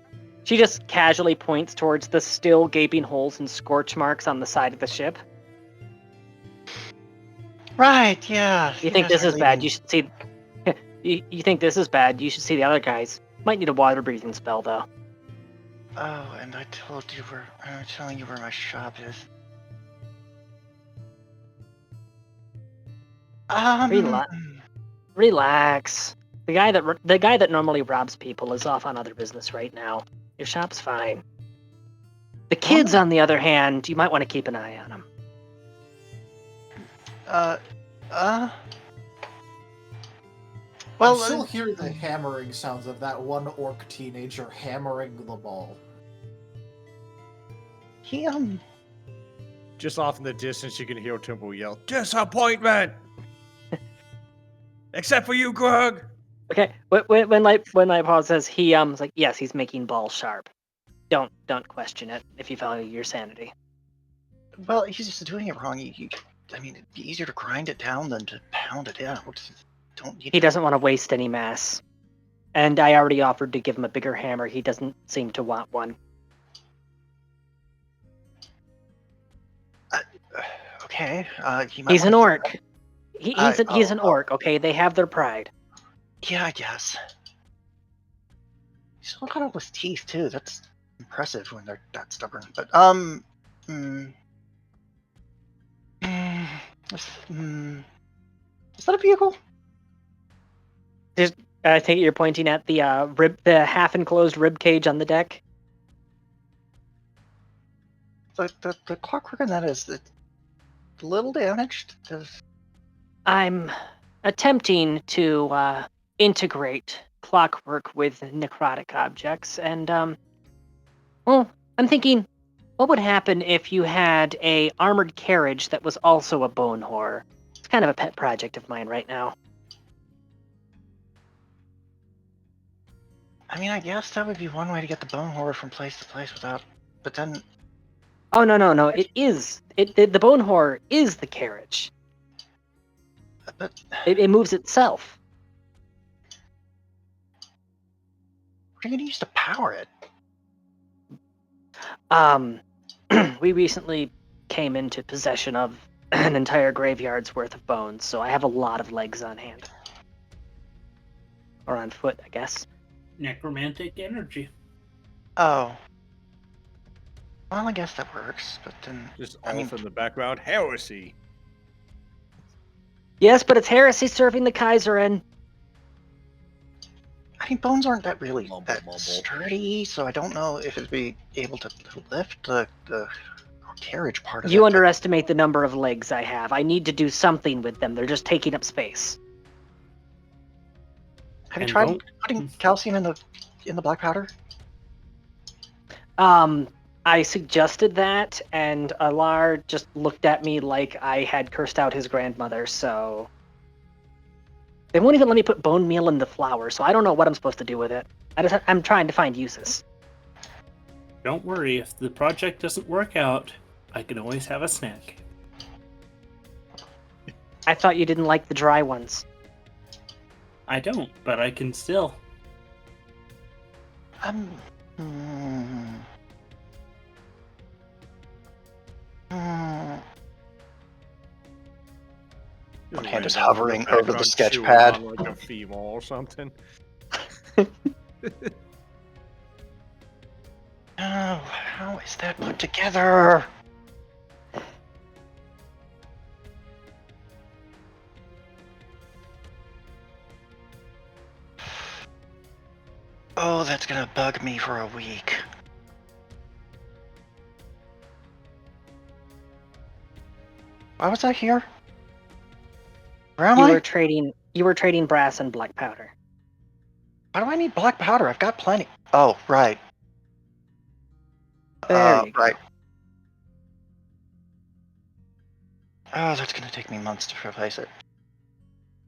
casually points towards the still gaping holes and scorch marks on the side of the ship. Right, yeah. You think guys this are is bad? leaving. You should see. You think this is bad? You should see the other guys. Might need a water breathing spell though. Oh, and I'm telling you where my shop is. Relax. Relax. The guy that normally robs people is off on other business right now. Your shop's fine. The kids, on the other hand, you might want to keep an eye on them. Well, you still hear the hammering sounds of that one orc teenager hammering the ball. He Just off in the distance, you can hear Temple yell, "Disappointment!" Except for you, Grug. Okay, when my Paul says is like, yes, he's making balls sharp. Don't question it if you value your sanity. Well, he's just doing it wrong. I mean, it'd be easier to grind it down than to pound it out. He doesn't want to waste any mass. And I already offered to give him a bigger hammer. He doesn't seem to want one. Okay. He's an orc. He's an orc, okay? They have their pride. Yeah, I guess. He's still got all his teeth, too. That's impressive when they're that stubborn. But, is that a vehicle? I take it you're pointing at the the half-enclosed rib cage on the deck. The clockwork on that is a little damaged. I'm attempting to integrate clockwork with necrotic objects, and well, I'm thinking, what would happen if you had a armored carriage that was also a bone horror? It's kind of a pet project of mine right now. I mean, I guess that would be one way to get the bone horror from place to place without. But then. Oh no! It is the bone horror is the carriage. But it moves itself. What are you gonna use to power it? We recently came into possession of an entire graveyard's worth of bones, so I have a lot of legs on hand. Or on foot, I guess. Necromantic energy. Oh. Well, I guess that works, but then... Just off in the background, heresy. Yes, but it's heresy serving the Kaiserin. I mean, bones aren't that really sturdy, so I don't know if it'd be able to lift the carriage part of it. You underestimate the number of legs I have. I need to do something with them. They're just taking up space. Have you tried putting calcium in the black powder? I suggested that, and Alar just looked at me like I had cursed out his grandmother, so... They won't even let me put bone meal in the flour, so I don't know what I'm supposed to do with it. I'm trying to find uses. Don't worry, if the project doesn't work out, I can always have a snack. I thought you didn't like the dry ones. I don't, but I can still. One hand is hovering over the sketch pad. Like a female or something. Oh, how is that put together? Oh, that's gonna bug me for a week. Why was I here? Where am I? You were trading brass and black powder. Why do I need black powder? I've got plenty. Oh, right. There you go. Right. Oh, that's gonna take me months to replace it.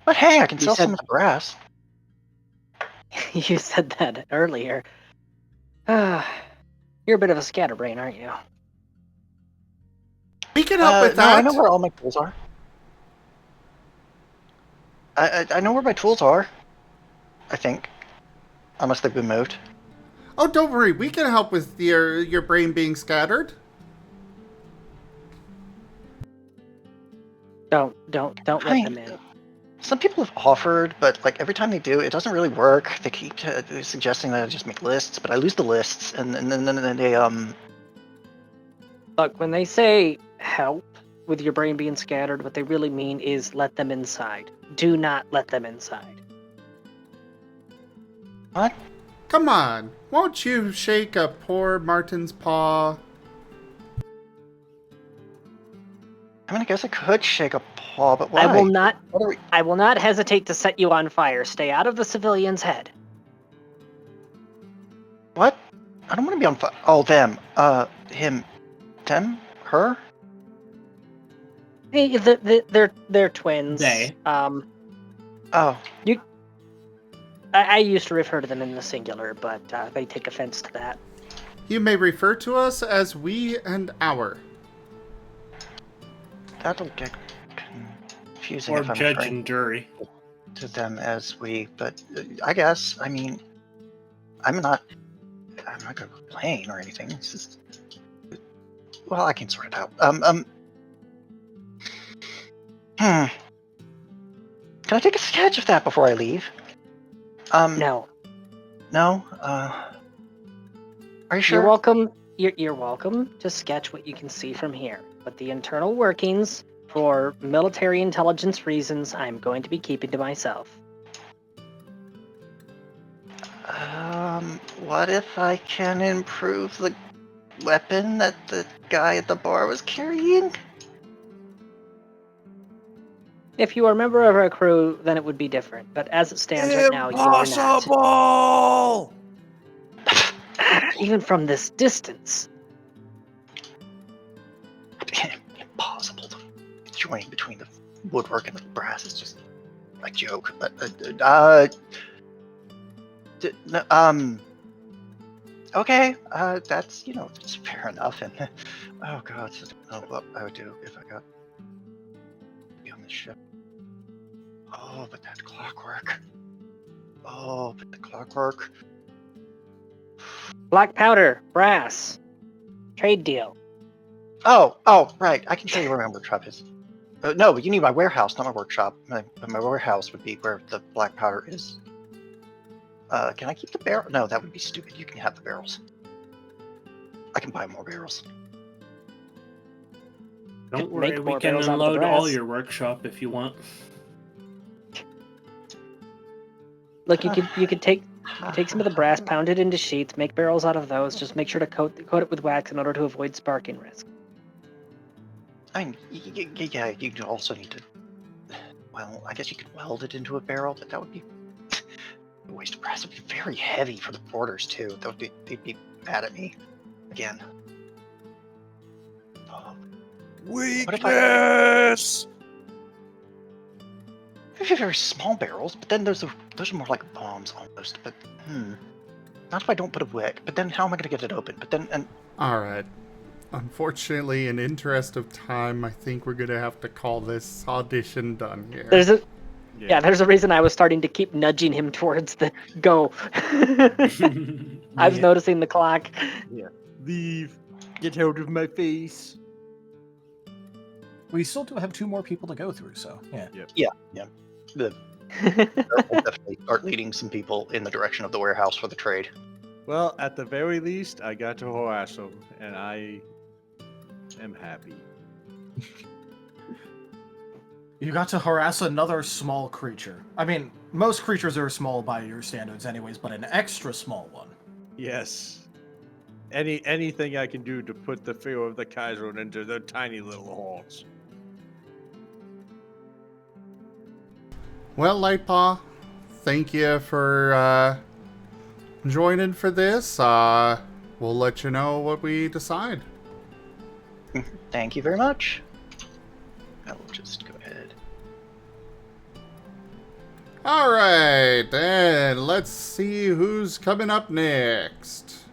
But hey, I can sell some of the brass. You said that earlier. You're a bit of a scatterbrain, aren't you? We can help with No, that. I know where all my tools are. I know where my tools are. I think. Unless they've been moved. Oh, don't worry. We can help with your brain being scattered. Don't let I mean, them in. some people have offered, but like every time they do, it doesn't really work. They keep suggesting that I just make lists, but I lose the lists, and then they Look, when they say help with your brain being scattered, what they really mean is let them inside. Do not let them inside. What? Come on. Won't you shake a poor Marten's paw? I mean, I guess I could shake a paw, but why? I will not. What are we? I will not hesitate to set you on fire. Stay out of the civilian's head. What? I don't want to be on fire. Oh, them. Him. Them? Her? Hey, they're twins. They. Oh. I used to refer to them in the singular, but they take offense to that. You may refer to us as we and our. That'll get confusing Or if I'm judge referring and jury. to them as we, but I guess, I mean, I'm not gonna complain or anything. It's just, well, I can sort it out. Can I take a sketch of that before I leave? No. No? Are you sure? You're welcome. You're welcome to sketch what you can see from here. But the internal workings, for military intelligence reasons, I'm going to be keeping to myself. What if I can improve the weapon that the guy at the bar was carrying? If you are a member of our crew, then it would be different. But as it stands right now, you are not. Impossible! Even from this distance. Impossible. The joining between the woodwork and the brass is just a joke. But okay. That's that's fair enough. And oh god, I don't know what I would do if I got to be on this ship. Oh, but that clockwork. Oh, but the clockwork. Black powder, brass, trade deal. Oh, right. I can show you where my workshop is. No, but you need my warehouse, not my workshop. My warehouse would be where the black powder is. Can I keep the barrel? No, that would be stupid. You can have the barrels. I can buy more barrels. Don't Make worry, we more can barrels out of the unload all brass. your workshop if you want. Look, you could take some of the brass, pound it into sheets, make barrels out of those. Just make sure to coat it with wax in order to avoid sparking risk. I mean, yeah, you also need to. Well, I guess you could weld it into a barrel, but that would be a waste of brass. It would be very heavy for the porters too. They'd be mad at me again. Oh. Weakness! They're very small barrels, but then those are more like bombs almost. But not if I don't put a wick. But then how am I going to get it open? But then All right. Unfortunately, in interest of time, I think we're gonna have to call this audition done here. There's a reason I was starting to keep nudging him towards the go. I was noticing the clock. Yeah. Leave. Get out of my face. We still do have 2 more people to go through, so yeah. yeah. We'll definitely start leading some people in the direction of the warehouse for the trade. Well, at the very least, I got to harass him, and I am happy. You got to harass another small creature. I mean, most creatures are small by your standards anyways, but an extra small one. Yes. Anything I can do to put the fear of the Kaiser into their tiny little hearts. Well, Lightpaw, thank you for joining for this. We'll let you know what we decide. Thank you very much. I will just go ahead. All right, then let's see who's coming up next.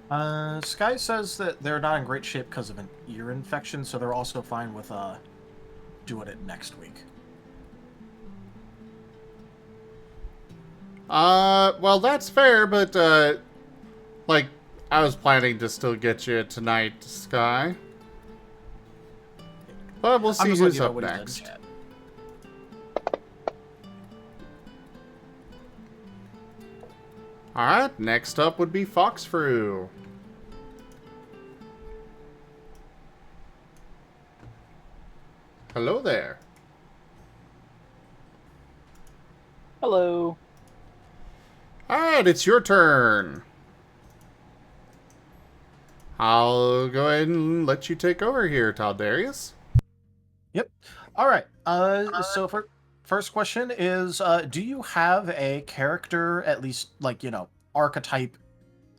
Sky says that they're not in great shape because of an ear infection, so they're also fine with doing it next week. Well, that's fair, but, like, I was planning to still get you tonight, Sky. But we'll I'm see just who's letting you know up what he's done, next. chat. Alright, next up would be Foxfrew. Hello there. Hello. Alright, it's your turn. I'll go ahead and let you take over here, Taldarius. Yep. All right. So for first question is, do you have a character, at least like archetype,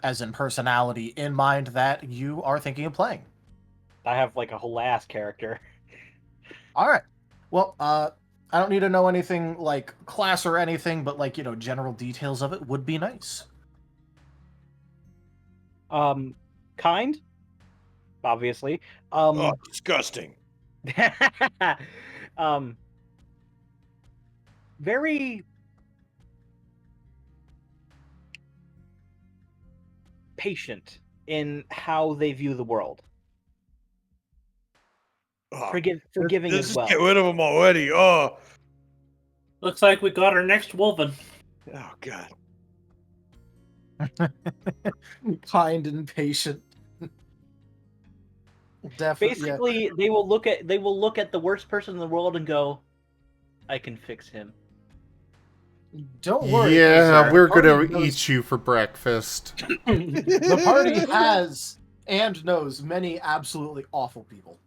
as in personality, in mind that you are thinking of playing? I have like a whole ass character. All right. Well, I don't need to know anything like class or anything, but like general details of it would be nice. Kind, obviously. Oh, disgusting. Very patient in how they view the world. Oh, Forgiving let's as just well. get rid of them already. Oh, Looks like we got our next Wolven. oh God. Kind and patient. Definitely. Basically, they will look at the worst person in the world and go, "I can fix him." Don't worry. Yeah, the we're party gonna knows- eat you for breakfast. The party has and knows many absolutely awful people.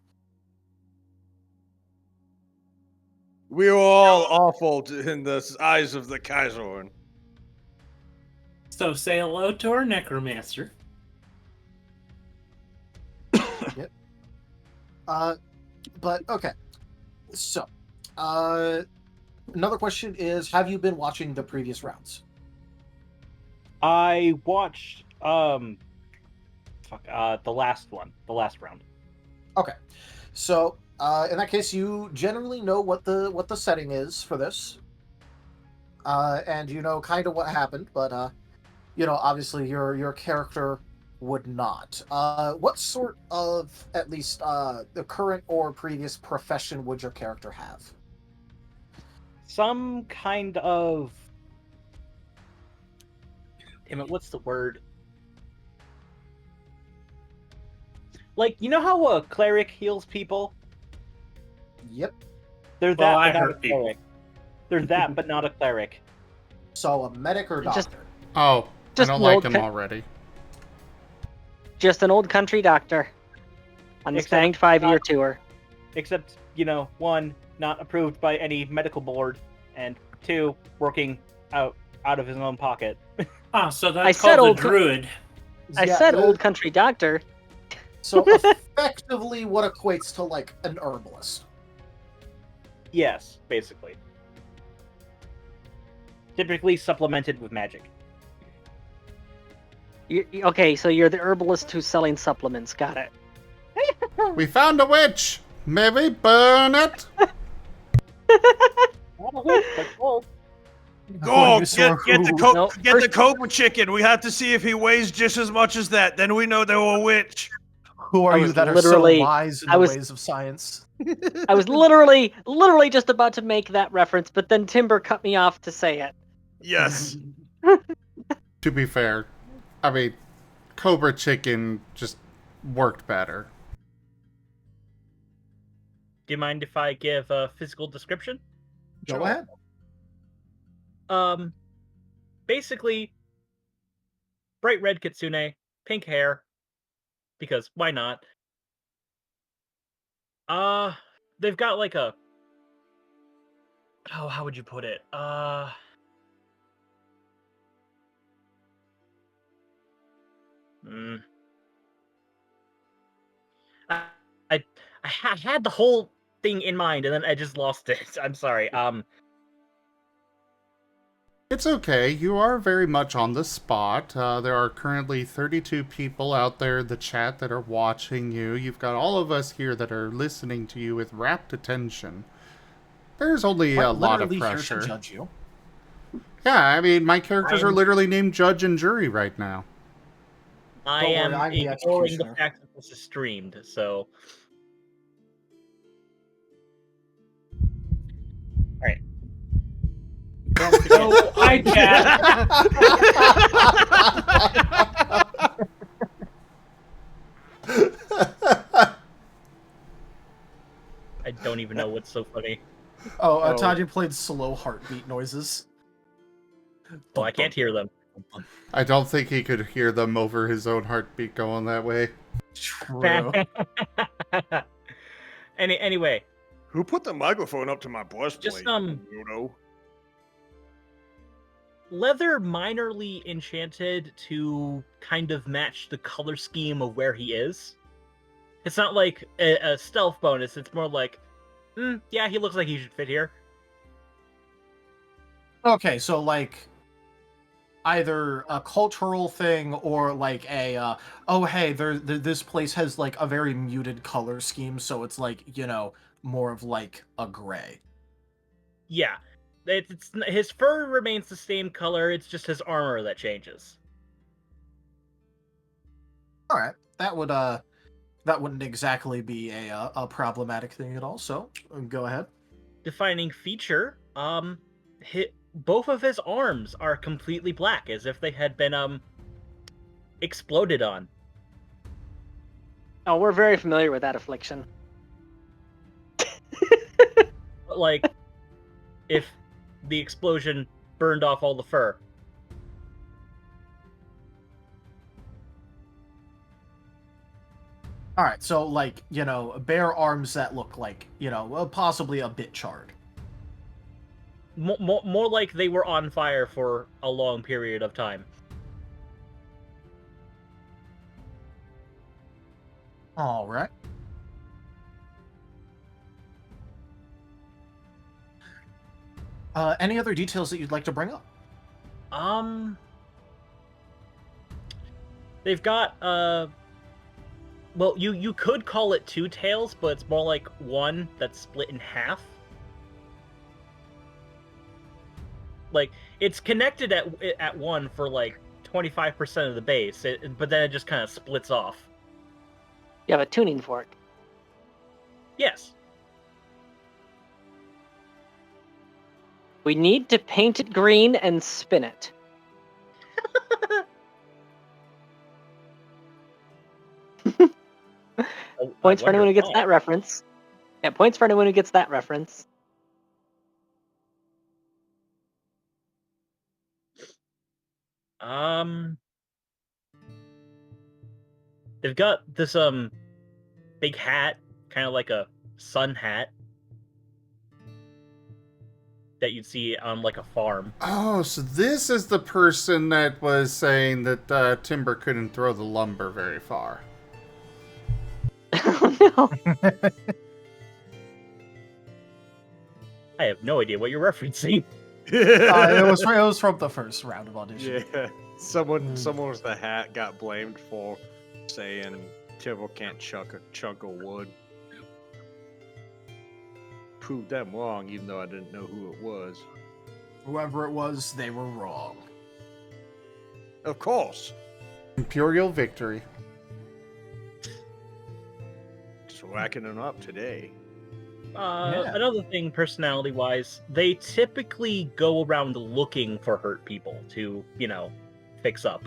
We are all awful in the eyes of the Kaiser. So say hello to our necromancer. But okay. So, another question is: have you been watching the previous rounds? I watched the last round. Okay. So, in that case, you generally know what the setting is for this, and you know kind of what happened, but obviously your character would not. What sort of, at least, the current or previous profession would your character have? Some kind of, damn it, what's the word? Like, you know how a cleric heals people? Yep. They're Well, I that, but not a hurt people. cleric. They're that, but not a cleric. So, a medic or doctor? Just- Oh, I Just don't an like old him ca- already. Just an old country doctor on the Except Stanged 5-year not- tour. Except, one, not approved by any medical board, and two, working out of his own pocket. Ah, so I that's said called a old co- druid. I Yeah, said old country doctor. So effectively, what equates to like an herbalist? Yes, basically. Typically supplemented with magic. Okay, so you're the herbalist who's selling supplements. Got it. We found a witch! Maybe burn it? Not a witch, but close. Go You saw get the who- No, get first- the cobra chicken. We have to see if he weighs just as much as that. Then we know they're a witch. Who are I you was that are so literally- wise in I the was- ways of science? I was literally just about to make that reference, but then Timber cut me off to say it. Yes. To be fair, I mean, Cobra Chicken just worked better. Do you mind if I give a physical description? Go ahead. Basically, bright red kitsune, pink hair, because why not? They've got like a, oh, how would you put it? I had the whole thing in mind and then I just lost it. I'm sorry. It's okay, you are very much on the spot. There are currently 32 people out there in the chat that are watching you. You've got all of us here that are listening to you with rapt attention. There's only a Quite lot of literally here to pressure. judge you. Yeah, I mean, my characters are I'm- literally named judge and jury right now. I Don't worry, am I'm the ignoring the executioner. fact that this is streamed, so. Alright. Don't forget. Hi, chat. I don't even know what's so funny. Oh, Oh. Tanya played slow heartbeat noises. Well, I can't hear them. I don't think he could hear them over his own heartbeat going that way. True. Anyway, Who put the microphone up to my breastplate? Just, You know. leather minorly enchanted to kind of match the color scheme of where he is. It's not like a stealth bonus, it's more like, yeah, he looks like he should fit here. Okay, so like either a cultural thing or like a oh hey, this place has like a very muted color scheme, so it's like, you know, more of like a gray. Yeah. It's his fur remains the same color, it's just his armor that changes. All right, that wouldn't exactly be a problematic thing at all. So go ahead. Defining feature, both of his arms are completely black, as if they had been exploded on. Oh, we're very familiar with that affliction. But, like, if the explosion burned off all the fur. All right, so like, you know, bare arms that look like, you know, possibly a bit charred. More like they were on fire for a long period of time. All right. Any other details that you'd like to bring up? They've got well, you could call it two tails, but it's more like one that's split in half. Like, it's connected at one for like 25% of the base, but then it just kind of splits off. You have a tuning fork. Yes. We need to paint it green and spin it. Points for anyone who gets that reference. Yeah, points for anyone who gets that reference. They've got this big hat, kind of like a sun hat that you'd see on like a farm. Oh, so this is the person that was saying that timber couldn't throw the lumber very far. Oh no. I have no idea what you're referencing. It was from the first round of audition. Yeah. Someone's the hat got blamed for saying Timber can't chuck a chunk of wood. Proved them wrong, even though I didn't know who it was. Whoever it was, they were wrong. Of course. Imperial victory. Just racking it up today. Another thing, personality-wise, they typically go around looking for hurt people to, you know, fix up.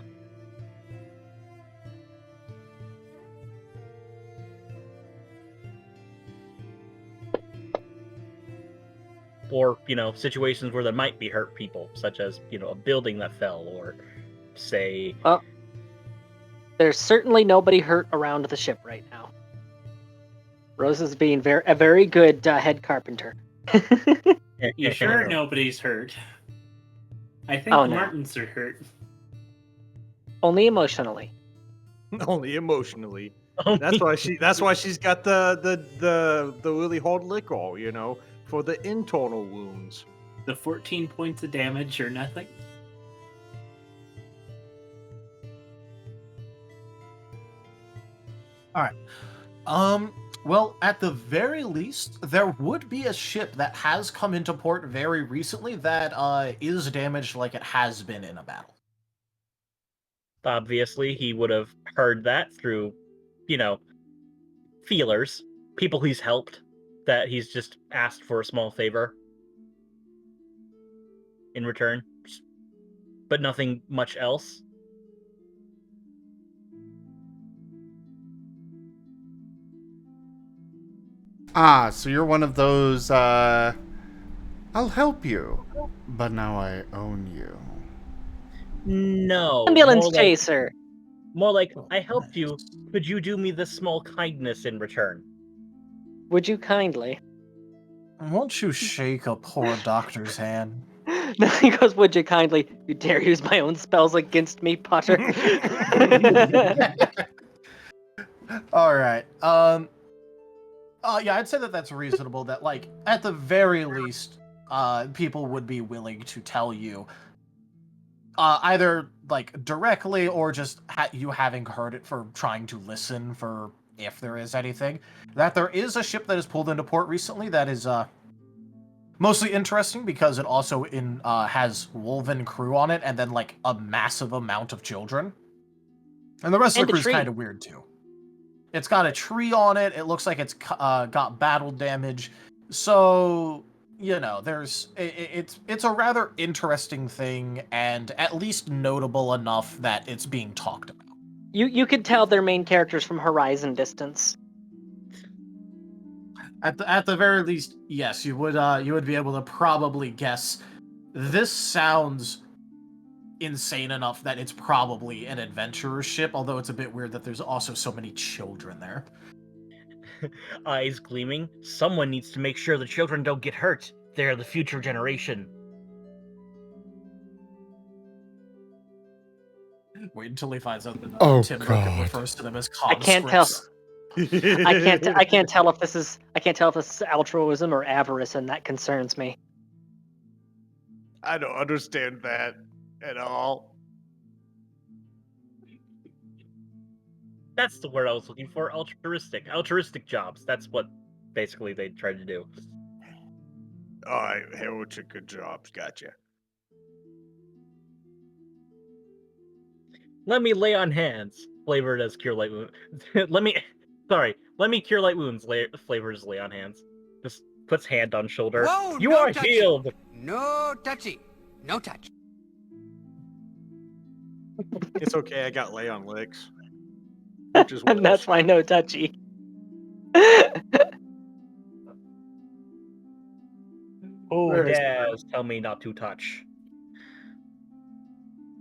Or, you know, situations where there might be hurt people, such as, you know, a building that fell, or, say... Well, there's certainly nobody hurt around the ship right now. Rose is being a very good head carpenter. You sure nobody's hurt? I think Oh, no. Martens are hurt. Only emotionally. Only emotionally. That's why she's got the really hard liquor, you know, for the internal wounds. The 14 points of damage or nothing? All right. Well, at the very least, there would be a ship that has come into port very recently that is damaged like it has been in a battle. Obviously, he would have heard that through, feelers, people he's helped, that he's just asked for a small favor in return, but nothing much else. Ah, so you're one of those, I'll help you, but now I own you. No. Ambulance chaser. More like, I helped you. Could you do me this small kindness in return? Would you kindly? Won't you shake a poor doctor's hand? No, he goes, would you kindly? You dare use my own spells against me, Potter? All right. Yeah, I'd say that that's reasonable. That, like, at the very least, people would be willing to tell you, either like directly or just you having heard it for trying to listen for if there is anything. That there is a ship that has pulled into port recently that is mostly interesting because it also has Wolven crew on it, and then like a massive amount of children. And the rest of the crew's kind of weird too. It's got a tree on it. It looks like it's got battle damage. So, there's it's a rather interesting thing, and at least notable enough that it's being talked about. You could tell their main characters from Horizon distance. At the very least, yes, you would be able to probably guess. This sounds insane enough that it's probably an adventurer ship, although it's a bit weird that there's also so many children there. Eyes gleaming. Someone needs to make sure the children don't get hurt. They're the future generation. Wait until he finds out that Tim God. Burke refers to them as conscripts. I can't tell. I can't tell if this is altruism or avarice, and that concerns me. I don't understand that at all. That's the word I was looking for. Altruistic. Altruistic jobs. That's what basically they tried to do. Alright, heroic jobs, gotcha. Let me lay on hands. Flavored as cure light wounds. let me cure light wounds. Flavored as lay on hands. Just puts hand on shoulder. Whoa, you no are touchy. healed. No touchy. No touch. It's okay, I got lay on licks. And that's why no touchy. Oh, Daz, tell me not to touch.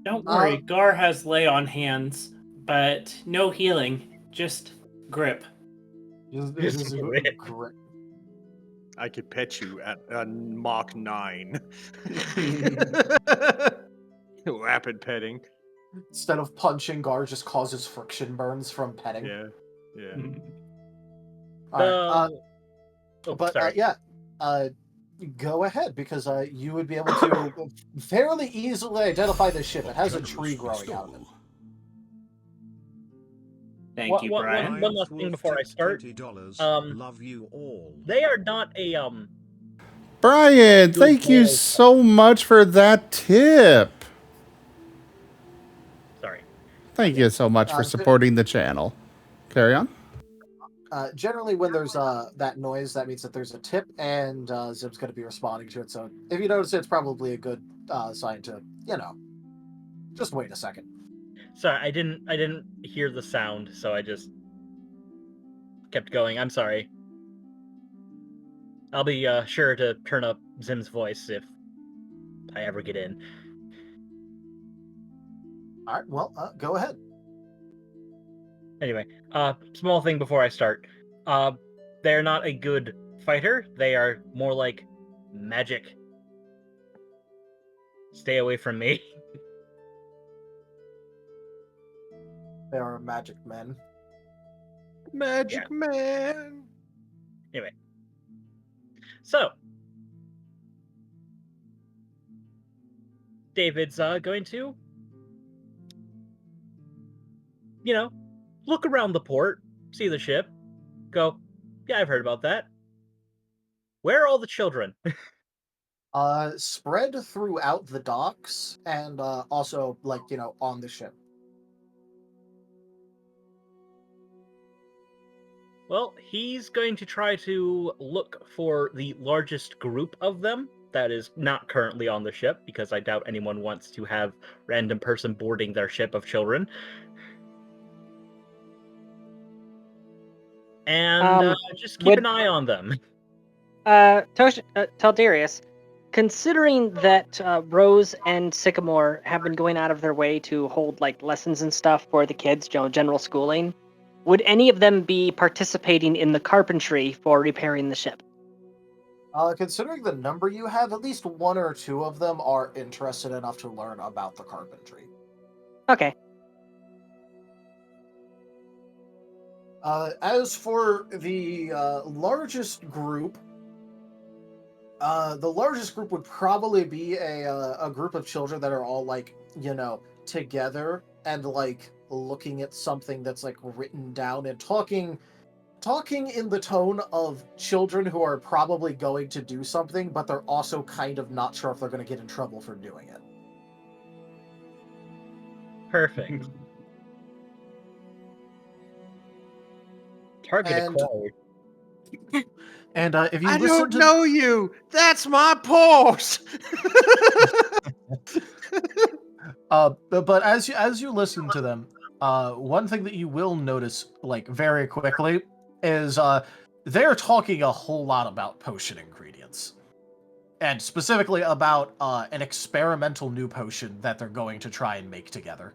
Don't worry, Gar has lay on hands, but no healing, just grip. Just grip. I could pet you at Mach 9. Rapid petting. Instead of punching, Gar just causes friction burns from petting. Yeah. All right. Sorry. Go ahead, because you would be able to fairly easily identify the ship. It has a tree growing out of it. Thank you, Brian. One last thing before I start. Love you all. They are not a Brian, thank you so much for that tip. Sorry. Thank you so much for supporting the channel. Carry on. Generally, when there's that noise, that means that there's a tip, and Zim's going to be responding to it. So if you notice it, it's probably a good sign to, just wait a second. Sorry, I didn't hear the sound, so I just kept going. I'm sorry. I'll be sure to turn up Zim's voice if I ever get in. All right, well, go ahead. Anyway, small thing before I start. They're not a good fighter. They are more like magic. Stay away from me. They are magic men. Magic man. Anyway. So, David's going to, look around the port, see the ship, go, Yeah, I've heard about that. Where are all the children? Spread throughout the docks and also, like, on the ship. Well, he's going to try to look for the largest group of them that is not currently on the ship, because I doubt anyone wants to have random person boarding their ship of children. And just keep an eye on them. Tell Darius, considering that Rose and Sycamore have been going out of their way to hold like lessons and stuff for the kids, general schooling, would any of them be participating in the carpentry for repairing the ship? Considering the number you have, at least one or two of them are interested enough to learn about the carpentry. Okay. As for the largest group, the largest group would probably be a group of children that are all like, together and like looking at something that's like written down and talking in the tone of children who are probably going to do something, but they're also kind of not sure if they're going to get in trouble for doing it. Perfect. Target acquired. And if you I listen don't to know you. That's my pulse. but as you listen to them, one thing that you will notice like very quickly is they're talking a whole lot about potion ingredients, and specifically about an experimental new potion that they're going to try and make together.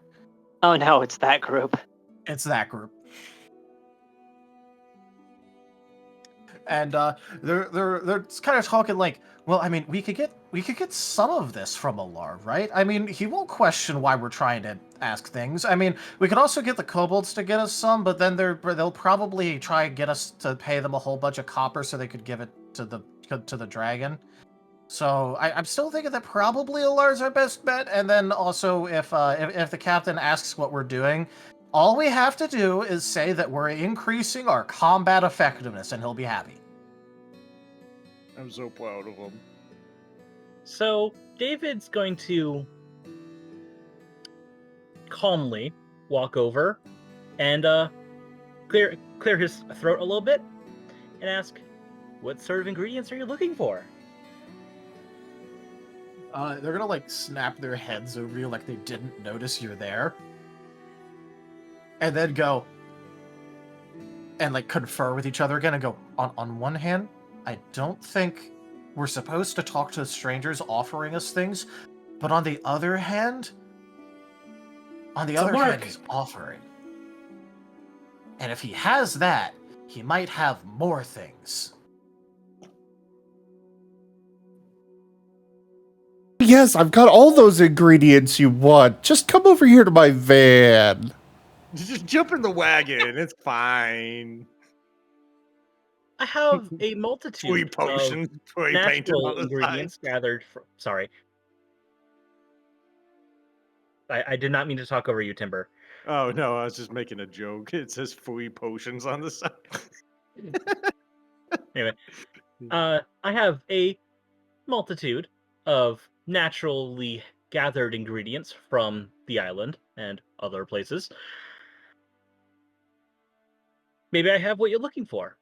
Oh no, it's that group. It's that group. And they're kind of talking like, well, I mean, we could get some of this from Alar, right? I mean, he won't question why we're trying to ask things. I mean, we could also get the kobolds to get us some, but then they'll probably try and get us to pay them a whole bunch of copper so they could give it to the dragon. So I'm still thinking that probably Alar's our best bet. And then also, if the captain asks what we're doing, all we have to do is say that we're increasing our combat effectiveness, and he'll be happy. I'm so proud of him. So David's going to calmly walk over and clear his throat a little bit and ask, "What sort of ingredients are you looking for?" They're gonna like snap their heads over you like they didn't notice you're there, and then go and like confer with each other again and go, on one hand, I don't think we're supposed to talk to strangers offering us things, but on the other hand, he's offering. And if he has that, he might have more things. Yes, I've got all those ingredients you want. Just come over here to my van. Just jump in the wagon. It's fine. I have a multitude Sweet potion. of natural ingredients gathered from... Sorry. I did not mean to talk over you, Timber. Oh, no, I was just making a joke. It says free potions on the side. Anyway, I have a multitude of naturally gathered ingredients from the island and other places. Maybe I have what you're looking for.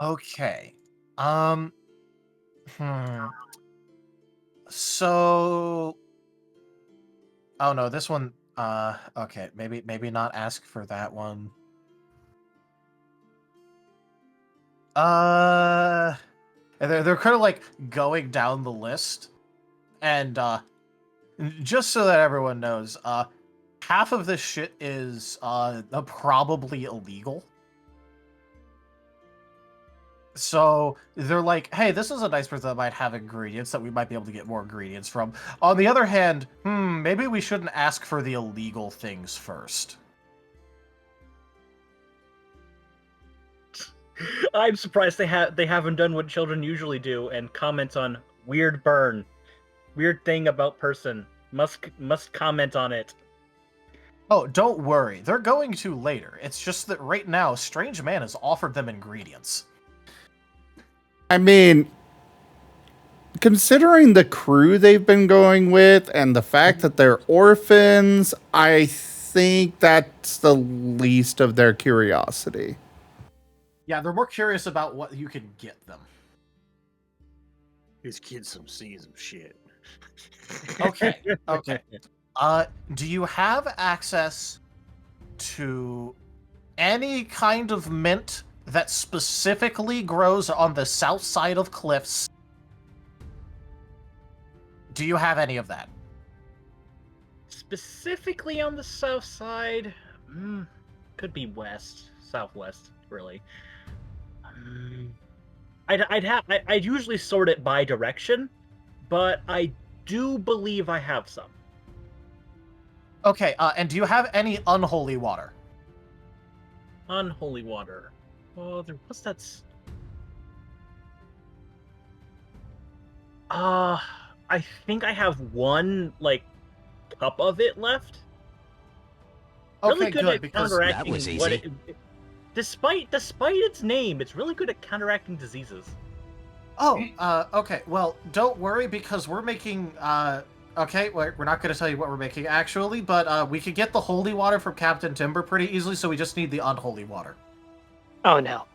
Okay. So, oh no, this one. Okay, maybe not ask for that one. They're kind of like going down the list, and just so that everyone knows, half of this shit is probably illegal. So they're like, hey, this is a nice person that might have ingredients that we might be able to get more ingredients from. On the other hand, maybe we shouldn't ask for the illegal things first. I'm surprised they haven't done what children usually do and comment on weird burn. Weird thing about person. Must comment on it. Oh, don't worry. They're going to later. It's just that right now, Strange Man has offered them ingredients. I mean, considering the crew they've been going with and the fact that they're orphans, I think that's the least of their curiosity. Yeah, they're more curious about what you can get them. These kids seeing some shit. Okay, okay. Do you have access to any kind of mint that specifically grows on the south side of cliffs? Do you have any of that? Specifically on the south side, could be west, southwest, really. I'd usually sort it by direction, but I do believe I have some. Okay, and do you have any unholy water? Unholy water. Oh, what's that? I think I have one, like, cup of it left. Really Okay, good good, at because counteracting that was what easy. despite its name, it's really good at counteracting diseases. Oh, okay. Well, don't worry because we're making, okay, we're not going to tell you what we're making actually, but we could get the holy water from Captain Timber pretty easily, so we just need the unholy water. Oh no.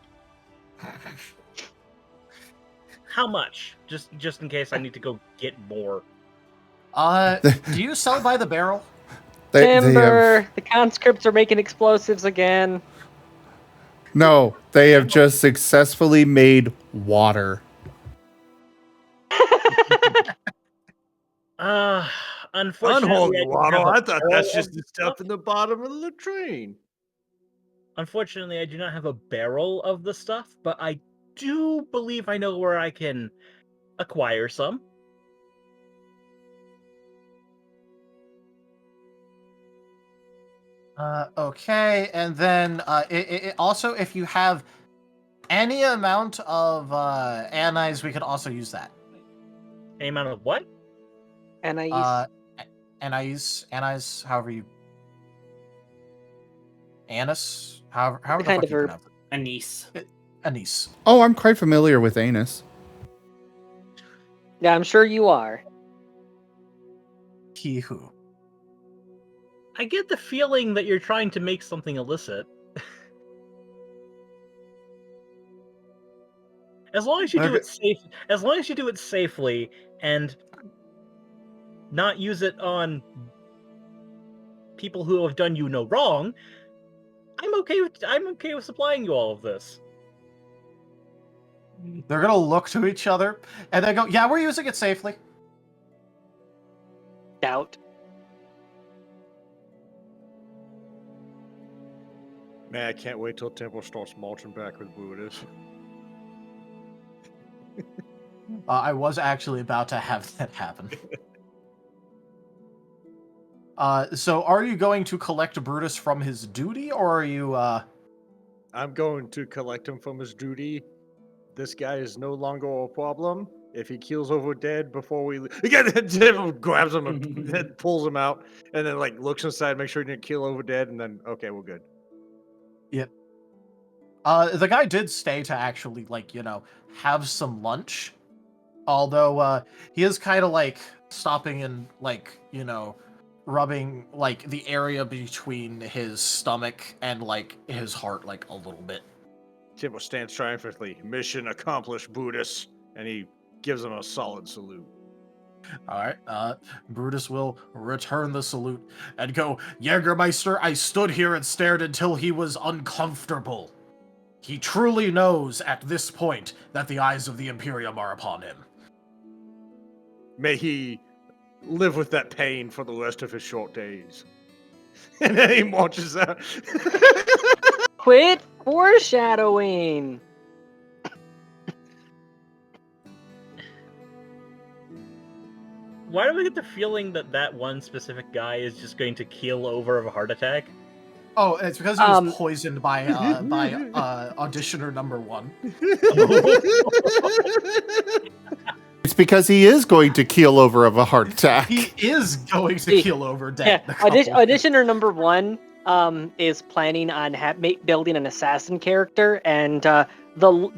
How much? Just in case I need to go get more. Do you sell by the barrel? They Timber! have, The conscripts are making explosives again. no, they have just successfully made water. Unfortunately, Unholy I don't water. have a I thought barrel that's just of the the stuff in the bottom of the latrine. Unfortunately, I do not have a barrel of the stuff, but I do believe I know where I can acquire some. Okay, and then it also, if you have any amount of anise, we could also use that. Any amount of what? Anais. Anise, however you... Anise? However the kind fuck of you herb. pronounce it. Anise. Anise. Oh, I'm quite familiar with anus. Yeah, I'm sure you are. He who. I get the feeling that you're trying to make something illicit. As long as you do it safe, as long as you do it safely and not use it on people who have done you no wrong, I'm okay with supplying you all of this. They're gonna look to each other, and they go, yeah, we're using it safely. Doubt. Man, I can't wait till Temple starts marching back with Buddhas. I was actually about to have that happen. So are you going to collect Brutus from his duty, or are you, I'm going to collect him from his duty. This guy is no longer a problem. If he keels over dead before we again, Tim grabs him and pulls him out, and then like looks inside, make sure he didn't keel over dead, and then okay, we're good. Yep. The guy did stay to actually, like, you know, have some lunch. Although, he is kind of, like, stopping and, like, you know, rubbing, like, the area between his stomach and, like, his heart, like, a little bit. Tim stands triumphantly. Mission accomplished, Brutus. And he gives him a solid salute. Alright, Brutus will return the salute and go, Jägermeister, I stood here and stared until he was uncomfortable. He truly knows at this point that the eyes of the Imperium are upon him. May he live with that pain for the rest of his short days. And then he marches out. Quit foreshadowing! Why do we get the feeling that that one specific guy is just going to keel over of a heart attack? Oh, it's because he was poisoned by auditioner number 1. It's because he is going to keel over of a heart attack. He is going to keel over dead. Yeah, auditioner number 1 is planning on building an assassin character, and the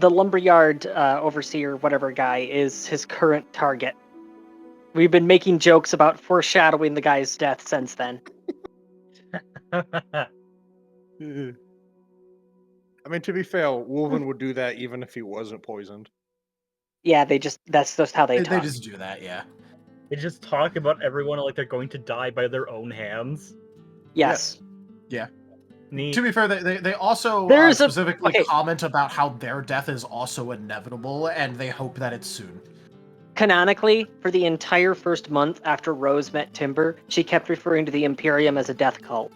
lumberyard overseer, whatever guy, is his current target. We've been making jokes about foreshadowing the guy's death since then. I mean, to be fair, Wolven would do that even if he wasn't poisoned. Yeah, that's just how they talk. They just do that, yeah. They just talk about everyone like they're going to die by their own hands. Yes. Yeah. Neat. To be fair, they also specifically comment about how their death is also inevitable, and they hope that it's soon. Canonically, for the entire first month after Rose met Timber, she kept referring to the Imperium as a death cult.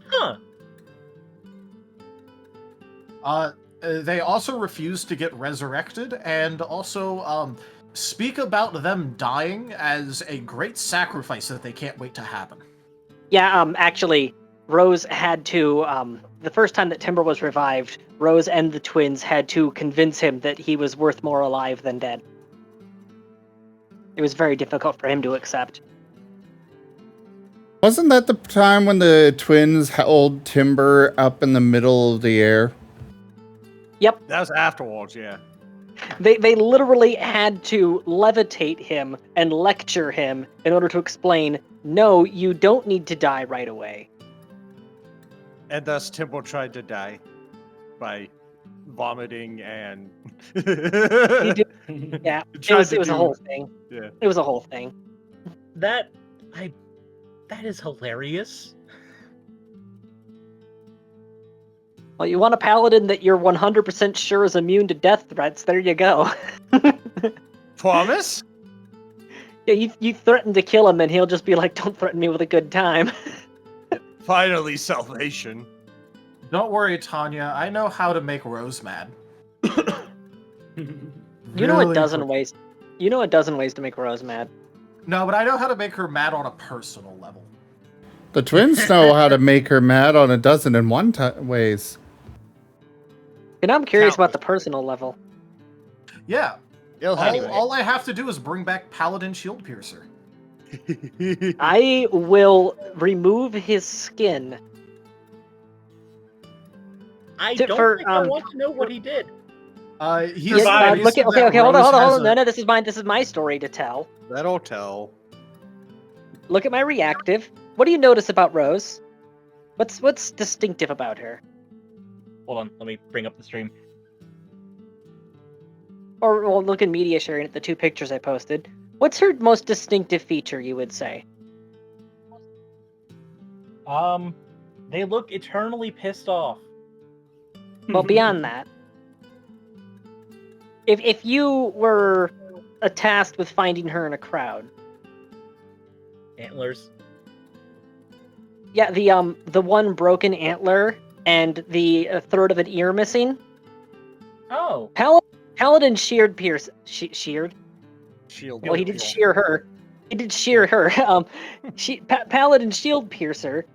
Huh. They also refuse to get resurrected, and also speak about them dying as a great sacrifice that they can't wait to happen. Yeah, actually, Rose had to, the first time that Timber was revived, Rose and the twins had to convince him that he was worth more alive than dead. It was very difficult for him to accept. Wasn't that the time when the twins held Timber up in the middle of the air? Yep. That was afterwards, yeah. They literally had to levitate him and lecture him in order to explain, no, you don't need to die right away. And thus Timber tried to die by vomiting and... He did, yeah, it was a whole thing. Yeah. It was a whole thing. That is hilarious. Well, you want a paladin that you're 100% sure is immune to death threats, there you go. Promise? Yeah, you threaten to kill him and he'll just be like, don't threaten me with a good time. Finally, salvation. Don't worry, Tanya. I know how to make Rose mad. You know a dozen ways to make Rose mad. No, but I know how to make her mad on a personal level. The twins know how to make her mad on 1,001 ways. And I'm curious about the personal level. Yeah. Anyway. All I have to do is bring back Paladin Shield Piercer. I will remove his skin. I want to know what he did. He's okay, hold on. No, this is my story to tell. That'll tell. Look at my reactive. What do you notice about Rose? What's distinctive about her? Hold on, let me bring up the stream. Or well, look in media sharing at the 2 pictures I posted. What's her most distinctive feature, you would say? They look eternally pissed off. Well, beyond that, if you were tasked with finding her in a crowd, Antlers. Yeah, the one broken antler and the third of an ear missing. Oh. Paladin sheared Pierce. Sheared? Shield. Well, he did shear her. He did shear her. Paladin Shield Piercer,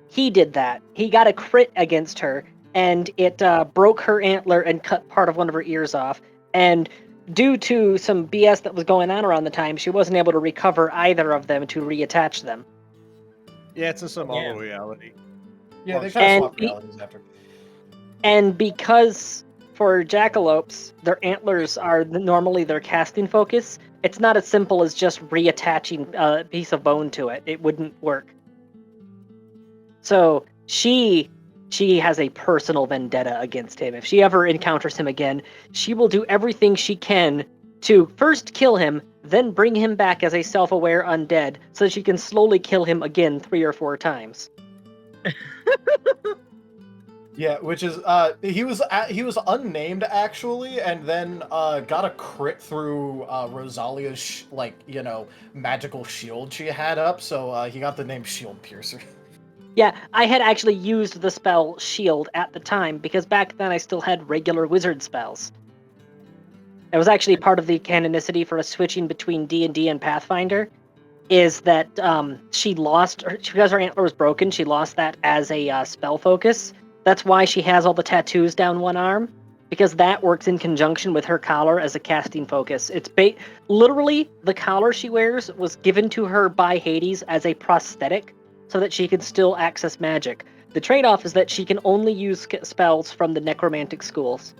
he did that. He got a crit against her, and it broke her antler and cut part of one of her ears off. And due to some BS that was going on around the time, she wasn't able to recover either of them to reattach them. Yeah, it's a Somalo reality. Yeah, they kind of swap realities after. And because for jackalopes, their antlers are normally their casting focus, it's not as simple as just reattaching a piece of bone to it. It wouldn't work. So she has a personal vendetta against him. If she ever encounters him again, she will do everything she can to first kill him, then bring him back as a self-aware undead, so she can slowly kill him again 3 or 4 times. Yeah, which is he was unnamed actually, and then got a crit through Rosalia's magical shield she had up, so he got the name Shield Piercer. Yeah, I had actually used the spell Shield at the time, because back then I still had regular wizard spells. It was actually part of the canonicity for us switching between D&D and Pathfinder, is that she lost, because her antler was broken, she lost that as a spell focus. That's why she has all the tattoos down one arm, because that works in conjunction with her collar as a casting focus. It's literally the collar she wears was given to her by Hades as a prosthetic so that she can still access magic. The trade-off is that she can only use spells from the necromantic schools.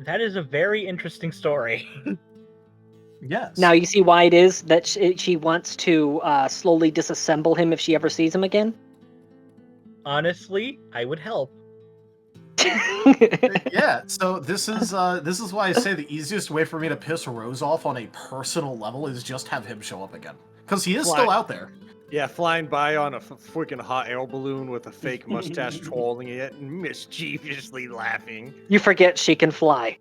That is a very interesting story. Yes. Now you see why it is that she wants to slowly disassemble him if she ever sees him again? Honestly, I would help. Yeah, so this is why I say the easiest way for me to piss Rose off on a personal level is just have him show up again. Because he is still out there. Yeah, flying by on a freaking hot air balloon with a fake mustache trolling it and mischievously laughing. You forget she can fly.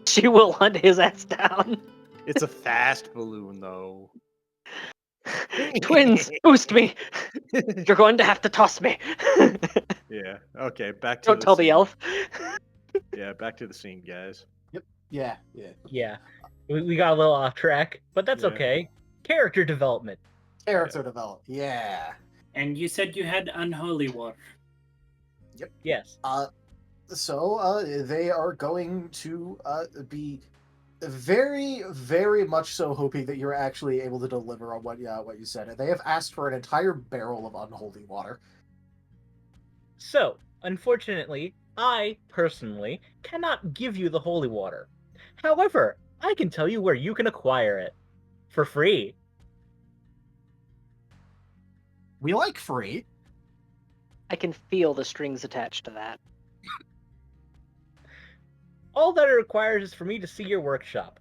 She will hunt his ass down. It's a fast balloon, though. Twins, boost me! You're going to have to toss me. Yeah, okay, back to Don't tell the elf. Yeah, back to the scene, guys. Yep. Yeah. Yeah, we got a little off track, but that's Yeah. okay. Character development. Character develop. Yeah. And you said you had unholy water. Yes. So they are going to be very, very much so hoping that you're actually able to deliver on what you said. They have asked for an entire barrel of unholy water. So, unfortunately, I, personally, cannot give you the holy water. However, I can tell you where you can acquire it. For free. We like free. I can feel the strings attached to that. All that it requires is for me to see your workshop.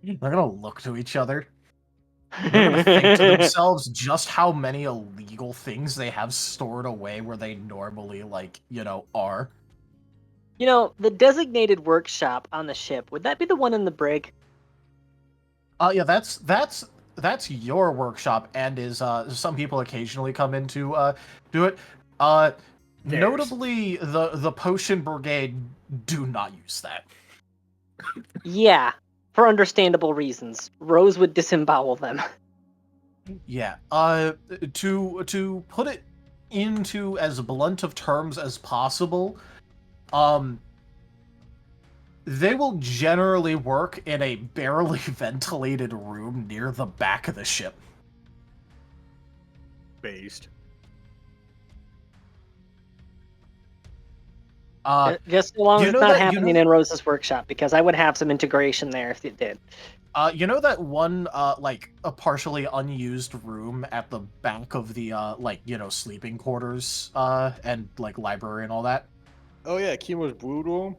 They're gonna look to each other. They're gonna think to themselves just how many illegal things they have stored away where they normally, are. The designated workshop on the ship, would that be the one in the brig? Yeah, that's your workshop, and is some people occasionally come in to do it. Notably, the potion brigade do not use that. Yeah, for understandable reasons. Rose would disembowel them. Yeah. To put it into as blunt of terms as possible, they will generally work in a barely ventilated room near the back of the ship. Based. Just so long as it's not happening in Rose's workshop, because I would have some integration there if it did. You know that one, a partially unused room at the back of the, sleeping quarters, and, library and all that? Oh, yeah, Kimo's Brood Room?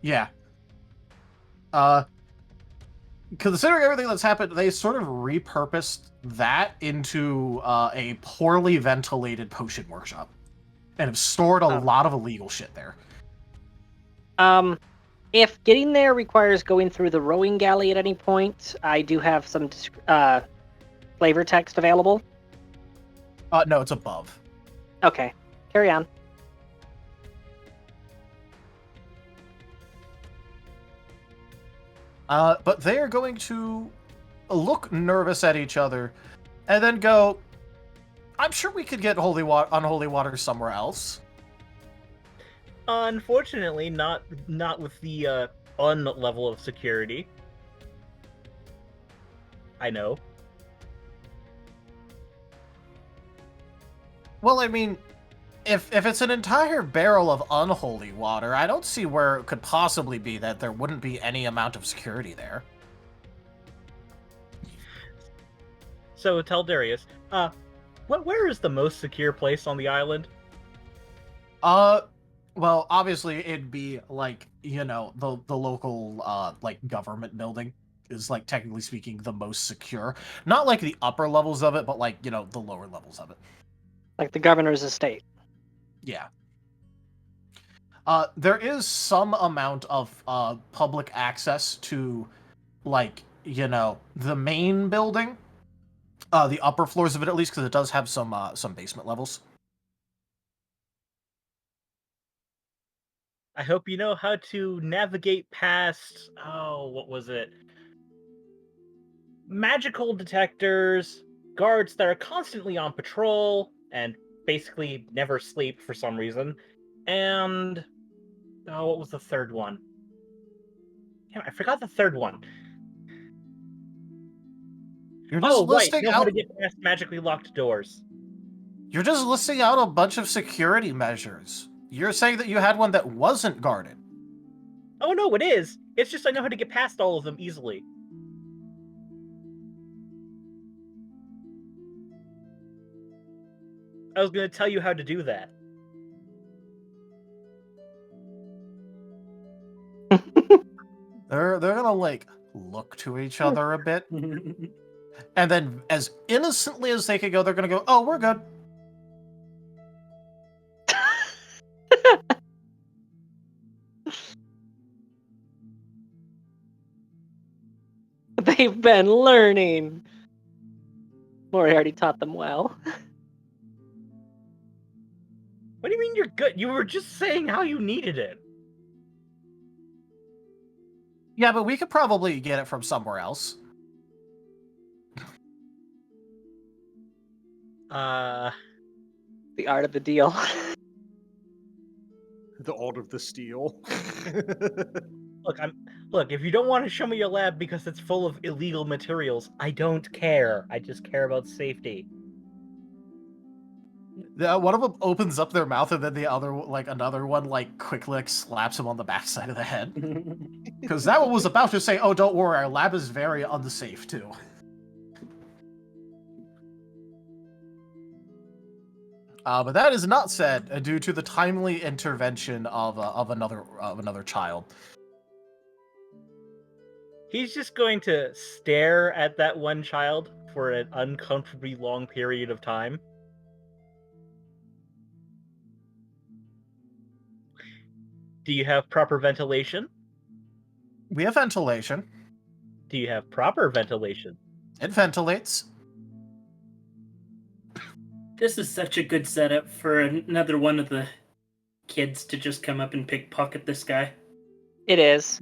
Yeah. Considering everything that's happened, they sort of repurposed that into, a poorly ventilated potion workshop. And have stored a lot of illegal shit there. If getting there requires going through the rowing galley at any point, I do have some flavor text available. No, it's above. Okay, carry on. But they are going to look nervous at each other, and then go, I'm sure we could get unholy water somewhere else. Unfortunately, not with the level of security. I know. Well, I mean, if it's an entire barrel of unholy water, I don't see where it could possibly be that there wouldn't be any amount of security there. So tell Darius, where is the most secure place on the island? Well, obviously it'd be the local government building is technically speaking the most secure. Not the upper levels of it, but the lower levels of it. Like the governor's estate. Yeah. There is some amount of public access to the main building. The upper floors of it, at least, because it does have some basement levels. I hope you know how to navigate past... Oh, what was it? magical detectors, guards that are constantly on patrol and basically never sleep for some reason, and what was the third one? Damn, I forgot the third one. You're just Right, listing know how out. to get past magically locked doors. You're just listing out a bunch of security measures. You're saying that you had one that wasn't guarded. Oh no, it is. It's just I know how to get past all of them easily. I was going to tell you how to do that. They're gonna like look to each other a bit, and then as innocently as they could go, they're gonna go, "Oh, we're good." They've been learning. Moriarty taught them well. What do you mean you're good? You were just saying how you needed it. Yeah, but we could probably get it from somewhere else. The art of the deal. The art of the steal. Look, if you don't want to show me your lab because it's full of illegal materials, I don't care. I just care about safety. One of them opens up their mouth, and then the other, like another one, like quickly like, slaps him on the backside of the head. Because that one was about to say, "Oh, don't worry, our lab is very unsafe too." But that is not said due to the timely intervention of another child. He's just going to stare at that one child for an uncomfortably long period of time. Do you have proper ventilation? We have ventilation. Do you have proper ventilation? It ventilates. This is such a good setup for another one of the kids to just come up and pickpocket this guy. It is.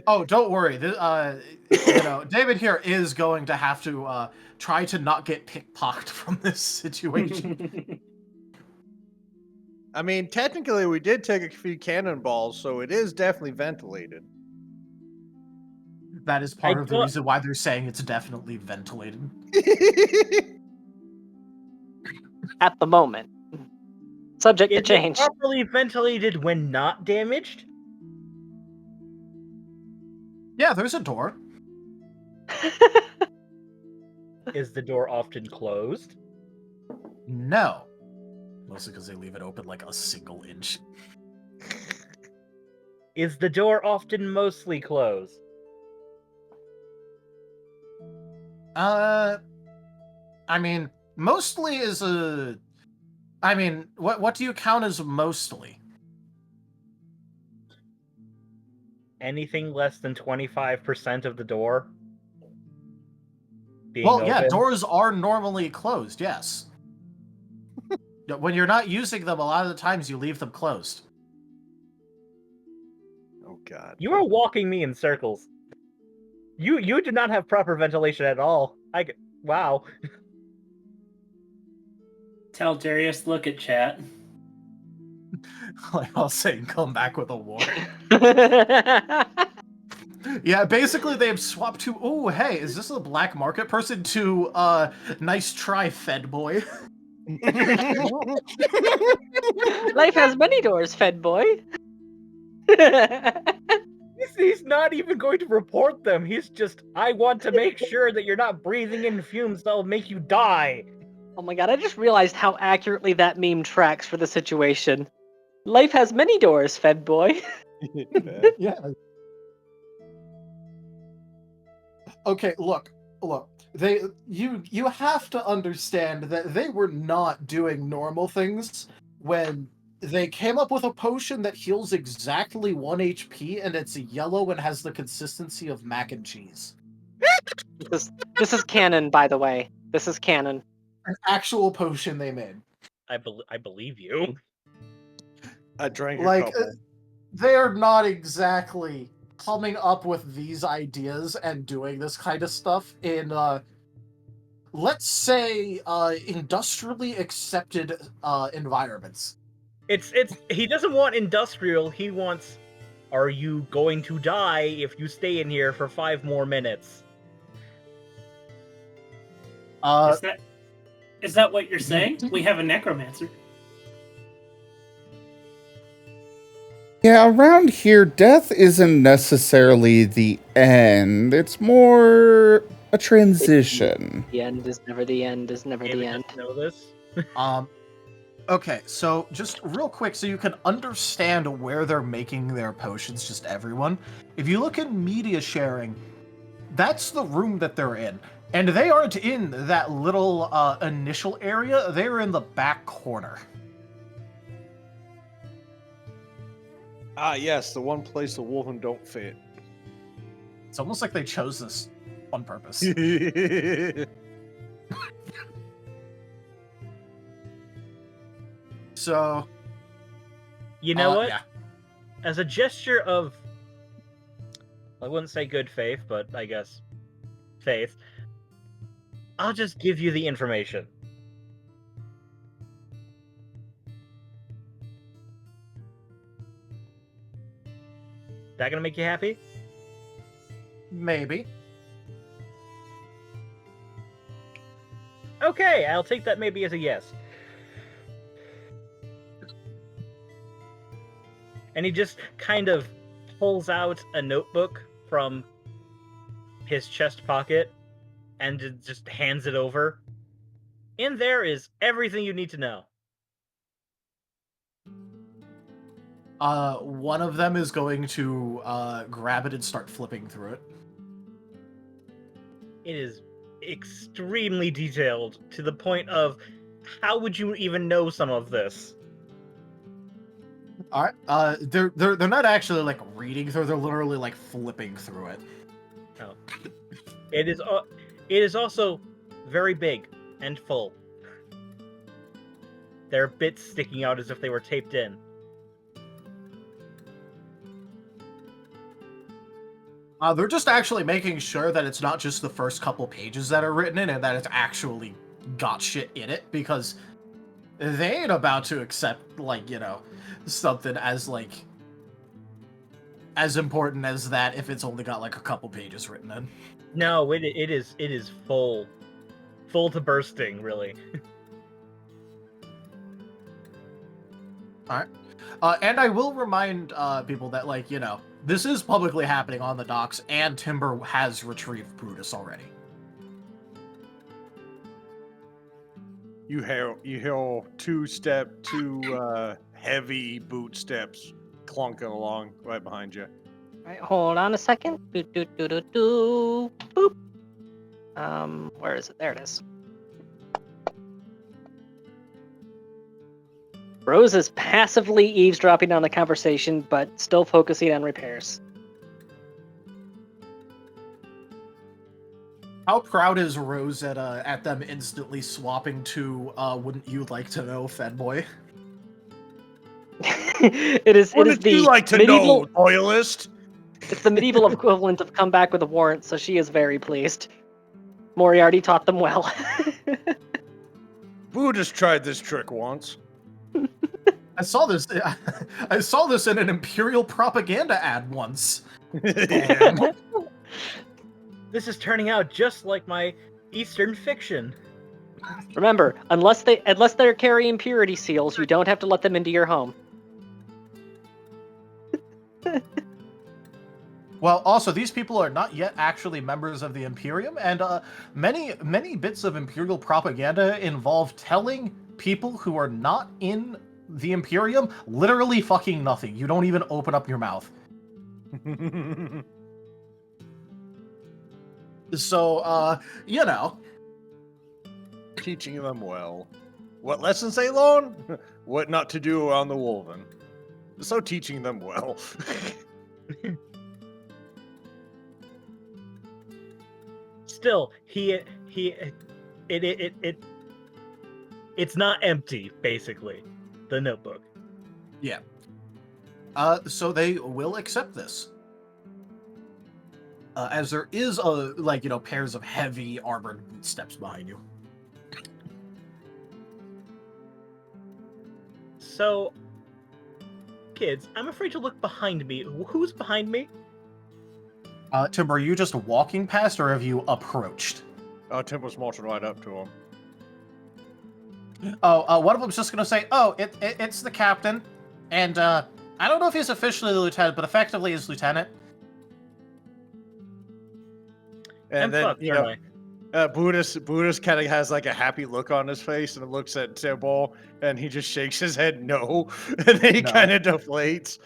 Oh, don't worry. David here is going to have to try to not get pickpocketed from this situation. I mean, technically, we did take a few cannonballs, so it is definitely ventilated. That is part of the reason why they're saying it's definitely ventilated. At the moment. Subject to change. Is it properly ventilated when not damaged? Yeah, there's a door. Is the door often closed? No. Mostly because they leave it open like a single inch. Is the door often mostly closed? I mean, mostly is a... I mean, what do you count as mostly? Anything less than 25% of the door being Well, yeah, open? doors are normally closed, yes. When you're not using them, a lot of the times you leave them closed. Oh, God. You are walking me in circles. You do not have proper ventilation at all. Wow. Tell Darius, look at chat. Like I was saying, come back with a war. Yeah, basically they have swapped to, oh, hey, is this a black market person, to, nice try, Fed boy. Life has many doors, Fed boy. He's not even going to report them. He's just, I want to make sure that you're not breathing in fumes that'll make you die. Oh my god, I just realized how accurately that meme tracks for the situation. Life has many doors, Fed boy. Yeah. Okay, look. You have to understand that they were not doing normal things when they came up with a potion that heals exactly 1 HP, and it's yellow and has the consistency of mac and cheese. This is canon, by the way. This is canon. An actual potion they made. I believe you. I drank a Like, couple. they're not exactly coming up with these ideas and doing this kind of stuff in, let's say, industrially accepted environments. He doesn't want industrial, he wants, are you going to die if you stay in here for 5 more minutes? Is that what you're saying? We have a necromancer. Yeah, around here, death isn't necessarily the end. It's more a transition. The end is never the end, is never the end. Know this? Okay, so just real quick, so you can understand where they're making their potions, just everyone. If you look in media sharing, that's the room that they're in. And they aren't in that little initial area, they're in the back corner. Ah, yes, the one place the wolven don't fit. It's almost like they chose this on purpose. So, you know what? Yeah. As a gesture of, I wouldn't say good faith, but I guess faith, I'll just give you the information. That gonna make you happy? Maybe. Okay, I'll take that maybe as a yes. And he just kind of pulls out a notebook from his chest pocket and just hands it over. In there is everything you need to know. One of them is going to grab it and start flipping through it. It is extremely detailed to the point of how would you even know some of this? All right. They're not actually like reading through. They're literally like flipping through it. Oh. It is also very big and full. There are bits sticking out as if they were taped in. They're just actually making sure that it's not just the first couple pages that are written in and that it's actually got shit in it, because they ain't about to accept, like, you know, something as, like, as important as that if it's only got, like, a couple pages written in. No, it is full. Full to bursting, really. Alright. And I will remind people that, like, you know, this is publicly happening on the docks, and Timber has retrieved Brutus already. You hear two heavy boot steps clunking along right behind you. Alright, hold on a second. Boop. Where is it? There it is. Rose is passively eavesdropping on the conversation, but still focusing on repairs. How proud is Rose at them instantly swapping to wouldn't you like to know, Fedboy? It is Wouldn't the you like to medieval, know, loyalist? It's the medieval equivalent of come back with a warrant, so she is very pleased. Moriarty taught them well. Brutus tried this trick once. I saw this. I saw this in an Imperial propaganda ad once. Yeah. This is turning out just like my Eastern fiction. Remember, unless they're carrying purity seals, you don't have to let them into your home. Well, also, these people are not yet actually members of the Imperium, and many bits of Imperial propaganda involve telling people who are not in the Imperium literally fucking nothing. You don't even open up your mouth. So, you know. Teaching them well. What lessons they learn? What not to do around the Wolven. So teaching them well. Still, it's not empty, basically, the notebook. Yeah. So they will accept this. as there is pairs of heavy armored steps behind you. So, kids, I'm afraid to look behind me. Who's behind me? Timber, are you just walking past, or have you approached? Oh, Timber's marching right up to him. Oh, one of them's just gonna say, "Oh, it's the captain," and I don't know if he's officially the lieutenant, but effectively his lieutenant. And then Buddhist kind of has like a happy look on his face, and looks at Timber, and he just shakes his head no, and then he kind of deflates.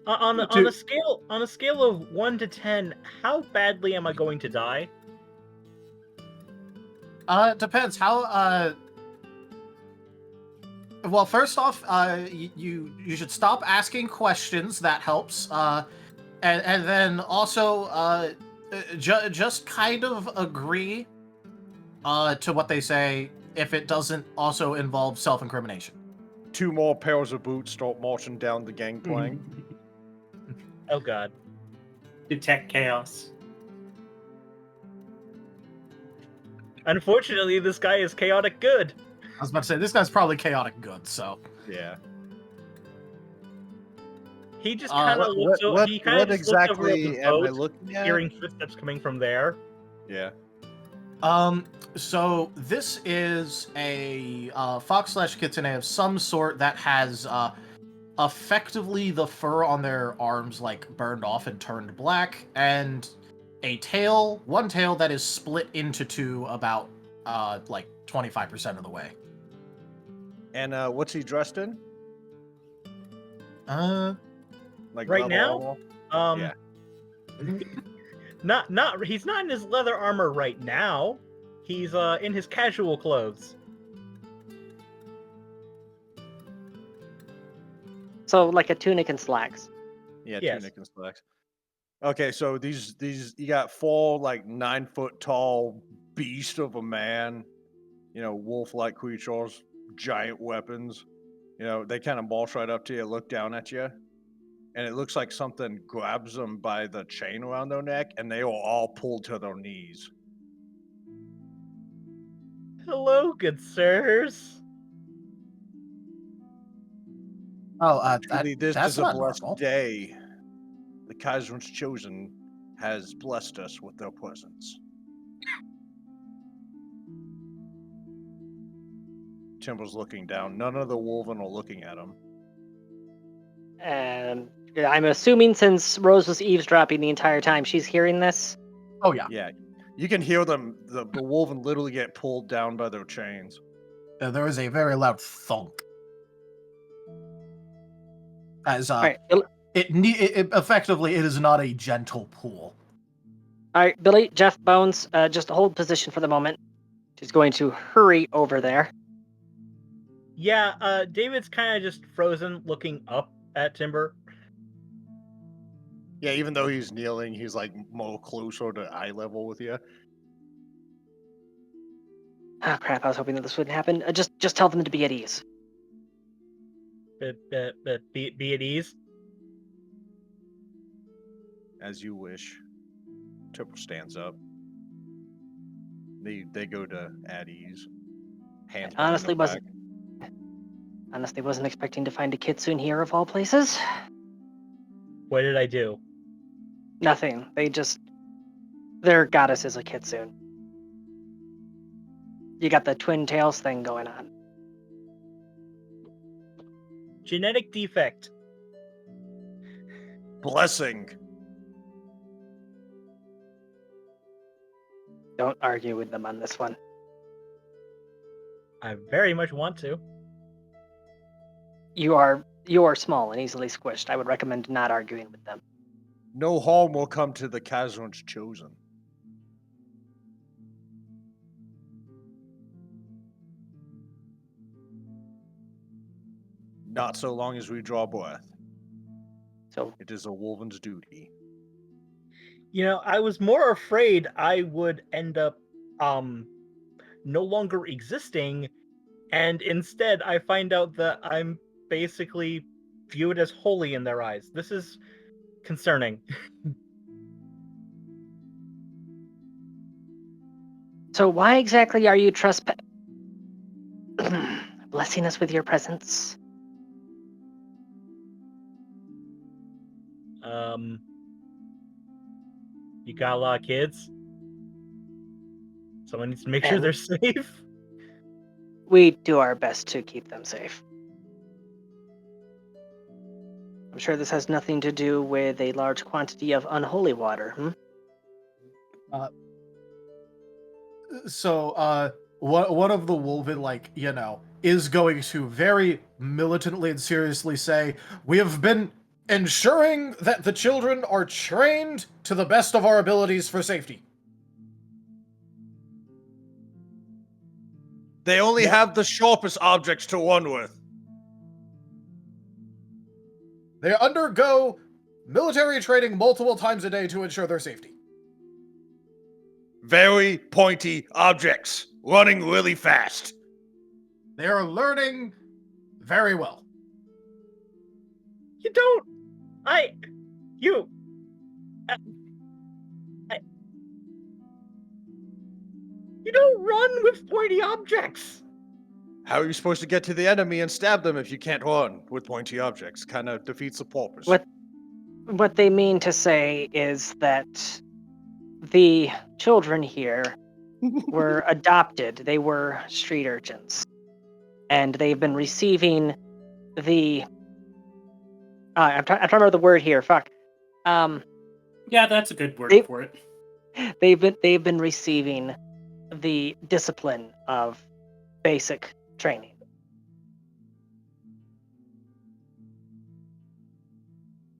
On a scale of 1 to 10, how badly am I going to die? Depends how. Well, first off, you should stop asking questions. That helps. And then also, just kind of agree, to what they say if it doesn't also involve self-incrimination. 2 more pairs of boots start marching down the gangplank. Oh God. Detect chaos. Unfortunately, this guy is chaotic good. I was about to say, this guy's probably chaotic good, so... Yeah. He just kind of looks over. He kind of looks over at the am I boat, looking at? hearing footsteps coming from there. Yeah. So this is a fox/kitsune of some sort that has effectively the fur on their arms like burned off and turned black, and one tail that is split into 2 about 25% of the way. And what's he dressed in? Like right now? Yeah. He's not in his leather armor right now. He's in his casual clothes. So like a tunic and slacks. Yeah, Yes. tunic and slacks. Okay, so these you got 4 like 9 foot tall beast of a man, wolf-like creatures, giant weapons. They kind of march right up to you, look down at you, and it looks like something grabs them by the chain around their neck, and they are all pulled to their knees. Hello, good sirs. Oh, Truly, this that's is a not blessed normal. day. The Kaiser's chosen has blessed us with their presence. Timber's looking down. None of the wolven are looking at him. And I'm assuming since Rose was eavesdropping the entire time, she's hearing this. Oh yeah. Yeah. You can hear them, the wolven literally get pulled down by their chains. There is a very loud thunk. As Alright, it effectively it is not a gentle pull. Alright, Billy, Jeff, Bones, just hold position for the moment. She's going to hurry over there. Yeah, David's kind of just frozen, looking up at Timber. Yeah, even though he's kneeling, he's like more closer to eye level with you. Oh crap, I was hoping that this wouldn't happen. Just tell them to be at ease. Be at ease. As you wish. Timber stands up. They go to at ease. Hands Honestly, behind their back. Honestly, wasn't expecting to find a kitsune here of all places. What did I do? Nothing. Their goddess is a kitsune. You got the twin tails thing going on. Genetic defect. Blessing. Don't argue with them on this one. I very much want to. You are small and easily squished. I would recommend not arguing with them. No harm will come to the Kazun's chosen. Not so long as we draw breath. So it is a wolven's duty. I was more afraid I would end up no longer existing, and instead I find out that I'm basically viewed as holy in their eyes. This is concerning. So why exactly are you blessing us with your presence? You got a lot of kids. Someone needs to make sure they're safe. We do our best to keep them safe. I'm sure this has nothing to do with a large quantity of unholy water, So, one of the Wolven, is going to very militantly and seriously say, "We have been ensuring that the children are trained to the best of our abilities for safety." They only have the sharpest objects to run with. They undergo military training multiple times a day to ensure their safety. Very pointy objects, running really fast. They are learning very well. You don't. You don't run with pointy objects. How are you supposed to get to the enemy and stab them if you can't run with pointy objects? Kind of defeats the purpose. What they mean to say is that the children here were adopted. They were street urchins. And they've been receiving the... I'm trying to remember the word here. Fuck. Yeah, that's a good word for it. They've been receiving the discipline of basic training.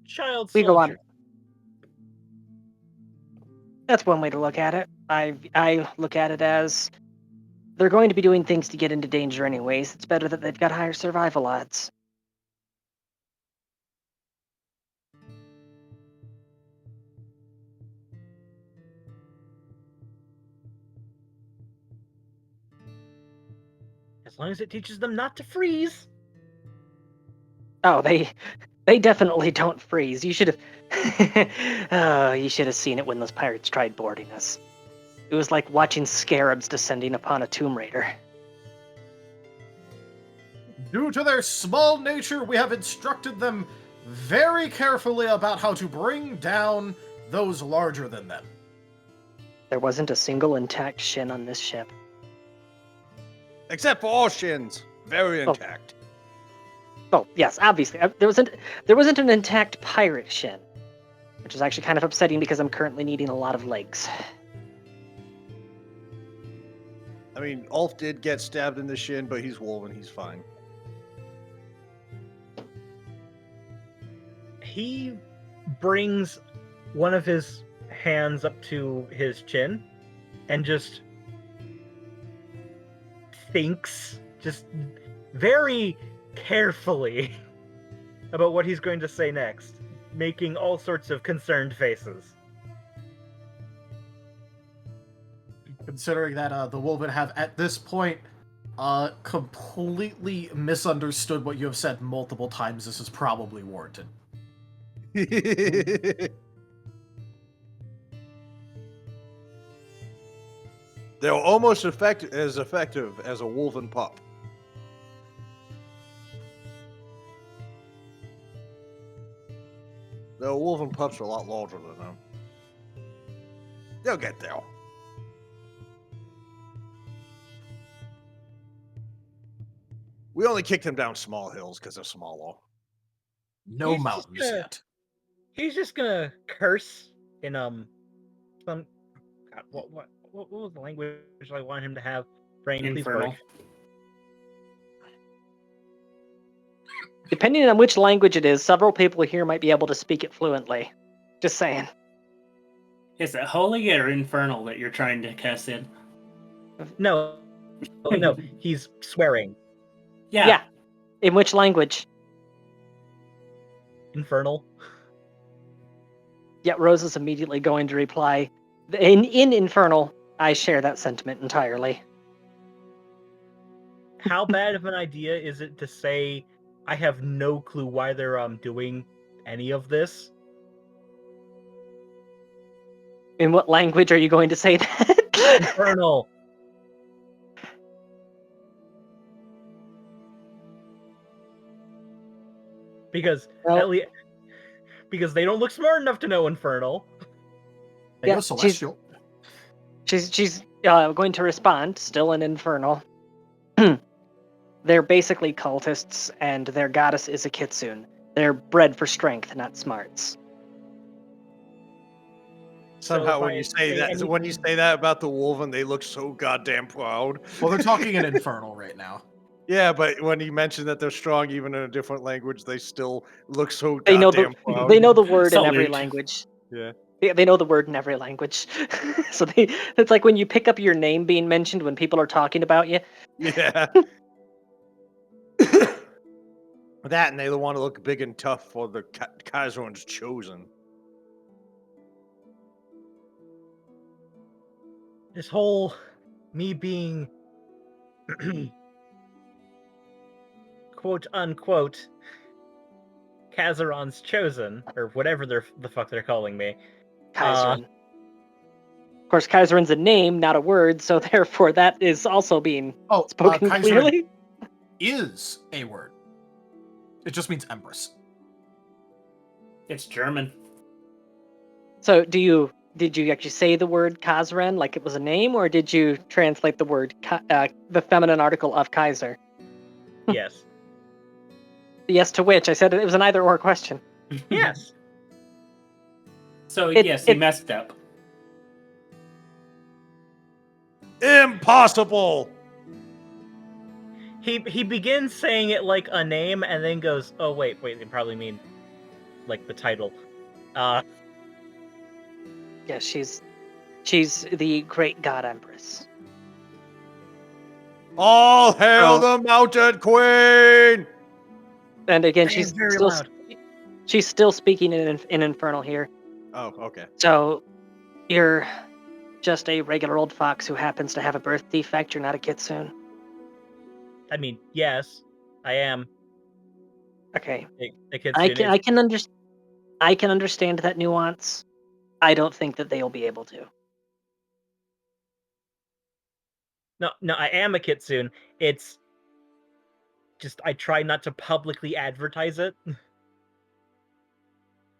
Child We soldier. go on. That's one way to look at it. I look at it as they're going to be doing things to get into danger anyways. It's better that they've got higher survival odds. As long as it teaches them not to freeze. Oh, they definitely don't freeze. You should have you should have seen it when those pirates tried boarding us. It was like watching scarabs descending upon a Tomb Raider. Due to their small nature, we have instructed them very carefully about how to bring down those larger than them. There wasn't a single intact shin on this ship. Except for all shins. Very intact. Oh, yes, obviously. There wasn't an intact pirate shin. Which is actually kind of upsetting because I'm currently needing a lot of legs. I mean, Ulf did get stabbed in the shin, but he's Wolven. He's fine. He brings one of his hands up to his chin and just thinks, just very carefully, about what he's going to say next, making all sorts of concerned faces. Considering that the Wolven have, at this point, completely misunderstood what you have said multiple times, this is probably warranted. They're almost as effective as a Wolven pup. The Wolven pups are a lot larger than them. They'll get there. We only kicked them down small hills because they're smaller. No mountains yet. He's just gonna curse in some God, what was the language I want him to have? Brain, please Infernal. work. Depending on which language it is, several people here might be able to speak it fluently. Just saying. Is it holy or infernal that you're trying to cuss in? No, he's swearing. Yeah. In which language? Infernal. Yeah, Rose is immediately going to reply. In Infernal, I share that sentiment entirely. How bad of an idea is it to say, I have no clue why they're doing any of this, In what language are you going to say that? Infernal. Because Well, because they don't look smart enough to know Infernal. They go celestial. She's going to respond, still in Infernal. They're basically cultists, and their goddess is a kitsune. They're bred for strength, not smarts. Somehow, if when I you say say that, when you say that about the Wolven, they look so goddamn proud. Well, they're talking in Infernal right now. Yeah, but when you mention that they're strong, even in a different language, they still look so They know goddamn proud. they know the word in every Salute. language. Yeah. They know the word in every language. So it's like when you pick up your name being mentioned when people are talking about you. Yeah. That, and they want to look big and tough for the Kaiser's chosen. This whole me being quote unquote Kazaron's chosen, or whatever the fuck they're calling me. Kaiserin. Of course, Kaiserin's a name, not a word, so therefore that is also being spoken Kaiserin clearly. is a word. It just means empress. It's German. So did you actually say the word Kazren like it was a name, or did you translate the word the feminine article of Kaiser? Yes. Yes to which? I said it was an either or question. Yes. So yes, he messed up. Impossible. He begins saying it like a name and then goes, "Oh wait, they probably mean like the title." Yeah, she's the great god empress. All hail the Mountain Queen! And again, I she's am very still loud. she's still speaking in Infernal here. Oh, okay. So you're just a regular old fox who happens to have a birth defect. You're not a kitsune. I mean, yes, I am. Okay. A kitsune. I can understand that nuance. I don't think that they'll be able to. No, I am a kitsune. It's just I try not to publicly advertise it.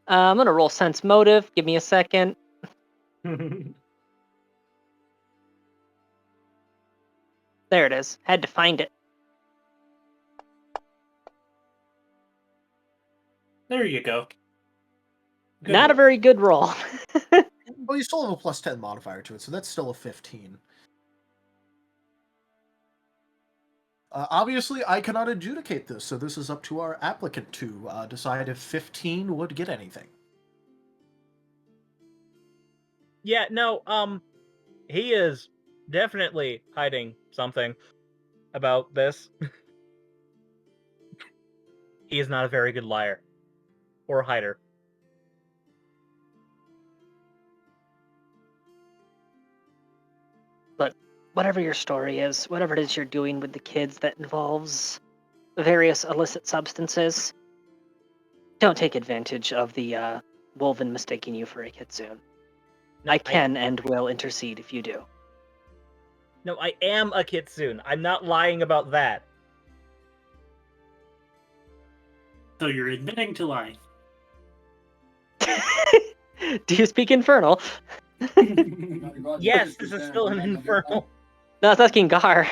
I'm gonna roll sense motive. Give me a second. There it is. Had to find it. There you go. Good Not a roll. very good roll. Well, you still have a plus 10 modifier to it, so that's still a 15. Obviously, I cannot adjudicate this, so this is up to our applicant to decide if 15 would get anything. Yeah, no, he is definitely hiding something about this. He is not a very good liar. Or hider. Look, whatever your story is, whatever it is you're doing with the kids that involves various illicit substances, don't take advantage of the Wolven mistaking you for a kitsune. No, I can and will intercede if you do. No, I am a kitsune. I'm not lying about that. So you're admitting to lying. Do you speak Infernal? Yes, this is still an Infernal. No, it's asking Gar.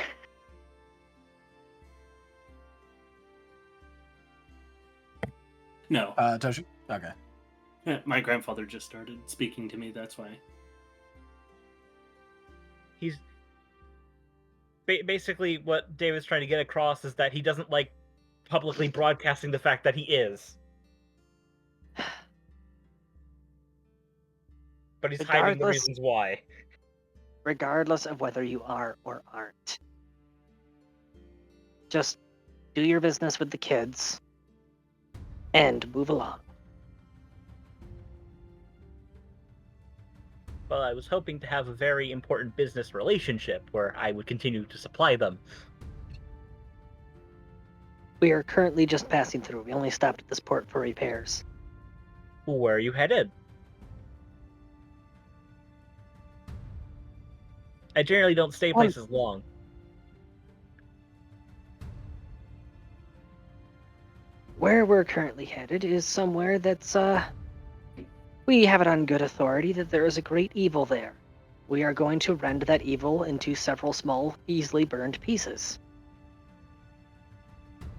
No. Toshi? Okay. My grandfather just started speaking to me, that's why. He's... Basically, what David's trying to get across is that he doesn't like publicly broadcasting the fact that he is. But he's hiding the reasons why. Regardless of whether you are or aren't. Just do your business with the kids and move along. Well, I was hoping to have a very important business relationship where I would continue to supply them. We are currently just passing through. We only stopped at this port for repairs. Where are you headed? I generally don't stay places long. Where we're currently headed is somewhere that's, we have it on good authority that there is a great evil there. We are going to rend that evil into several small, easily burned pieces.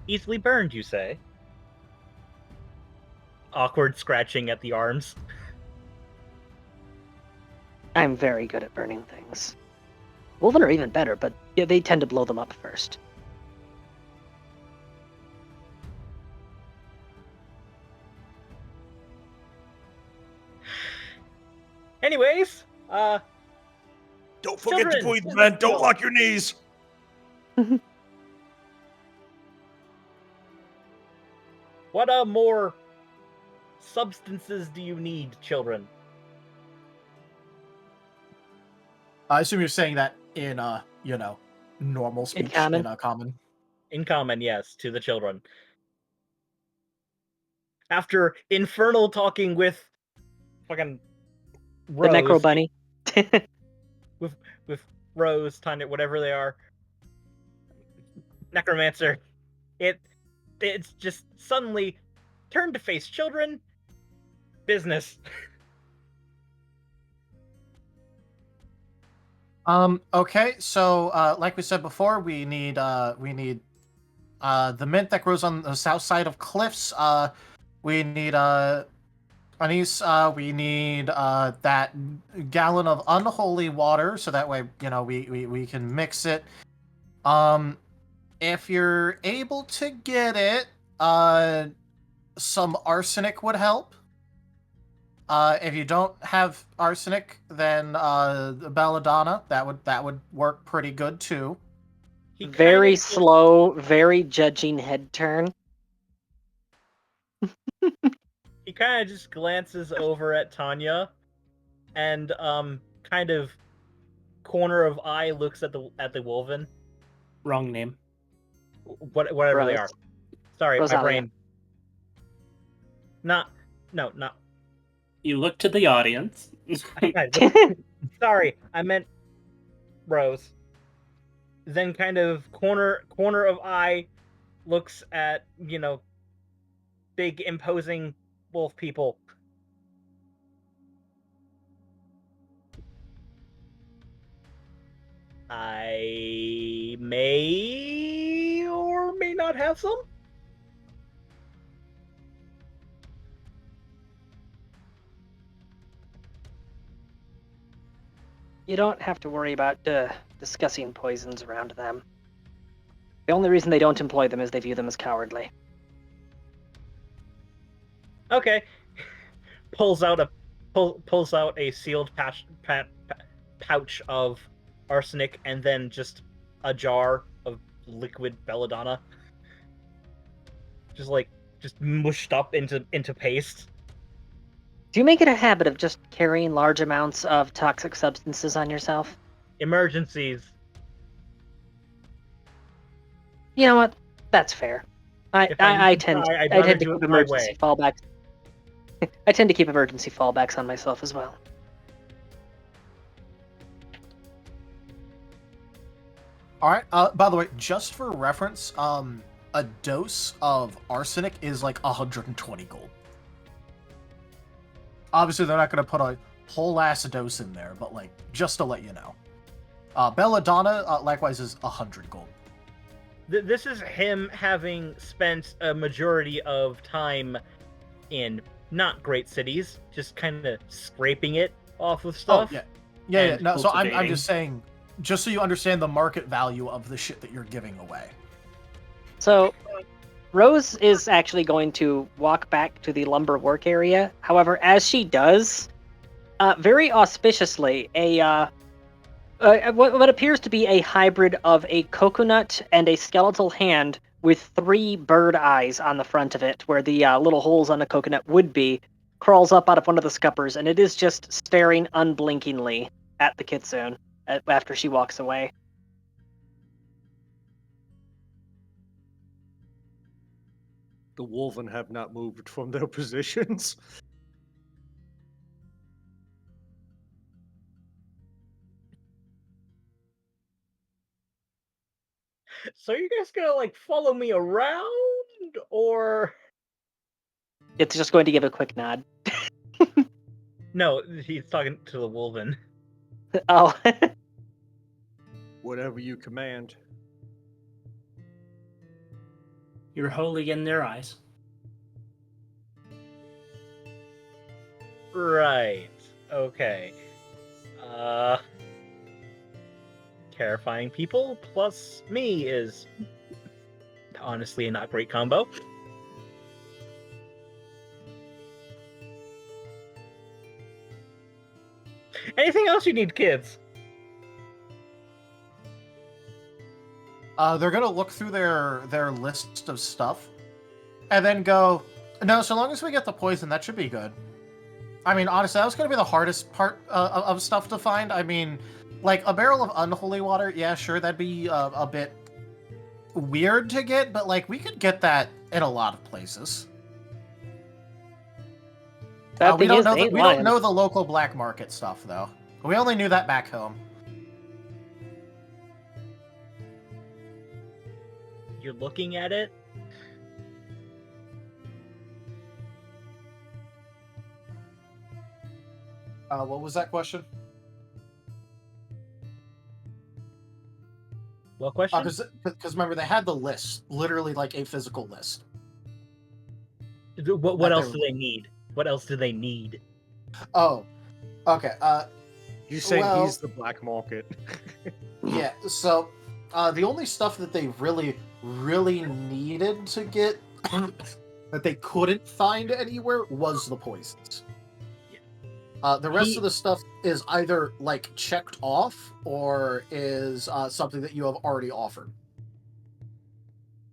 Easily burned, you say? Awkward scratching at the arms. I'm very good at burning things. Wolven are even better, but yeah, they tend to blow them up first. Anyways, Don't forget to children, breathe, man. Don't lock your knees. what more substances do you need, children? I assume you're saying that in normal speech, common. in common. In common, yes, to the children. After infernal talking with fucking Rose, The Necro Bunny. with Rose, Tanya, whatever they are, Necromancer, it's just suddenly turned to face children. Business. Okay, so like we said before, we need the mint that grows on the south side of cliffs. We need anise. We need that gallon of unholy water, so that way we can mix it. If you're able to get it, some arsenic would help. If you don't have arsenic, then belladonna, that would work pretty good too. Very slow, very judging head turn. He kind of just glances over at Tanya, and kind of corner of eye looks at the Wolven. Wrong name. Whatever they are. Sorry, Rosalia. my brain. Not. You look to the audience. Sorry, I meant Rose. Then kind of corner of eye looks at, big imposing wolf people. I may or may not have some. You don't have to worry about discussing poisons around them. The only reason they don't employ them is they view them as cowardly. Okay. Pulls out a sealed pouch of arsenic and then just a jar of liquid belladonna. Just mushed up into paste. Do you make it a habit of just carrying large amounts of toxic substances on yourself? Emergencies. You know what? That's fair. I tend to keep emergency fallbacks. I tend to keep emergency fallbacks on myself as well. All right. By the way, just for reference, a dose of arsenic is like 120 gold. Obviously, they're not going to put a whole ass dose in there, but like just to let you know. Belladonna, likewise, is 100 gold. This is him having spent a majority of time in not great cities, just kind of scraping it off of stuff. Oh, yeah. No, so I'm just saying, just so you understand the market value of the shit that you're giving away. So, Rose is actually going to walk back to the lumber work area. However, as she does, very auspiciously, what appears to be a hybrid of a coconut and a skeletal hand with 3 bird eyes on the front of it, where the little holes on the coconut would be, crawls up out of one of the scuppers, and it is just staring unblinkingly at the kitsune after she walks away. The Wolven have not moved from their positions. So are you guys gonna like follow me around, or It's just going to give a quick nod. no? He's talking to the Wolven. Oh. Whatever you command. You're holy in their eyes. Right. Okay. Terrifying people plus me is honestly a not great combo. Anything else you need, kids? They're gonna look through their list of stuff, and then go, no, so long as we get the poison, that should be good. I mean, honestly, that was gonna be the hardest part of stuff to find. I mean, like, a barrel of unholy water, yeah, sure, that'd be a bit weird to get, but, like, we could get that in a lot of places. We don't know the local black market stuff, though. We only knew that back home. You're looking at it. What was that question? What question? Because remember, they had the list, literally like a physical list. What else do they need? What else do they need? Oh, okay. You saying well, he's the black market? Yeah. So, the only stuff that they really needed to get that they couldn't find anywhere was the poisons. The rest of the stuff is either like checked off or is something that you have already offered.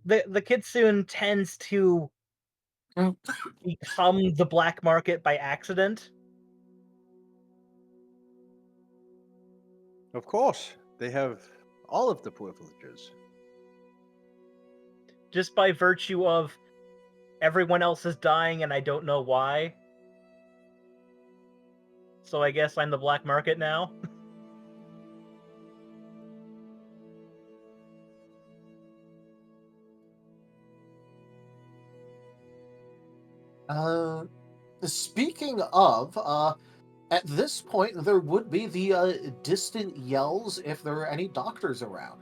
The kitsune tends to become the black market by accident. Of course, they have all of the privileges. Just by virtue of everyone else is dying and I don't know why. So I guess I'm the black market now. Speaking of, at this point, there would be the distant yells if there are any doctors around.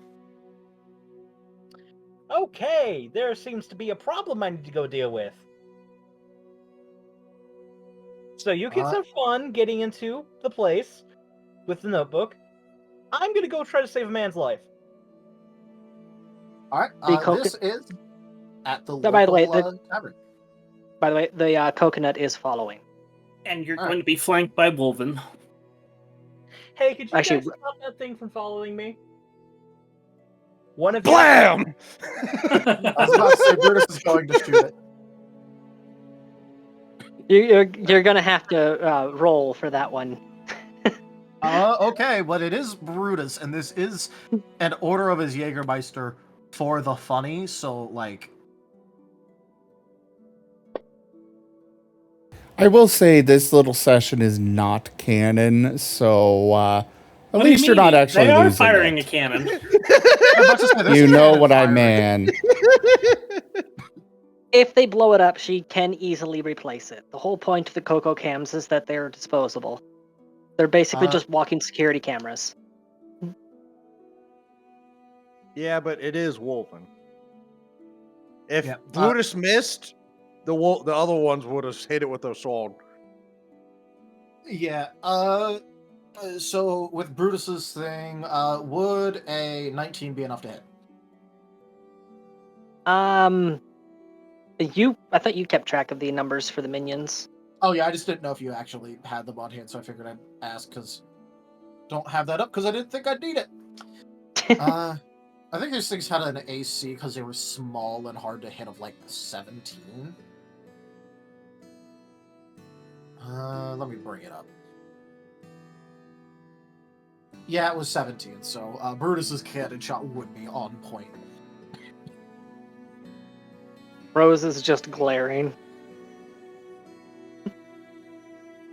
Okay, there seems to be a problem I need to go deal with. So you kids have fun getting into the place with the notebook. I'm gonna go try to save a man's life. All right, this is at the local by the way, tavern. By the way, the coconut is following. And you're going to be flanked by Wolven. Hey, could you Actually, guys stop that thing from following me? One of Blam! I was about to say Brutus is going to shoot it. You're gonna have to roll for that one. Okay, but it is Brutus, and this is an order of his Jägermeister for the funny, so, like... I will say this little session is not canon, so at What least do you're mean? not actually They are losing firing it. a cannon. You know what I mean. If they blow it up, she can easily replace it. The whole point of the Coco Cams is that they're disposable. They're basically just walking security cameras. Yeah, but it is Wolven. If Yeah, Brutus missed, the other ones would have hit it with their sword. Yeah, so with Brutus's thing, would a 19 be enough to hit? I thought you kept track of the numbers for the minions. Oh yeah, I just didn't know if you actually had them on hand, so I figured I'd ask, because don't have that up, because I didn't think I'd need it. I think these things had an AC, because they were small and hard to hit, of like 17. Let me bring it up. Yeah, it was 17, so Brutus's cannon shot would be on point. Rose is just glaring.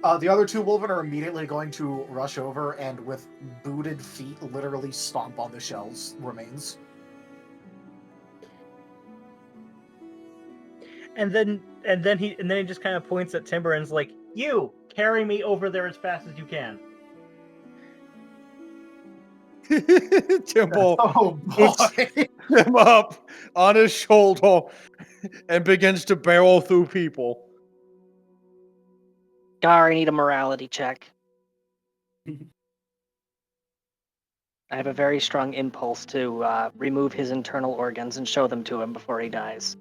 The other two Wolven are immediately going to rush over and, with booted feet, literally stomp on the shell's remains. And then he just kind of points at Timber and is like, "You carry me over there as fast as you can." Timble Oh puts boy! him up on his shoulder and begins to barrel through people. Gar, I need a morality check. I have a very strong impulse to remove his internal organs and show them to him before he dies.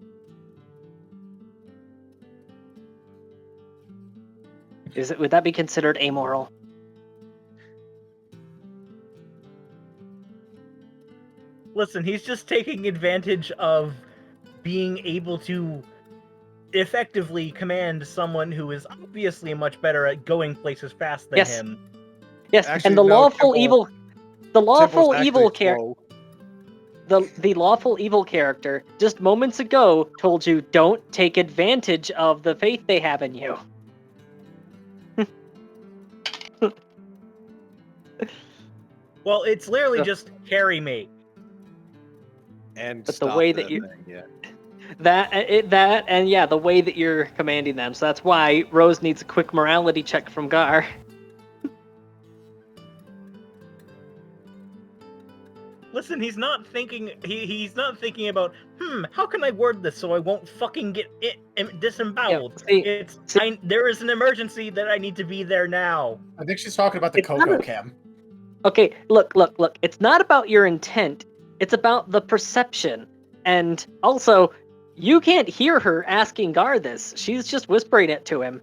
Would that be considered amoral? Listen, he's just taking advantage of being able to effectively command someone who is obviously much better at going places fast than Yes. him. Yes, Actually, and the no, lawful Temple- evil, the lawful Timble's evil actually character, slow. the lawful evil character just moments ago told you don't take advantage of the faith they have in you. Well, it's literally Yeah. just carry me. And But the stop way the that you- thing, yeah. The way that you're commanding them. So that's why Rose needs a quick morality check from Gar. Listen, he's not thinking. He's not thinking about. How can I word this so I won't fucking get disemboweled? There is an emergency that I need to be there now. I think she's talking about the Coco Cam. Okay, look. It's not about your intent. It's about the perception. And also, you can't hear her asking Gar this. She's just whispering it to him.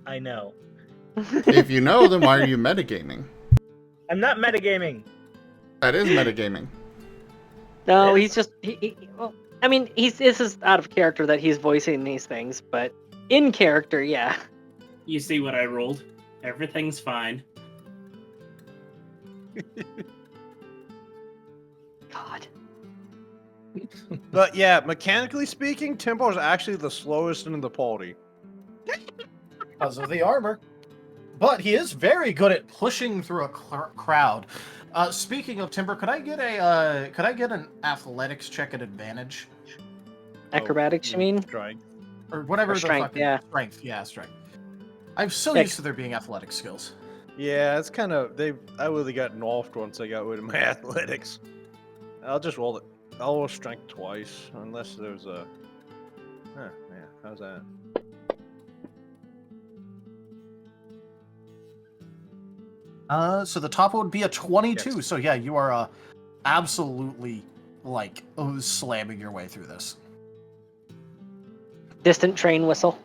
I know. If you know, then why are you metagaming? I'm not metagaming. That is metagaming. No, he's just. Well, I mean, this is out of character that he's voicing these things, but in character, yeah. You see what I rolled? Everything's fine. God. But yeah, mechanically speaking, Timble's actually the slowest in the party. Because of the armor. But he is very good at pushing through a crowd. Speaking of Timber, could I get an athletics check at advantage? Acrobatics, you mean? Strength. Or whatever Or the strength, fucking yeah. strength. Yeah, strength. I'm so Yeah. used to there being athletic skills. Yeah, it's kind of I really got nerfed once I got rid of my athletics. I'll just roll it. I'll roll strength twice, unless there's a. Yeah, how's that? So the top would be a 22. Yes. So yeah, you are absolutely slamming your way through this. Distant train whistle.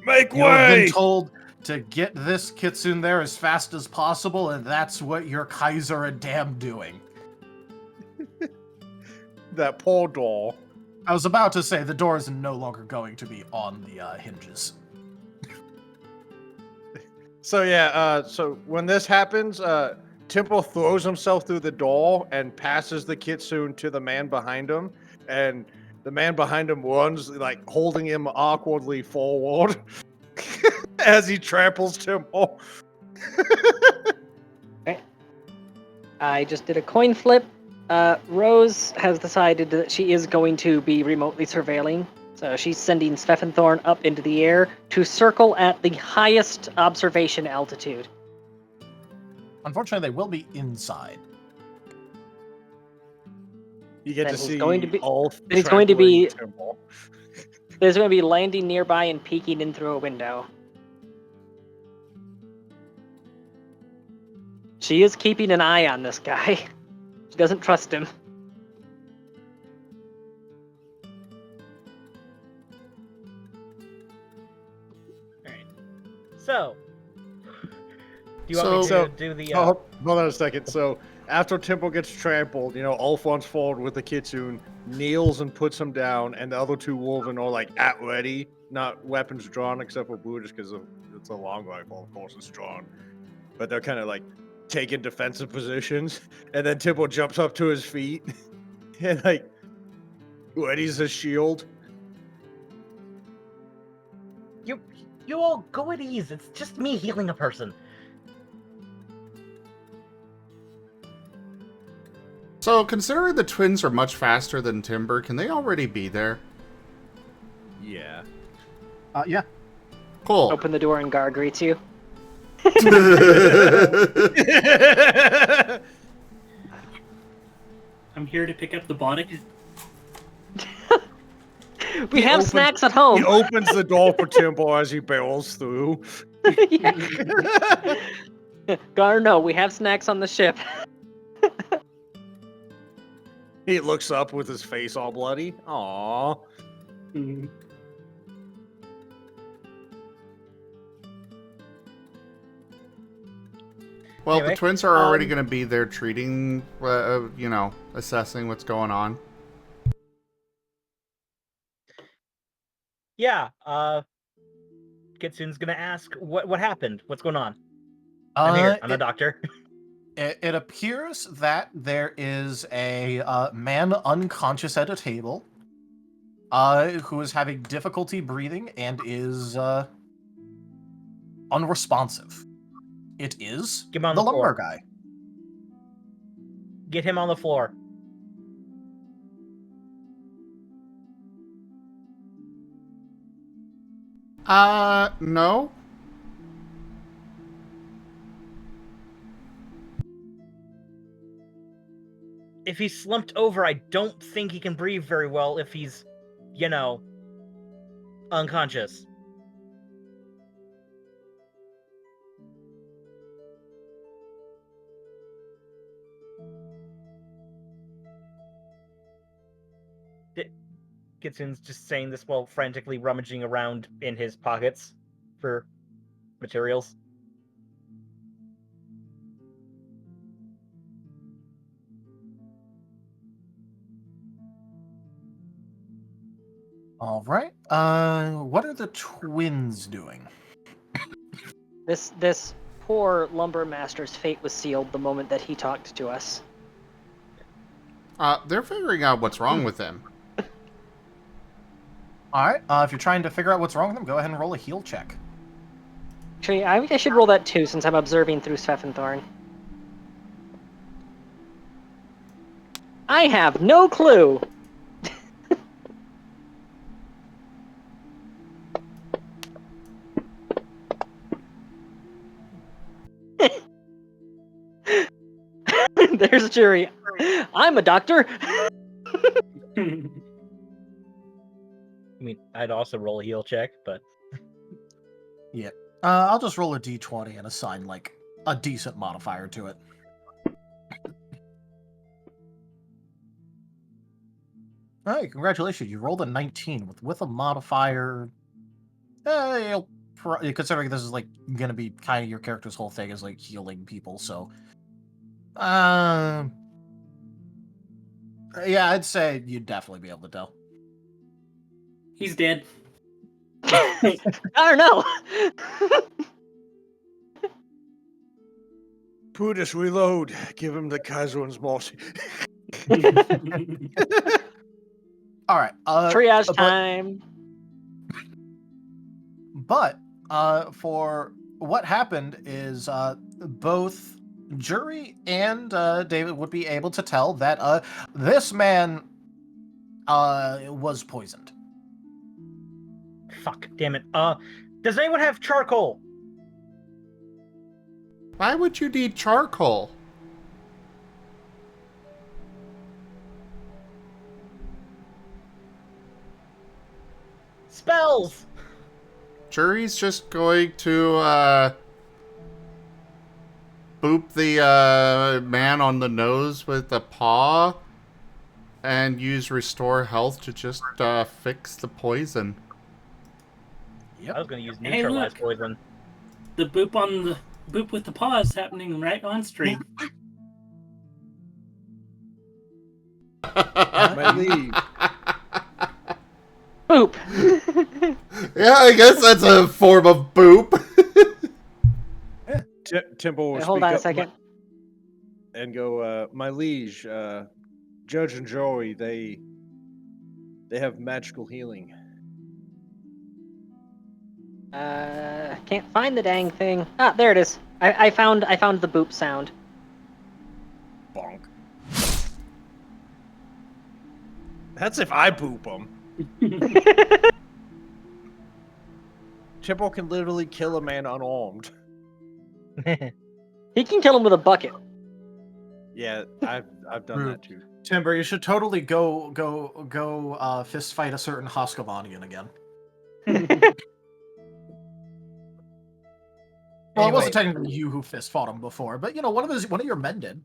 Make You have way! been told to get this kitsune there as fast as possible, and that's what your Kaiser and Dam doing. That poor door. I was about to say the door is no longer going to be on the hinges. So yeah, so when this happens, Temple throws himself through the door and passes the kitsune to the man behind him, and the man behind him runs, like holding him awkwardly forward as he tramples Temple. Okay. I just did a coin flip. Rose has decided that she is going to be remotely surveilling. So she's sending Svefenthorn up into the air to circle at the highest observation altitude. Unfortunately, they will be inside. You get Then to he's see going to be- all. then he's going to be- trampling Temple. There's going to be landing nearby and peeking in through a window. She is keeping an eye on this guy. She doesn't trust him. So, do you want me So- to do the? Hold on a second. So after Temple gets trampled, Ulf runs forward with the kitsune, kneels and puts him down, and the other two wolven are like at ready, not weapons drawn except for Blue, just because it's a long rifle, of course it's drawn. But they're kind of like taking defensive positions, and then Temple jumps up to his feet and like readies his shield. You all go at ease. It's just me healing a person. So, considering the twins are much faster than Timber, can they already be there? Yeah. Yeah. Cool. Open the door and Gar greets you. I'm here to pick up the body. We He have opens- snacks at home. He opens the door for Timbo as he barrels through. Gar, no, we have snacks on the ship. He looks up with his face all bloody. Aww. Well, Anyway, the twins are already going to be there treating, assessing what's going on. Yeah, Kitsun's gonna ask what happened? What's going on? I'm here. I'm a doctor. It appears that there is a man unconscious at a table who is having difficulty breathing and is unresponsive. It is Get him on the the floor. lumber guy. Get him on the floor. No. If he's slumped over, I don't think he can breathe very well if he's, unconscious. Kitsun's just saying this while frantically rummaging around in his pockets for materials. All right. What are the twins doing? This poor lumber master's fate was sealed the moment that he talked to us. They're figuring out what's wrong with him. All right. If you're trying to figure out what's wrong with him, go ahead and roll a heal check. Actually, I should roll that too, since I'm observing through Svefenthorn. I have no clue. There's Jury. I'm a doctor. I mean, I'd also roll a heal check, but Yeah. I'll just roll a d20 and assign like a decent modifier to it. All right, congratulations. You rolled a 19 with a modifier. Considering this is like going to be kind of your character's whole thing is like healing people, so yeah, I'd say you'd definitely be able to tell. He's dead. I don't know. Brutus, reload. Give him the Kaiser's mercy. All right. Triage time. But for what happened is both Jury and David would be able to tell that this man was poisoned. fuck, damn it. Does anyone have charcoal? Why would you need charcoal? Spells! Jury's just going to boop the man on the nose with a paw and use Restore Health to just fix the poison. Yep. I was gonna use Hey, neutralize look. poison. The boop with the paw is happening right on stream. My leave. Boop. Yeah, I guess that's a form of boop. Timbo will Wait, hold speak on a up second. and go, my liege, Judge and Joey, they have magical healing. Can't find the dang thing. Ah, there it is. I found the boop sound. Bonk. That's if I poop them. Chippo can literally kill a man unarmed. He can kill him with a bucket. Yeah, I've done that too. Timber, you should totally go fist fight a certain Hoskovanian again. Well, it wasn't technically you who fist fought him before, but you know, one of your men did.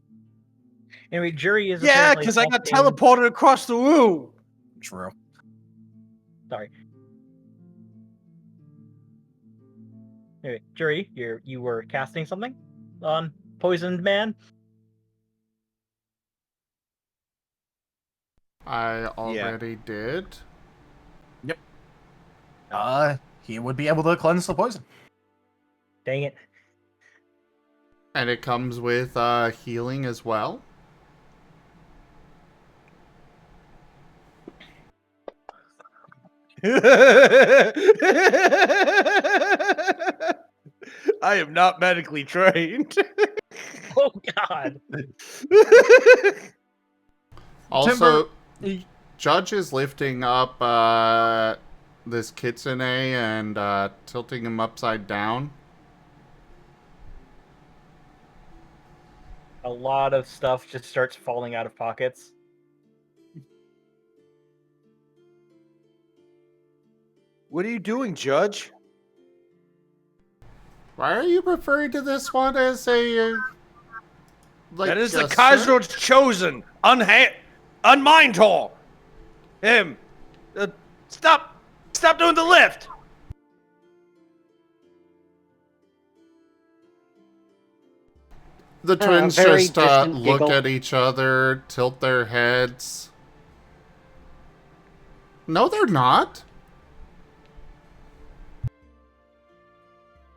Anyway, Jury is Yeah, apparently because I got casting- teleported across the room. True. Sorry. Anyway, Jury, you were casting something on Poisoned Man. I already did. Yep. He would be able to cleanse the poison. Dang it. And it comes with healing as well. I am not medically trained. Oh God. Also, Judge is lifting up this Kitsune and tilting him upside down. A lot of stuff just starts falling out of pockets. What are you doing, Judge? Why are you referring to this one as a... that is the a Kaiser's chosen, unmindful. Him. Stop doing the lift. The twins very just distant look giggle. at each other, tilt their heads. No, they're not.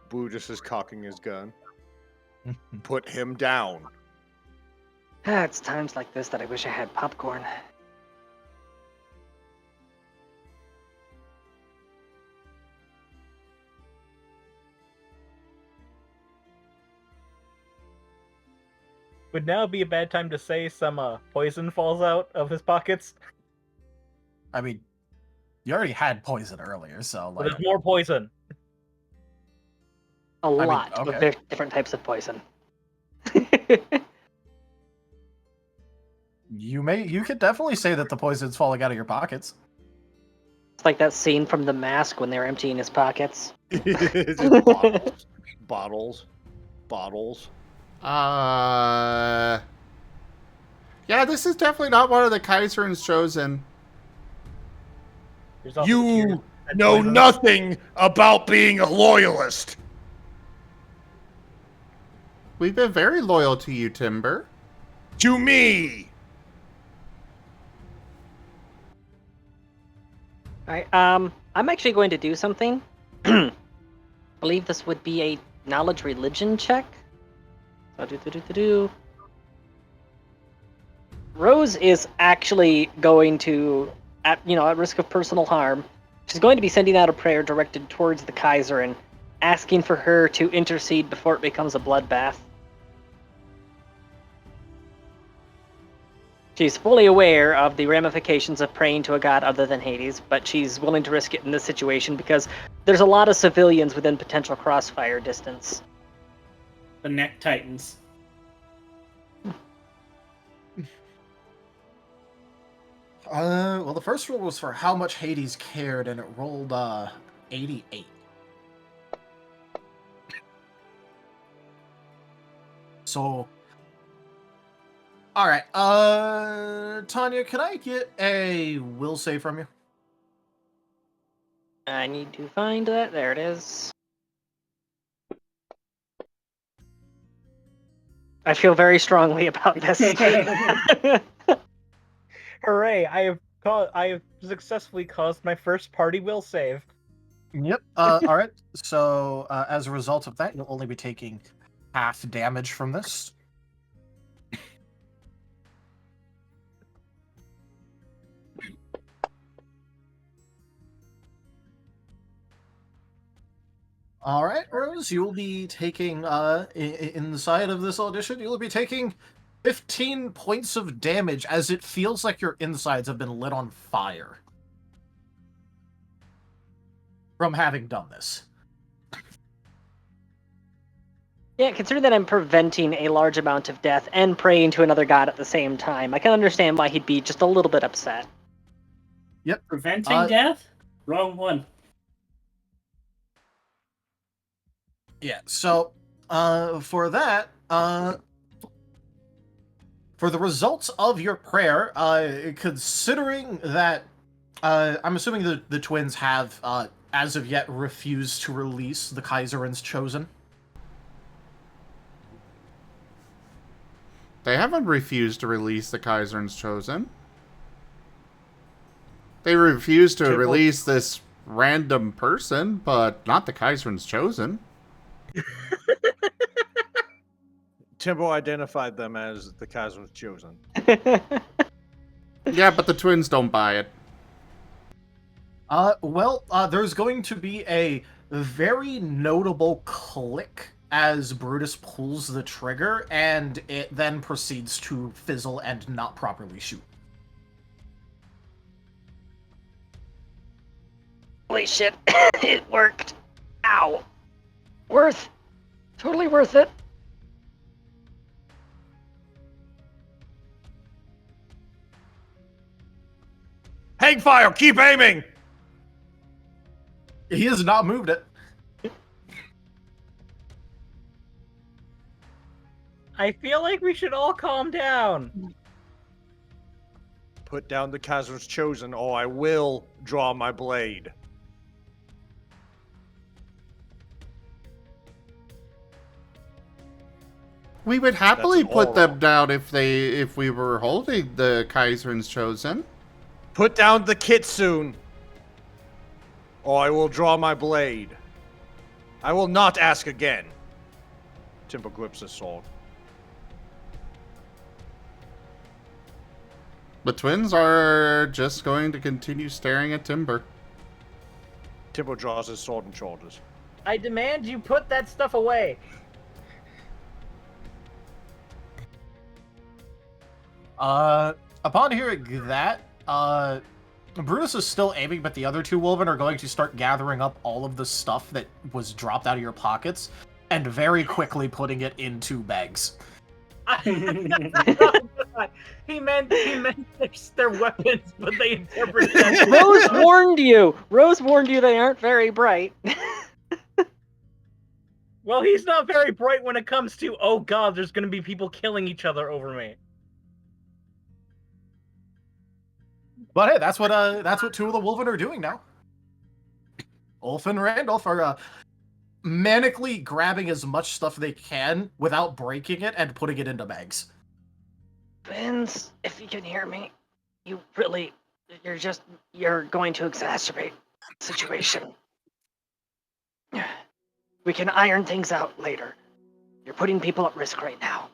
Boo just is cocking his gun. Put him down. It's times like this that I wish I had popcorn. Would now be a bad time to say some poison falls out of his pockets? I mean, you already had poison earlier, so But like there's more poison. A mean, lot of okay. different types of poison. you could definitely say that the poison's falling out of your pockets. It's like that scene from The Mask when they're emptying his pockets. Bottles. Yeah, this is definitely not one of the Kaiser's chosen. There's also You tears and know poison. nothing about being a loyalist. We've been very loyal to you, Timber. To me. Alright, I'm actually going to do something. I believe this would be a knowledge religion check. So Rose is actually going to, at risk of personal harm, she's going to be sending out a prayer directed towards the Kaiser and asking for her to intercede before it becomes a bloodbath. She's fully aware of the ramifications of praying to a god other than Hades, but she's willing to risk it in this situation because there's a lot of civilians within potential crossfire distance. The neck tightens. Well, the first roll was for how much Hades cared, and it rolled 88. So, all right, Tanya, can I get a will save from you? I need to find that. There it is. I feel very strongly about this. Hooray! I have successfully caused my first party will save. Yep. All right. So, as a result of that, you'll only be taking half damage from this. All right, Rose, you will be taking, inside of this audition, you will be taking 15 points of damage as it feels like your insides have been lit on fire from having done this. Yeah, considering that I'm preventing a large amount of death and praying to another god at the same time, I can understand why he'd be just a little bit upset. Yep. Preventing death? Wrong one. Yeah, so, for that, for the results of your prayer, considering that, I'm assuming the twins have, as of yet, refused to release the Kaiserin's Chosen. They haven't refused to release the Kaiser's Chosen. They refused to release this random person, but not the Kaiser's Chosen. Timbo identified them as the Kaiser's Chosen. Yeah, but the twins don't buy it. There's going to be a very notable click as Brutus pulls the trigger, and it then proceeds to fizzle and not properly shoot. Holy shit, it worked. Ow. Totally worth it. Hangfire, keep aiming! He has not moved it. I feel like we should all calm down. Put down the Kaiser's Chosen, or I will draw my blade. We would happily That's put all them wrong. down if we were holding the Kaiser's Chosen. Put down the Kitsune, or I will draw my blade. I will not ask again. Timber grips his sword. The twins are just going to continue staring at Timber. Timber draws his sword and shoulders. I demand you put that stuff away. Upon hearing that, Brutus is still aiming, but the other two Wolven are going to start gathering up all of the stuff that was dropped out of your pockets and very quickly putting it into bags. He meant fix their weapons, but they interpreted that. Rose warned you they aren't very bright. Well, he's not very bright when it comes to, oh god, there's gonna be people killing each other over me. But hey, that's what two of the Wolven are doing now. Ulf and Randolph are manically grabbing as much stuff they can without breaking it and putting it into bags. Vince, if you can hear me, you're going to exacerbate the situation. We can iron things out later. You're putting people at risk right now.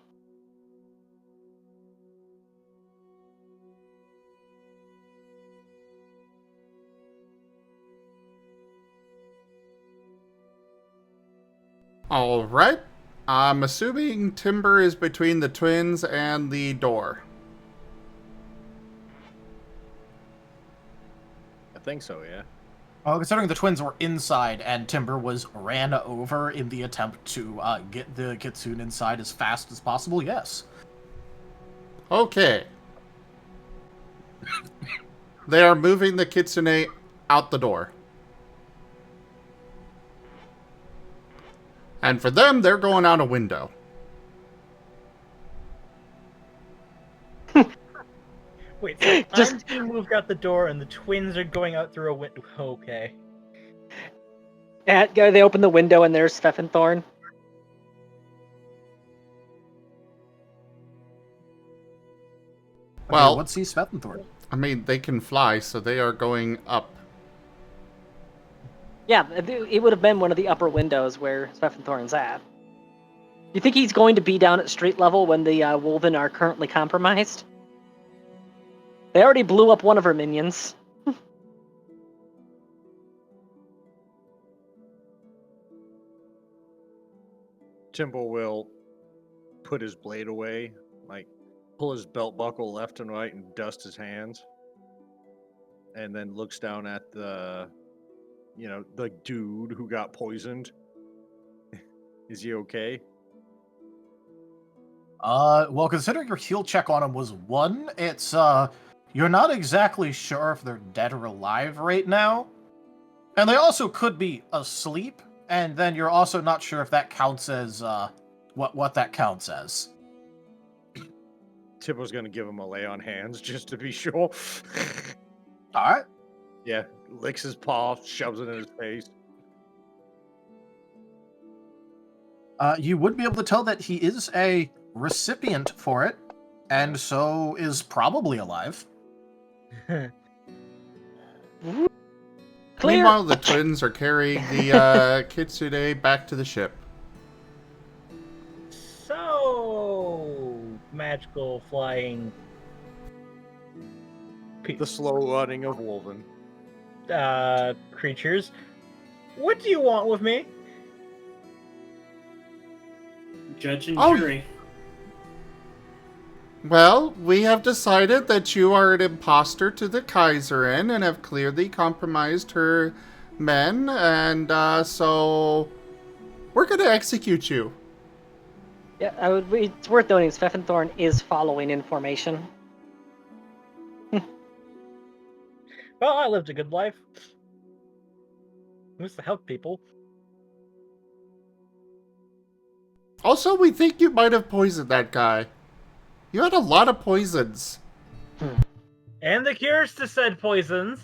Alright. I'm assuming Timber is between the twins and the door. I think so, yeah. Considering the twins were inside and Timber was ran over in the attempt to get the Kitsune inside as fast as possible, yes. Okay. They are moving the Kitsune out the door. And for them, they're going out a window. Wait, so I'm being moved out the door and the twins are going out through a window. Okay. They open the window and there's Thorn. Well, okay, let's see Thorn. I mean, they can fly, so they are going up. Yeah, it would have been one of the upper windows where Thorn's at. You think he's going to be down at street level when the Wolven are currently compromised? They already blew up one of her minions. Timber will put his blade away, like pull his belt buckle left and right and dust his hands. And then looks down at the dude who got poisoned. Is he okay? Well, considering your heal check on him was 1, it's, you're not exactly sure if they're dead or alive right now. And they also could be asleep, and then you're also not sure if that counts as, what that counts as. Tippo's gonna give him a lay on hands just to be sure. Alright. Yeah, licks his paw, shoves it in his face. You would be able to tell that he is a recipient for it, and so is probably alive. Meanwhile, the twins are carrying the Kitsune back to the ship. So magical flying. The slow running of Wolven. Creatures. What do you want with me? Judge and Oh. jury. Well, we have decided that you are an imposter to the Kaiserin and have clearly compromised her men, and so we're going to execute you. Yeah, it's worth noting Svefenthorn is following information. Well, I lived a good life. I used to help people. Also, we think you might have poisoned that guy. You had a lot of poisons. And the cures to said poisons.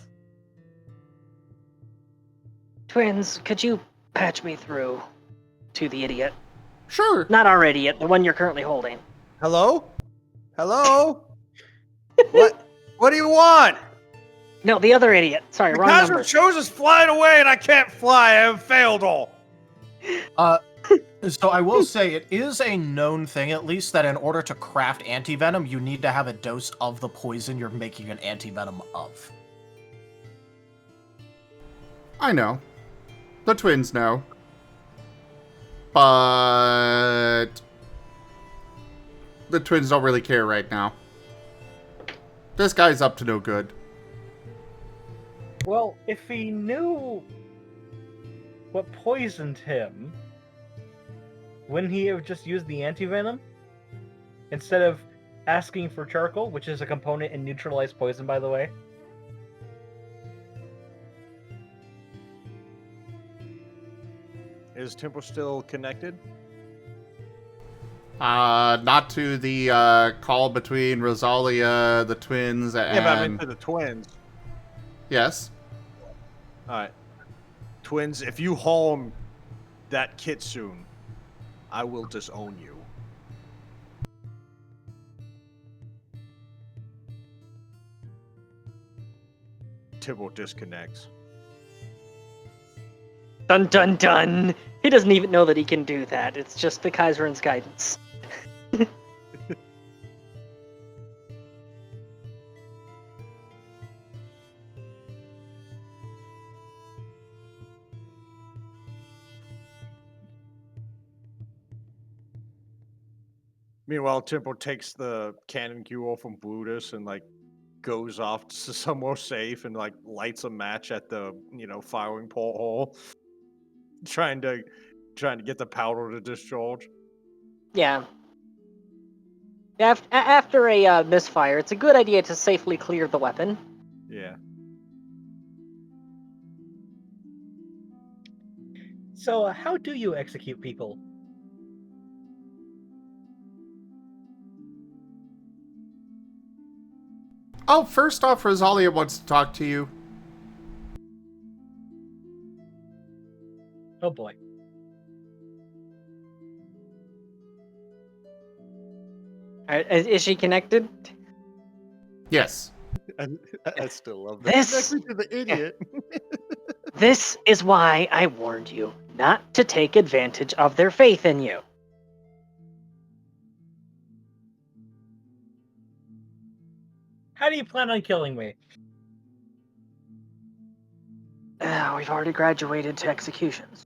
Twins, could you patch me through to the idiot? Sure. Not our idiot, the one you're currently holding. Hello? Hello? What do you want? No, the other idiot. Sorry, The wrong Kaiser number. chose is flying away and I can't fly. I have failed all. So I will say, it is a known thing, at least, that in order to craft antivenom, you need to have a dose of the poison you're making an antivenom of. I know. The twins know. But the twins don't really care right now. This guy's up to no good. Well, if he knew what poisoned him, wouldn't he have just used the antivenom? Instead of asking for charcoal, which is a component in neutralized poison, by the way. Is Temple still connected? Not to the call between Rosalia, the twins, and... Yeah, but I mean to the twins. Yes. Alright. Twins, if you harm that kitsune, I will disown you. Tibble disconnects. Dun dun dun! He doesn't even know that he can do that. It's just the Kaiserin's guidance. Meanwhile, Temple takes the cannon cue from Brutus and like goes off to somewhere safe and like lights a match at the firing porthole, trying to get the powder to discharge. Yeah. After a misfire, it's a good idea to safely clear the weapon. Yeah. So, how do you execute people? Oh, first off, Rosalia wants to talk to you. Oh boy. Is she connected? Yes. I still love that. This- Connect me to the idiot. This is why I warned you not to take advantage of their faith in you. How do you plan on killing me? We've already graduated to executions.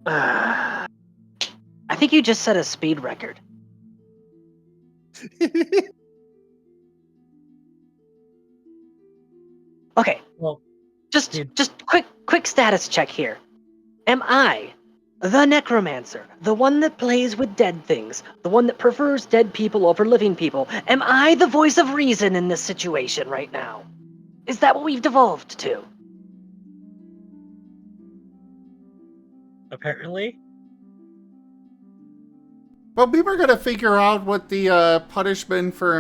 I think you just set a speed record. Okay. Well, Just quick status check here. Am I the necromancer, the one that plays with dead things, the one that prefers dead people over living people? Am I the voice of reason in this situation right now? Is that what we've devolved to? apparently. Well, we were gonna figure out what the punishment for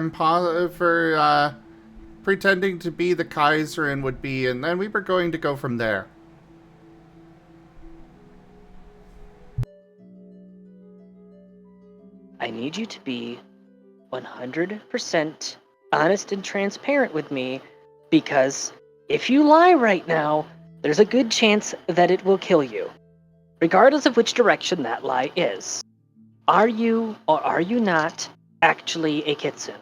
pretending to be the Kaiserin would be, and then we were going to go from there. I need you to be 100% honest and transparent with me, because if you lie right now, there's a good chance that it will kill you, regardless of which direction that lie is. Are you or are you not actually a kitsune?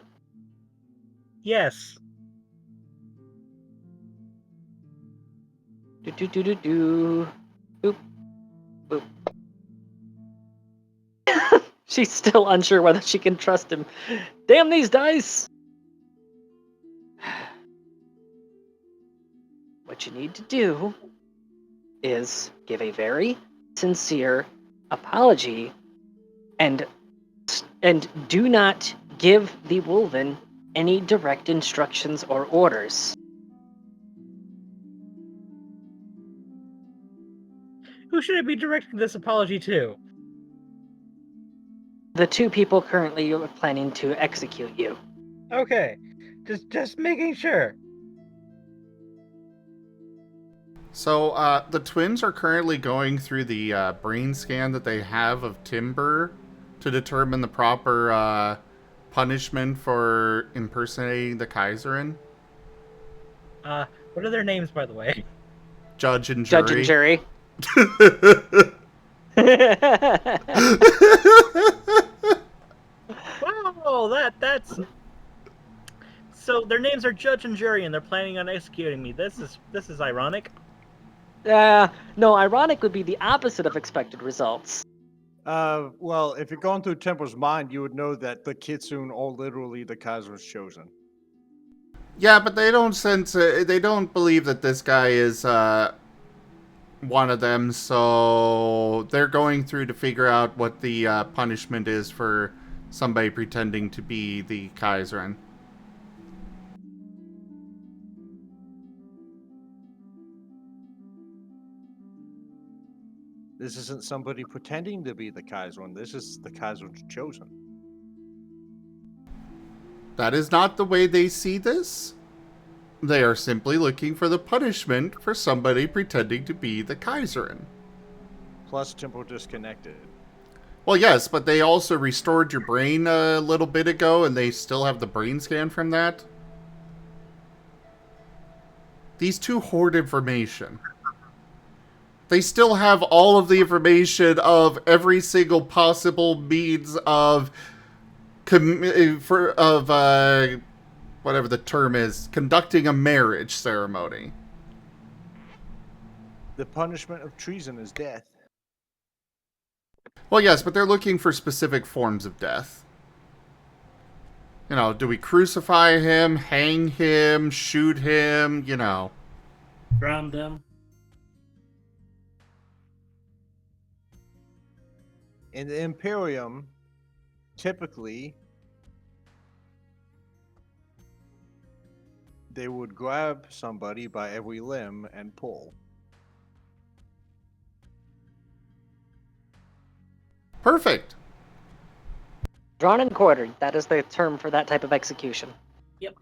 Yes. Do. Boop. Boop. She's still unsure whether she can trust him. Damn these dice! What you need to do is give a very sincere apology and do not give the Wolven any direct instructions or orders. Who should I be directing this apology to? The two people currently planning to execute you. Okay. Just making sure. So, the twins are currently going through the brain scan that they have of Timber to determine the proper punishment for impersonating the Kaiserin. What are their names, by the way? Judge and jury. Judge and jury. Wow, that's. So their names are Judge and Jury, and they're planning on executing me. This is ironic. No, ironic would be the opposite of expected results. Well, if you're going through Temple's mind, you would know that the Kitsune are literally the Kaiser's chosen. Yeah, but they don't believe that this guy is one of them, so they're going through to figure out what the punishment is for somebody pretending to be the Kaiserin. This isn't somebody pretending to be the Kaiserin. This is the Kaiser's chosen. That is not the way they see this. They are simply looking for the punishment for somebody pretending to be the Kaiserin. Plus, Temple disconnected. Well, yes, but they also restored your brain a little bit ago, and they still have the brain scan from that. These two hoard information. They still have all of the information of every single possible means of whatever the term is, conducting a marriage ceremony. The punishment of treason is death. Well, yes, but they're looking for specific forms of death. You know, do we crucify him, hang him, shoot him, you know? Drown them. In the Imperium, typically, they would grab somebody by every limb and pull. Perfect. Drawn and quartered. That is the term for that type of execution. Yep.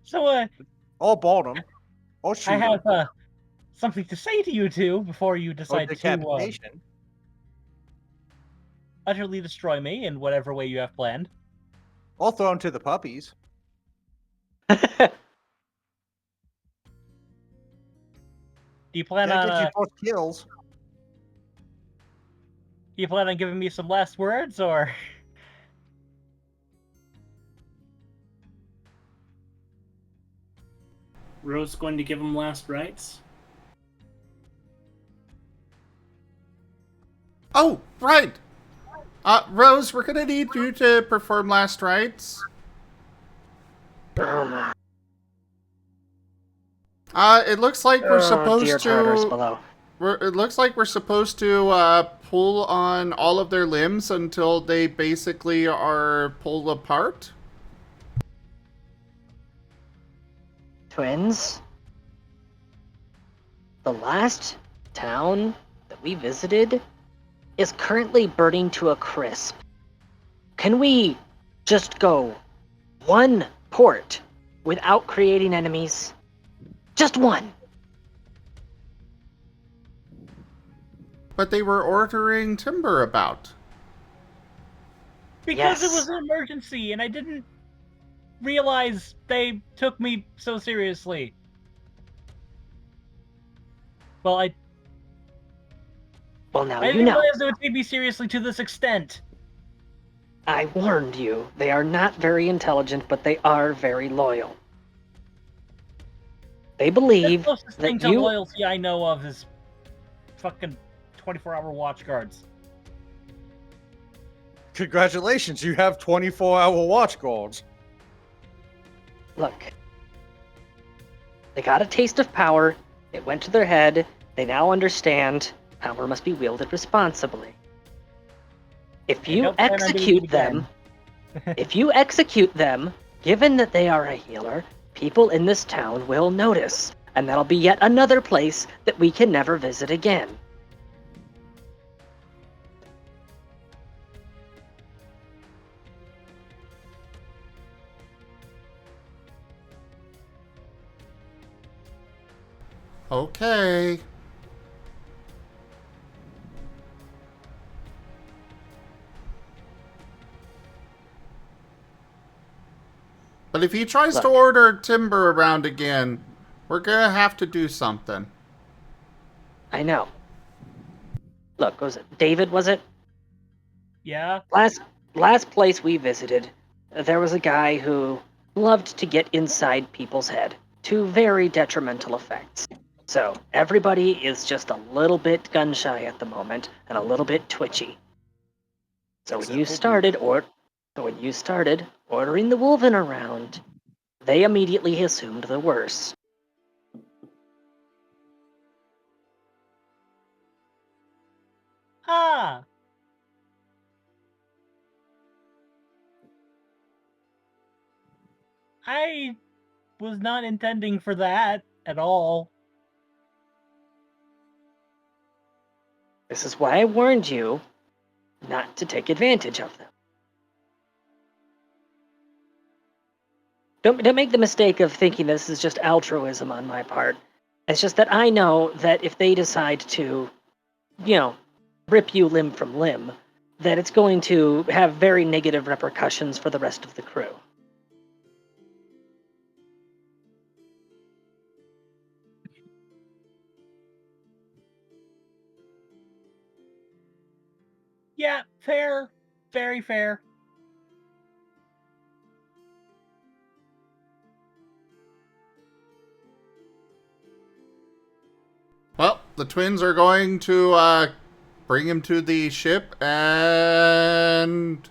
So, Or bottom. Or shoot I him. have something to say to you two before you Or decide to decapitation. utterly destroy me in whatever way you have planned. Or throw him to the puppies. Do you plan That on gets you 4 kills. do you plan on giving me some last words, or Rose going to give him last rites? Oh, right. Rose, we're gonna need you to perform last rites. It looks like we're supposed dear Tartarus to. below. It looks like we're supposed to pull on all of their limbs until they basically are pulled apart. Twins? The last town that we visited is currently burning to a crisp. Can we just go one port without creating enemies? Just one. But they were ordering timber about. Because it Yes. was an emergency, and I didn't realize they took me so seriously. Well, Now I you didn't know. realize they would take me seriously to this extent. I warned you. They are not very intelligent, but they are very loyal. They The believe closest thing that to you... loyalty I know of is fucking 24-hour watch guards. Congratulations, you have 24-hour watch guards. Look. They got a taste of power. It went to their head. They now understand power must be wielded responsibly. If I you don't plan on doing it execute them, if you execute them, given that they are a healer, people in this town will notice, and that'll be yet another place that we can never visit again. Okay. But if he tries to Look. order timber around again, we're gonna have to do something. I know. Look, was it David, was it? Yeah? Last place we visited, there was a guy who loved to get inside people's head to very detrimental effects. So everybody is just a little bit gun shy at the moment and a little bit twitchy. So when you started ordering the Wolven around, they immediately assumed the worst. Ah! I was not intending for that at all. This is why I warned you not to take advantage of them. Don't make the mistake of thinking this is just altruism on my part. It's just that I know that if they decide to, rip you limb from limb, that it's going to have very negative repercussions for the rest of the crew. Yeah, fair. Very fair. Well, the twins are going to bring him to the ship and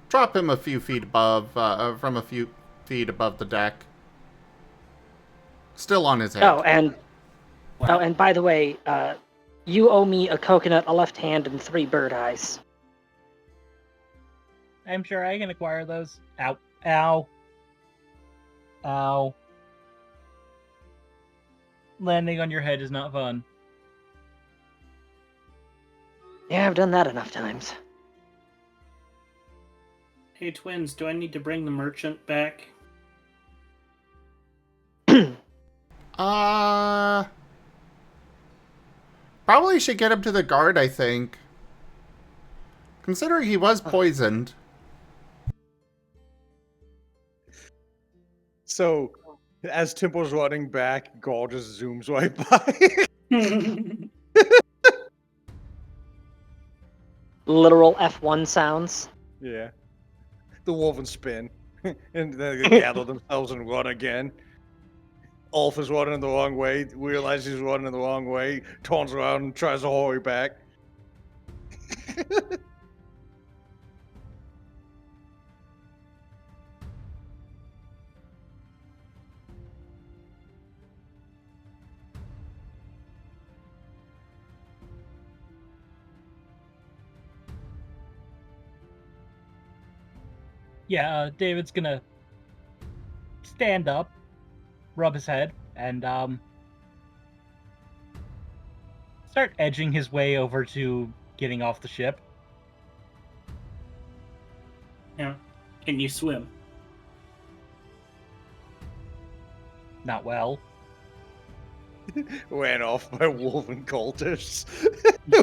drop him a few feet above, from a few feet above the deck. Still on his head. Oh, and by the way, you owe me a coconut, a left hand, and 3 bird eyes. I'm sure I can acquire those. Ow. Ow. Ow. Landing on your head is not fun. Yeah, I've done that enough times. Hey, twins, do I need to bring the merchant back? Probably should get him to the guard, I think. Considering he was poisoned. So, as Temple's running back, Gaul just zooms right by. Literal F1 sounds. Yeah. The wolven spin. And then they gather themselves and run again. Ulf is running the wrong way, realizes he's running the wrong way, turns around and tries to hurry back. David's gonna stand up, rub his head, and start edging his way over to getting off the ship. Yeah. Can you swim? Not well. Ran off by wolven cultists.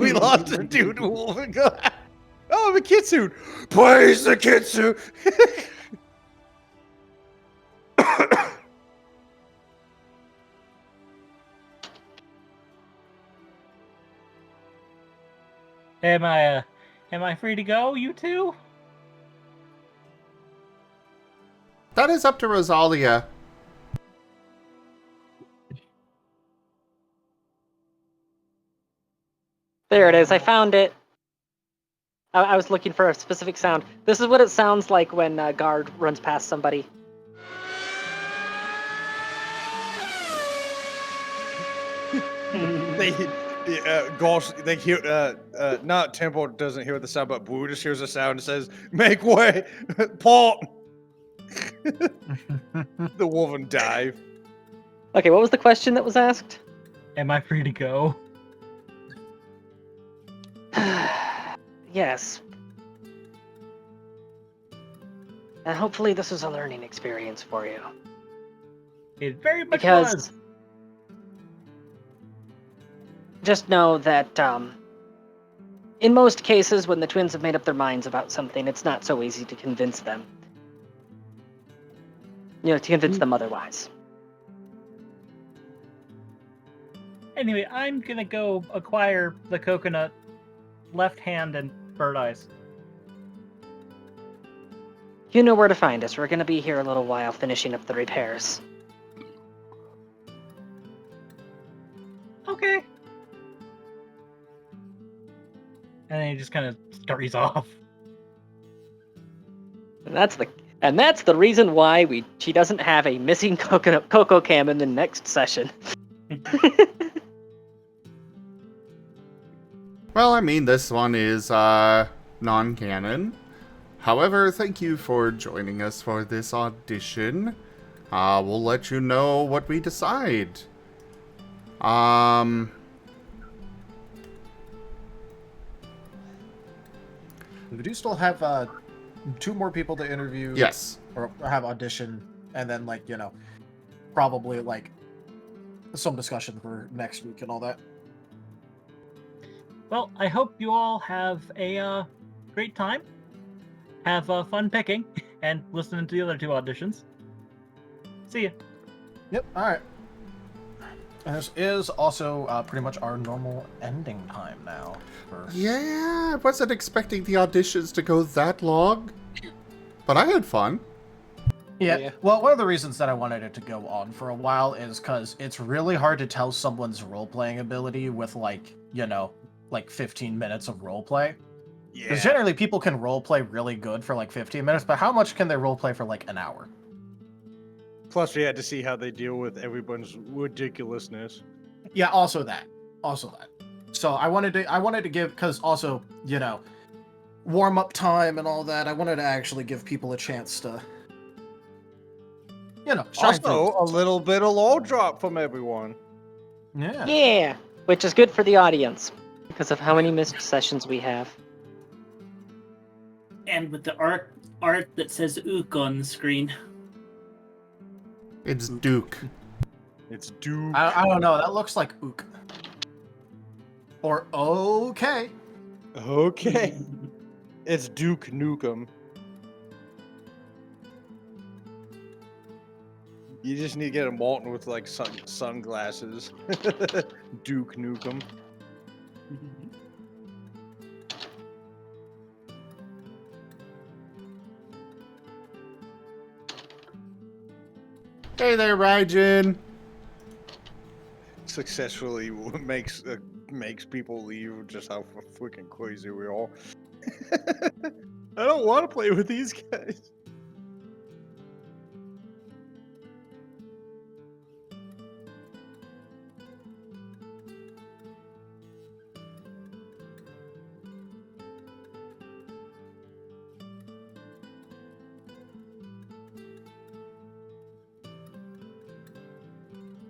We lost a dude to wolven cultists. Oh, the kitsune! Praise the kitsune! Am I free to go, you two? That is up to Rosalia. There it is. I found it. I was looking for a specific sound. This is what it sounds like when a guard runs past somebody. They hear, not Temple doesn't hear the sound, but Boo just hears a sound and says, "Make way, Paul." The wolven dive. Okay, what was the question that was asked? Am I free to go? Yes. And hopefully this is a learning experience for you. It very much Because was. just know that in most cases when the twins have made up their minds about something, it's not so easy to convince them. To convince them otherwise. Anyway, I'm gonna go acquire the coconut, left hand, and bird eyes. You know where to find us. We're going to be here a little while finishing up the repairs. Okay. And then he just kind of scurries off. And that's the reason why she doesn't have a missing cocoa cam in the next session. Well, I mean, this one is non-canon. However, thank you for joining us for this audition. We'll let you know what we decide. We do still have 2 more people to interview. Yes. Or have audition, and then probably some discussion for next week and all that. Well, I hope you all have a great time. Have fun picking and listening to the other 2 auditions. See ya. Yep, alright. And this is also pretty much our normal ending time now. Yeah, I wasn't expecting the auditions to go that long. But I had fun. Yeah. Well, one of the reasons that I wanted it to go on for a while is because it's really hard to tell someone's role-playing ability with 15 minutes of roleplay. Because generally people can roleplay really good for 15 minutes, but how much can they roleplay for an hour? Plus, we had to see how they deal with everyone's ridiculousness. Yeah, also that. So I wanted to give, because also, warm up time and all that, I wanted to actually give people a chance to, shine through. Also, a little bit of low drop from everyone. Yeah. Yeah, which is good for the audience because of how many missed sessions we have. And with the art that says Ook on the screen. It's Duke. It's Duke. I don't know, that looks like Ook. Or okay. Okay. It's Duke Nukem. You just need to get a Marten with sunglasses. Duke Nukem. Hey there, Raijin. Successfully makes people leave just how freaking crazy we are. I don't want to play with these guys.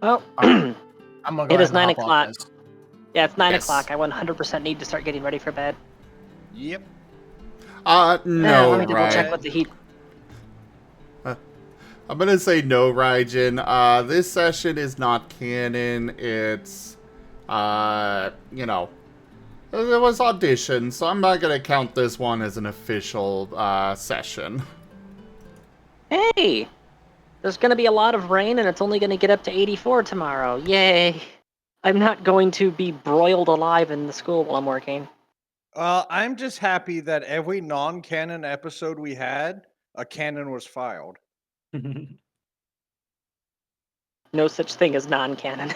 Well, I'm gonna go it ahead is and 9 hop off o'clock. this. Yeah, it's 9 Yes. o'clock. I 100% need to start getting ready for bed. Yep. No, Let me double check right. what the heat. I'm gonna say no, Raijin. This session is not canon. It's, you know, there was auditions, so I'm not gonna count this one as an official, session. Hey! There's gonna be a lot of rain and it's only gonna get up to 84 tomorrow. Yay! I'm not going to be broiled alive in the school while I'm working. I'm just happy that every non-canon episode we had, a canon was filed. No such thing as non-canon.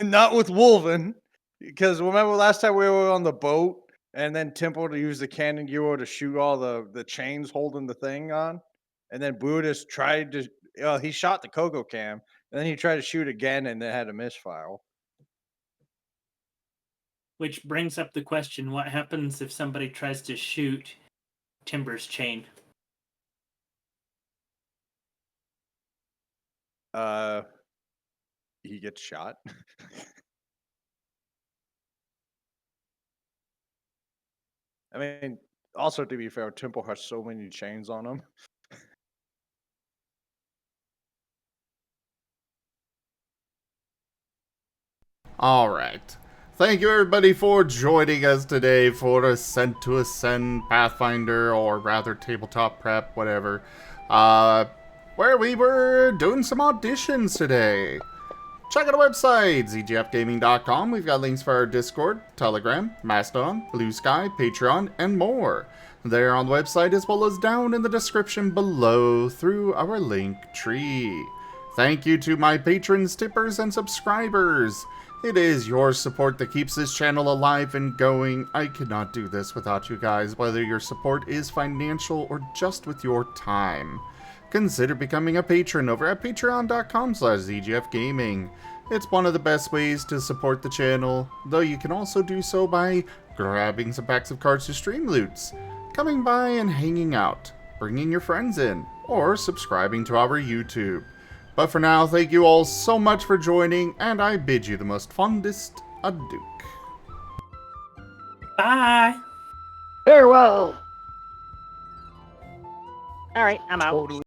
Not with Wolven, because remember last time we were on the boat, and then Temple used the cannon gear to shoot all the chains holding the thing on, and then Brutus tried to, he shot the Coco Cam, and then he tried to shoot again, and then had a misfire. Which brings up the question, what happens if somebody tries to shoot Timber's chain? He gets shot. I mean, also to be fair, Temple has so many chains on him. Alright. Thank you everybody for joining us today for Ascent to Ascend Pathfinder, or rather Tabletop Prep, whatever. Where we were doing some auditions today. Check out our website, zgfgaming.com. We've got links for our Discord, Telegram, Mastodon, Blue Sky, Patreon, and more. There on the website, as well as down in the description below through our link tree. Thank you to my patrons, tippers, and subscribers. It is your support that keeps this channel alive and going. I could not do this without you guys, whether your support is financial or just with your time. Consider becoming a patron over at patreon.com/zgfgaming. It's one of the best ways to support the channel, though you can also do so by grabbing some packs of cards to stream loots, coming by and hanging out, bringing your friends in, or subscribing to our YouTube. But for now, thank you all so much for joining, and I bid you the most fondest adieu. Bye! Farewell! Alright, I'm out.